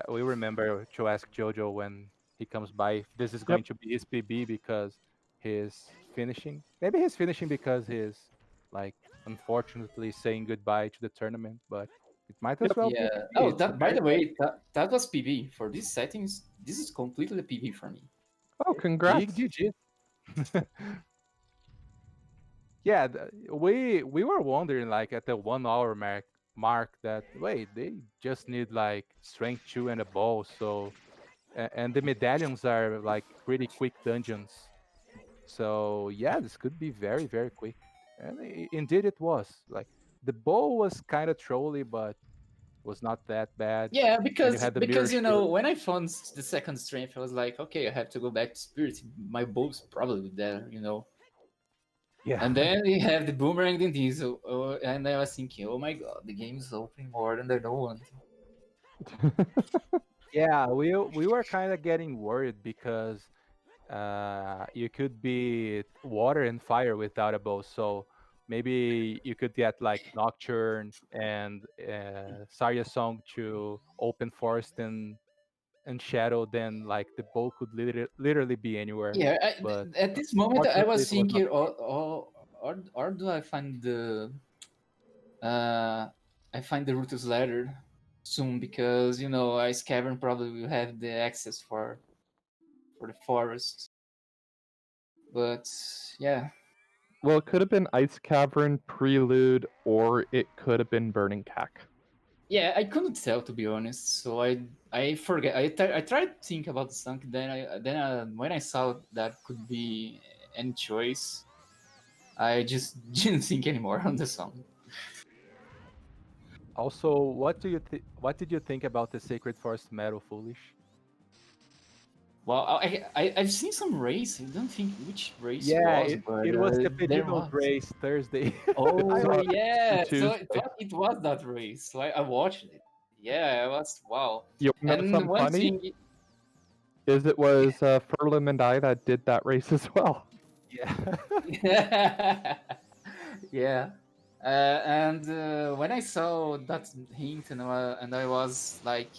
We remember to ask Jojo when he comes by if this is Yep. going to be his PB because he's finishing. Maybe he's finishing because he's like unfortunately saying goodbye to the tournament, but it might as Yep. well be a Yeah. PB. Oh, It's that by okay. the way, that was PB for these settings. This is completely PB for me. Oh, Big congrats. GG. Yeah, we were wondering like at the 1 hour mark that wait they just need like strength 2 and a ball, so and the medallions are like pretty quick dungeons, so yeah, this could be very quick, and indeed it was. Like the ball was kind of trolly, but was not that bad, Yeah, and you had the mirror because you shield. know when I found the second strength, I was like, okay, I have to go back to Spirit. My bow's probably there, you know. Yeah. And then we have the boomerang and diesel, and I was thinking, oh my god, the game is opening more than I know. Yeah, we were kind of getting worried because you could be water and fire without a bow. So maybe you could get like Nocturne and Sarya Song to open forest and shadow. Then like the bow could literally be anywhere. Yeah, But at this moment I fortunately, was it was not. thinking, or do I find uh I find the Rootless ladder soon, because you know Ice Cavern probably will have the access for the forest. But yeah, Well, it could have been Ice Cavern, Prelude, or it could have been Burning Cack. yeah, I couldn't tell, to be honest. So I forget. I tried to think about the sunk. Then when I saw that could be any choice, I just didn't think anymore on the song. Also, what did you think about the Sacred Forest Meadow Foolish? Well, I've seen some race. I don't think which race Yeah, was, but it was the there Pedidos was. race Thursday. Oh saw it yeah, so Tuesday. it was that race. So I watched it. Yeah, I was wow. You know And something one funny thing, is it was Furlim and I that did that race as well. Yeah. yeah. And when I saw that hint, and I was like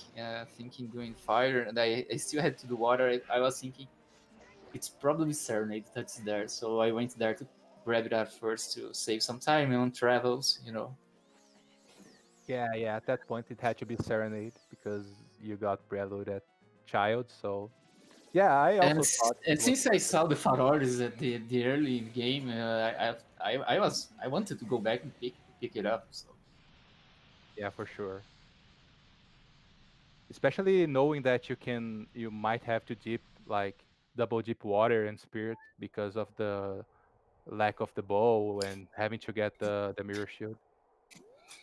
thinking doing fire, and I still had to do water. I was thinking it's probably Serenade that's there. So I went there to grab it at first to save some time on travels, you know. Yeah, yeah. At that point, it had to be Serenade because you got prelude at child. So yeah, I And also thought and it was since I saw the Faraors at the early game, I wanted to go back and pick it up. So yeah for sure. Especially knowing that you might have to dip like double dip water and spirit because of the lack of the bow and having to get the mirror shield.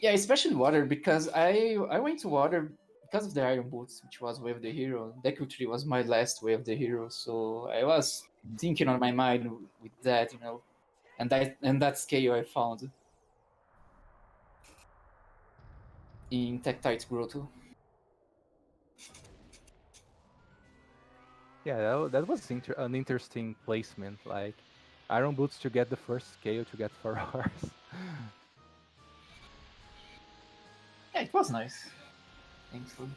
yeah, especially water because I went to water because of the Iron Boots, which was Way of the Hero. Deku Tree was my last Way of the Hero, so I was thinking on my mind with that, you know, and that scale I found in Tektite Grotto. Yeah, that was an interesting placement. Like Iron Boots to get the first scale to get 4 hours. Yeah, it was nice, thankfully.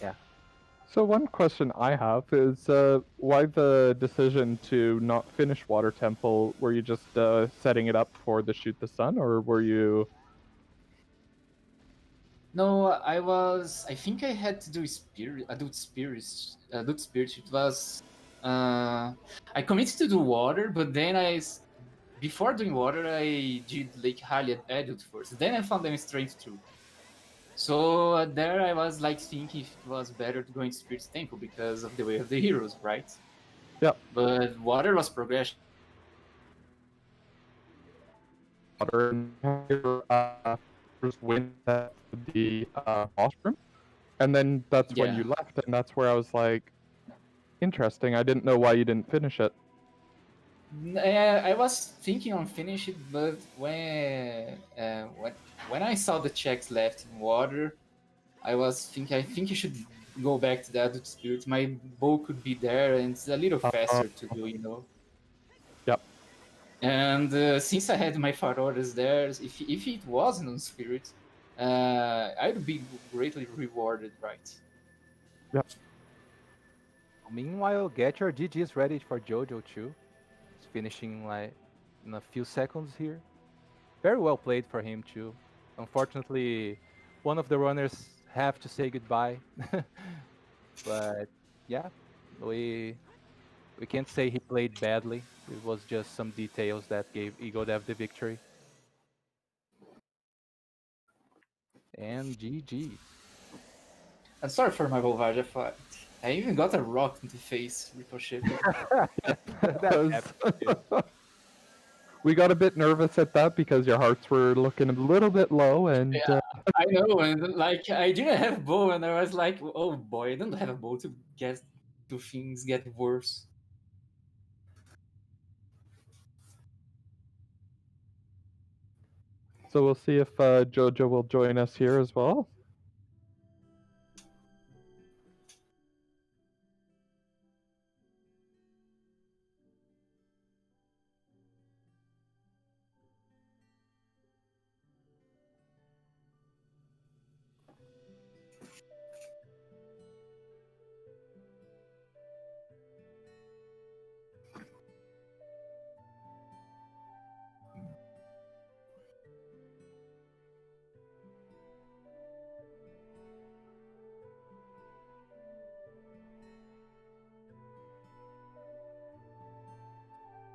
Yeah. So one question I have is why the decision to not finish Water Temple? Were you just setting it up for the Shoot the Sun, or were you? No, I think I had to do spirit, adult spirit, adult spirit. It was, I committed to do water, but then before doing water, I did Lake Hylia adult first. Then I found them strength too. So there I was like thinking if it was better to go into Spirit Temple because of the Way of the Heroes, right? Yep. But water was progression. Water and first went to the boss room, and then that's when Yeah. you left, and that's where I was like, interesting. I didn't know why you didn't finish it. I was thinking on finish it, but when I saw the checks left in water, I was thinking I think you should go back to the adult spirit. My bow could be there, and it's a little faster to do, you know. Yep. And since I had my Faroras there, if it wasn't on spirit, I'd be greatly rewarded, right? Yep. Meanwhile, get your GGs ready for Jojo too. He's finishing like in a few seconds here. Very well played for him too. Unfortunately, one of the runners have to say goodbye. But yeah, we we can't say he played badly. It was just some details that gave Egodev the victory. And GG's. I'm sorry for my Volvagia fight. I even got a rock in the face, ricocheted. That happened. We got a bit nervous at that because your hearts were looking a little bit low, and Yeah, I know, and like I didn't have bow, and I was like, oh boy, I don't have a bow to get to things get worse. so we'll see if Jojo will join us here as well.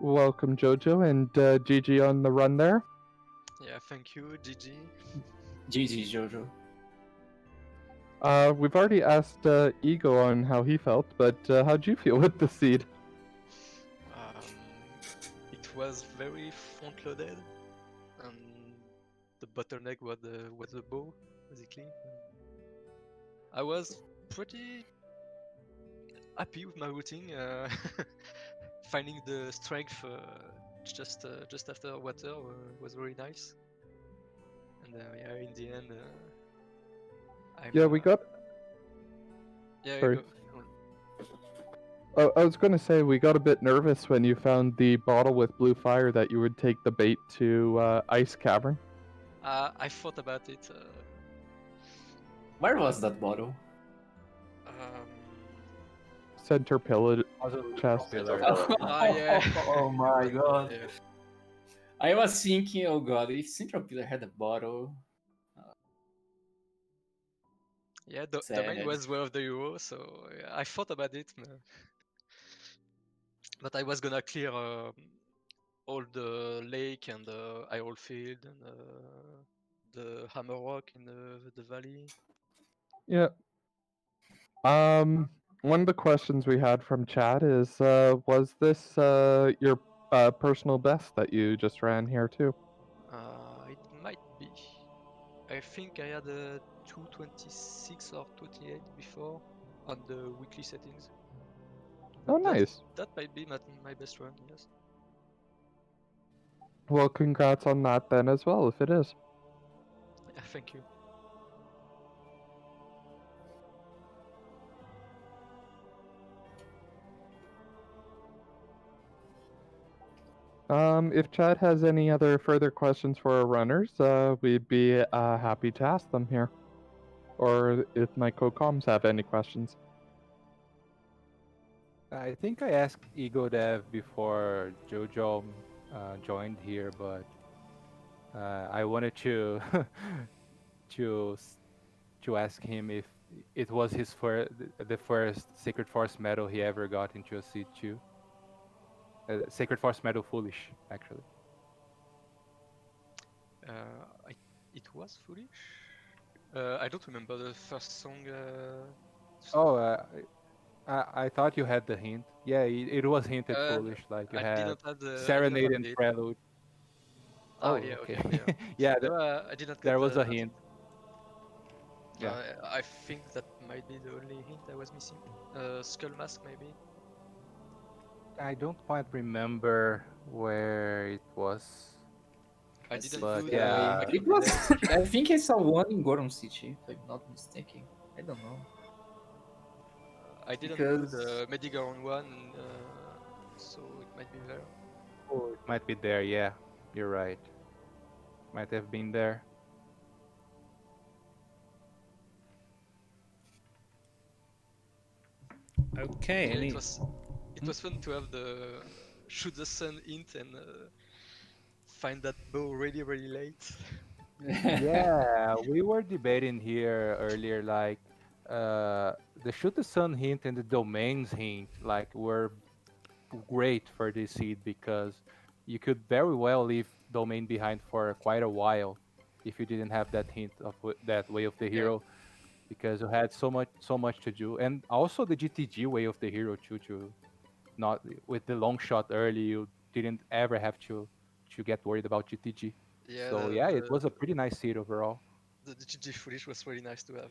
Welcome, Jojo, and GG on the run there. Yeah, thank you, GG. GG, Jojo. We've already asked Ego on how he felt, but how'd you feel with the seed? It was very front-loaded, and the bottleneck was the bow, basically. I was pretty happy with my routine. Finding the strength just after water was very nice. And yeah, in the end, We got. Yeah, Sorry. go. I was going to say we got a bit nervous when you found the bottle with blue fire that you would take the bait to Ice Cavern. I thought about it. Where was that bottle? center pillar Also, chest. pillar. Ah, yeah. Oh my god. Yeah. I was thinking, oh god, if Central Pillar had a bottle, Yeah, the domain sad. was one of the heroes, so yeah, I thought about it, man. But I was gonna clear all the lake and the Iron Field and the Hammer Rock in the valley. Yeah. One of the questions we had from chat is, was this your personal best that you just ran here too? It might be. I think I had a 226 or 28 before on the weekly settings. Oh, But nice. that might be my best run, yes. Well, congrats on that then as well, if it is. Yeah, thank you. If Chad has any other further questions for our runners, we'd be happy to ask them here. Or if my co-coms have any questions. I think I asked Egodev before Jojolmn joined here, but I wanted to to s- to ask him if it was the first Sacred Force medal he ever got into a Seed 2. Sacred Force medal Foolish, actually. It was foolish. I don't remember the first song. Oh, I thought you had the hint. Yeah, it was hinted Foolish, like you I had didn't have the. I didn't Serenade have and the. Prelude. Ah, Oh, yeah, okay. okay, okay. Yeah, No, I did not get there was a that hint. Yeah. I think that might be the only hint I was missing. Skull Mask, maybe. I don't quite remember where it was. I Let's didn't see. But do yeah, the It was. I think I saw one in Goron City, if I'm not mistaken. I don't know. I didn't do Because the Medigaron one, so it might be there. oh, it might be there. Yeah, you're right. Might have been there. Okay, Yeah, any it was fun to have the shoot the sun hint and find that bow really really late. Yeah, we were debating here earlier, like the shoot the sun hint and the domains hint, like were great for this seed because you could very well leave domain behind for quite a while if you didn't have that hint of that way of the Yeah, hero, because you had so much to do, and also the GTG way of the hero too, to not with the long shot early, you didn't ever have to get worried about GTG. yeah. So yeah, it was a pretty nice seed overall. The GG foolish was really nice to have.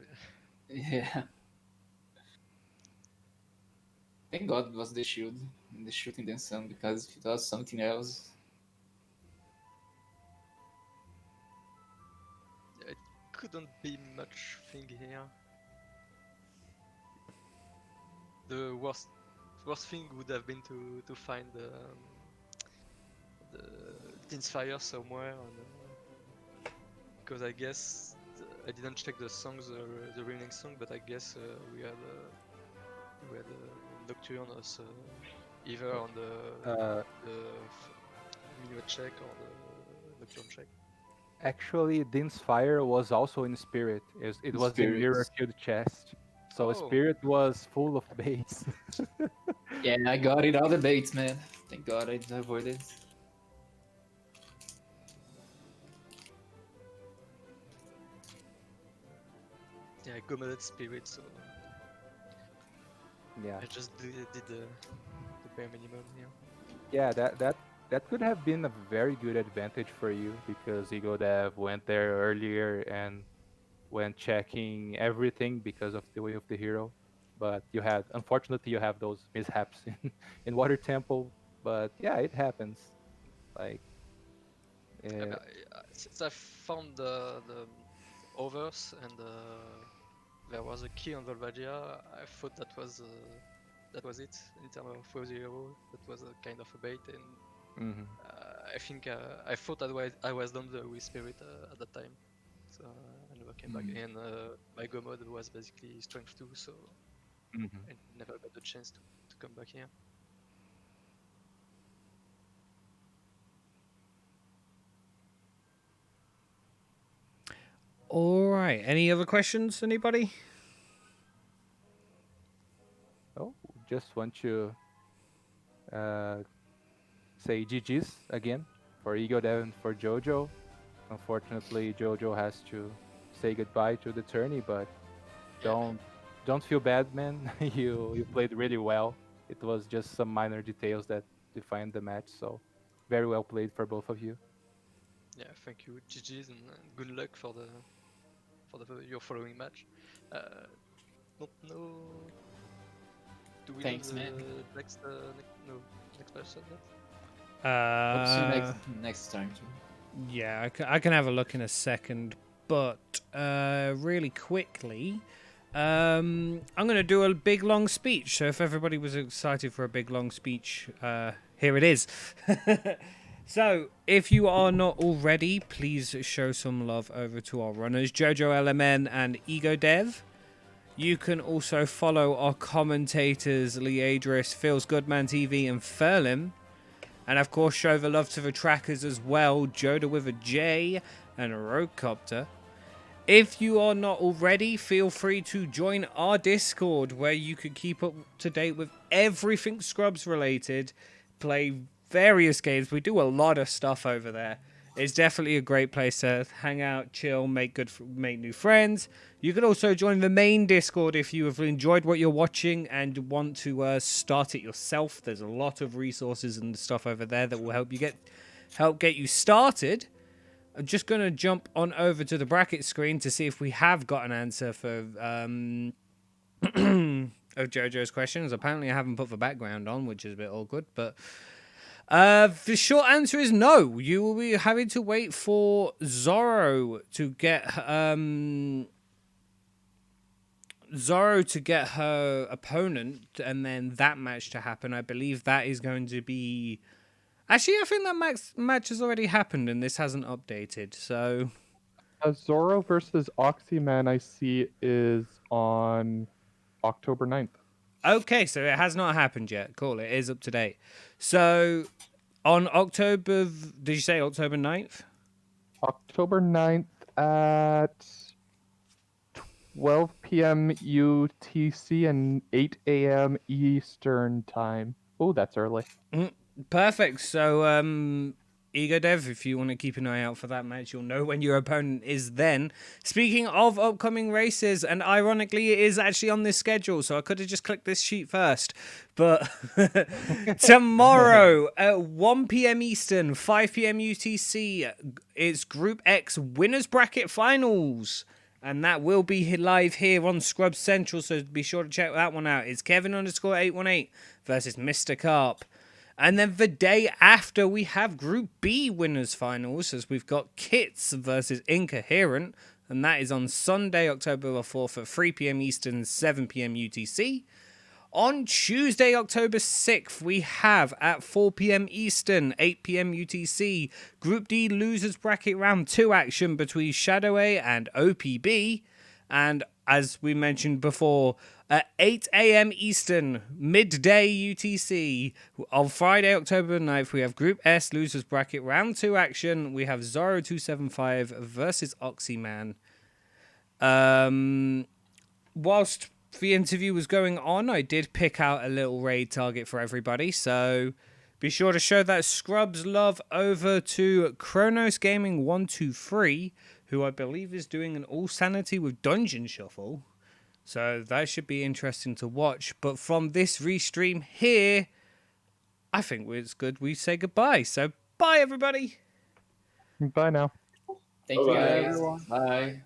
yeah. Thank God it was the shield and the shooting the sun, because if it was something else, Yeah, it couldn't be much thing here. The worst thing would have been to find the Dean's Fire somewhere, and, because I guess I didn't check the songs, the remaining song, but I guess we had Nocturne as either on the minuet check or the Nocturne check. Actually, Din's Fire was also in Spirit. It was in Mirror Spirits. Shield chest. So Oh. Spirit was full of baits. Yeah, I got it all the baits, man. Thank God I avoided. Yeah, I committed Spirit, so Yeah, I just did the bare minimum here. yeah. That could have been a very good advantage for you because Egodev went there earlier and went checking everything because of the way of the hero. But unfortunately, you have those mishaps in Water Temple. But yeah, it happens. Like, Yeah, uh, since I found the overs and there was a key on Volvagia, I thought that was it in terms of for the hero. That was a kind of a bait, and mhm. I think I thought I was done with Spirit at that time, so I never came back. And my go mode was basically strength 2, so Mhm. I never got the chance to come back here. All right. Any other questions? Anybody? Oh, just want to uh, say GG's again for Egodev and for Jojo. Unfortunately, Jojo has to say goodbye to the tourney, but Yeah. don't feel bad, man. You played really well. It was just some minor details that defined the match, so very well played for both of you. Yeah, thank you, GG's, and good luck for your following match. Don't know. Do we know Thanks, man. the next match yet? Hope to see you Uh, next time too. yeah, I can have a look in a second, but really quickly, I'm going to do a big long speech. So if everybody was excited for a big long speech, here it is. So if you are not already, please show some love over to our runners, Jojo LMN and Egodev. You can also follow our commentators, Leadris, Feels Goodman TV, and Furlim. And of course, show the love to the trackers as well, Joda with a J and Roadcopter. If you are not already, feel free to join our Discord where you can keep up to date with everything Scrubs related, play various games. We do a lot of stuff over there. It's definitely a great place to hang out, chill, make new friends. You can also join the main Discord if you have enjoyed what you're watching and want to start it yourself. There's a lot of resources and stuff over there that will help get you started. I'm just going to jump on over to the bracket screen to see if we have got an answer for of Jojo's questions. Apparently, I haven't put the background on, which is a bit awkward. But the short answer is no. You will be having to wait for Zorro to get her opponent, and then that match to happen. I believe that is going to be. Actually, I think that match has already happened, and this hasn't updated. So. Zoro versus Oxyman, I see, is on October 9th. Okay, so it has not happened yet. Cool, it is up to date. So, on did you say October 9th? October 9th at 12 p.m. UTC and 8 a.m. Eastern Time. Oh, that's early. Perfect. So, Egodev, if you want to keep an eye out for that match, you'll know when your opponent is then. Speaking of upcoming races, and ironically, it is actually on this schedule, so I could have just clicked this sheet first. But tomorrow at 1 p.m. Eastern, 5 p.m. UTC, it's Group X Winners Bracket Finals. And that will be live here on Scrubs Central, so be sure to check that one out. It's Kevin_818 versus Mr. Carp. And then the day after, we have Group B winners finals, as we've got Kits versus Incoherent, and that is on Sunday, October the 4th at 3 p.m. Eastern, 7 p.m. UTC. On Tuesday, October 6th, we have at 4 p.m. Eastern, 8 p.m. UTC, Group D losers bracket round 2 action between Shadow A and OPB. And as we mentioned before, at 8 a.m. Eastern, midday UTC, on Friday, October 9th, we have Group S losers bracket round 2 action. We have Zoro275 versus Oxyman. Whilst the interview was going on, I did pick out a little raid target for everybody, so be sure to show that Scrubs love over to Kronos Gaming 123, who I believe is doing an all sanity with Dungeon Shuffle. So that should be interesting to watch. But from this restream here, I think it's good we say goodbye. So bye, everybody. Bye now. Thank you Bye-bye. guys. everyone. Bye.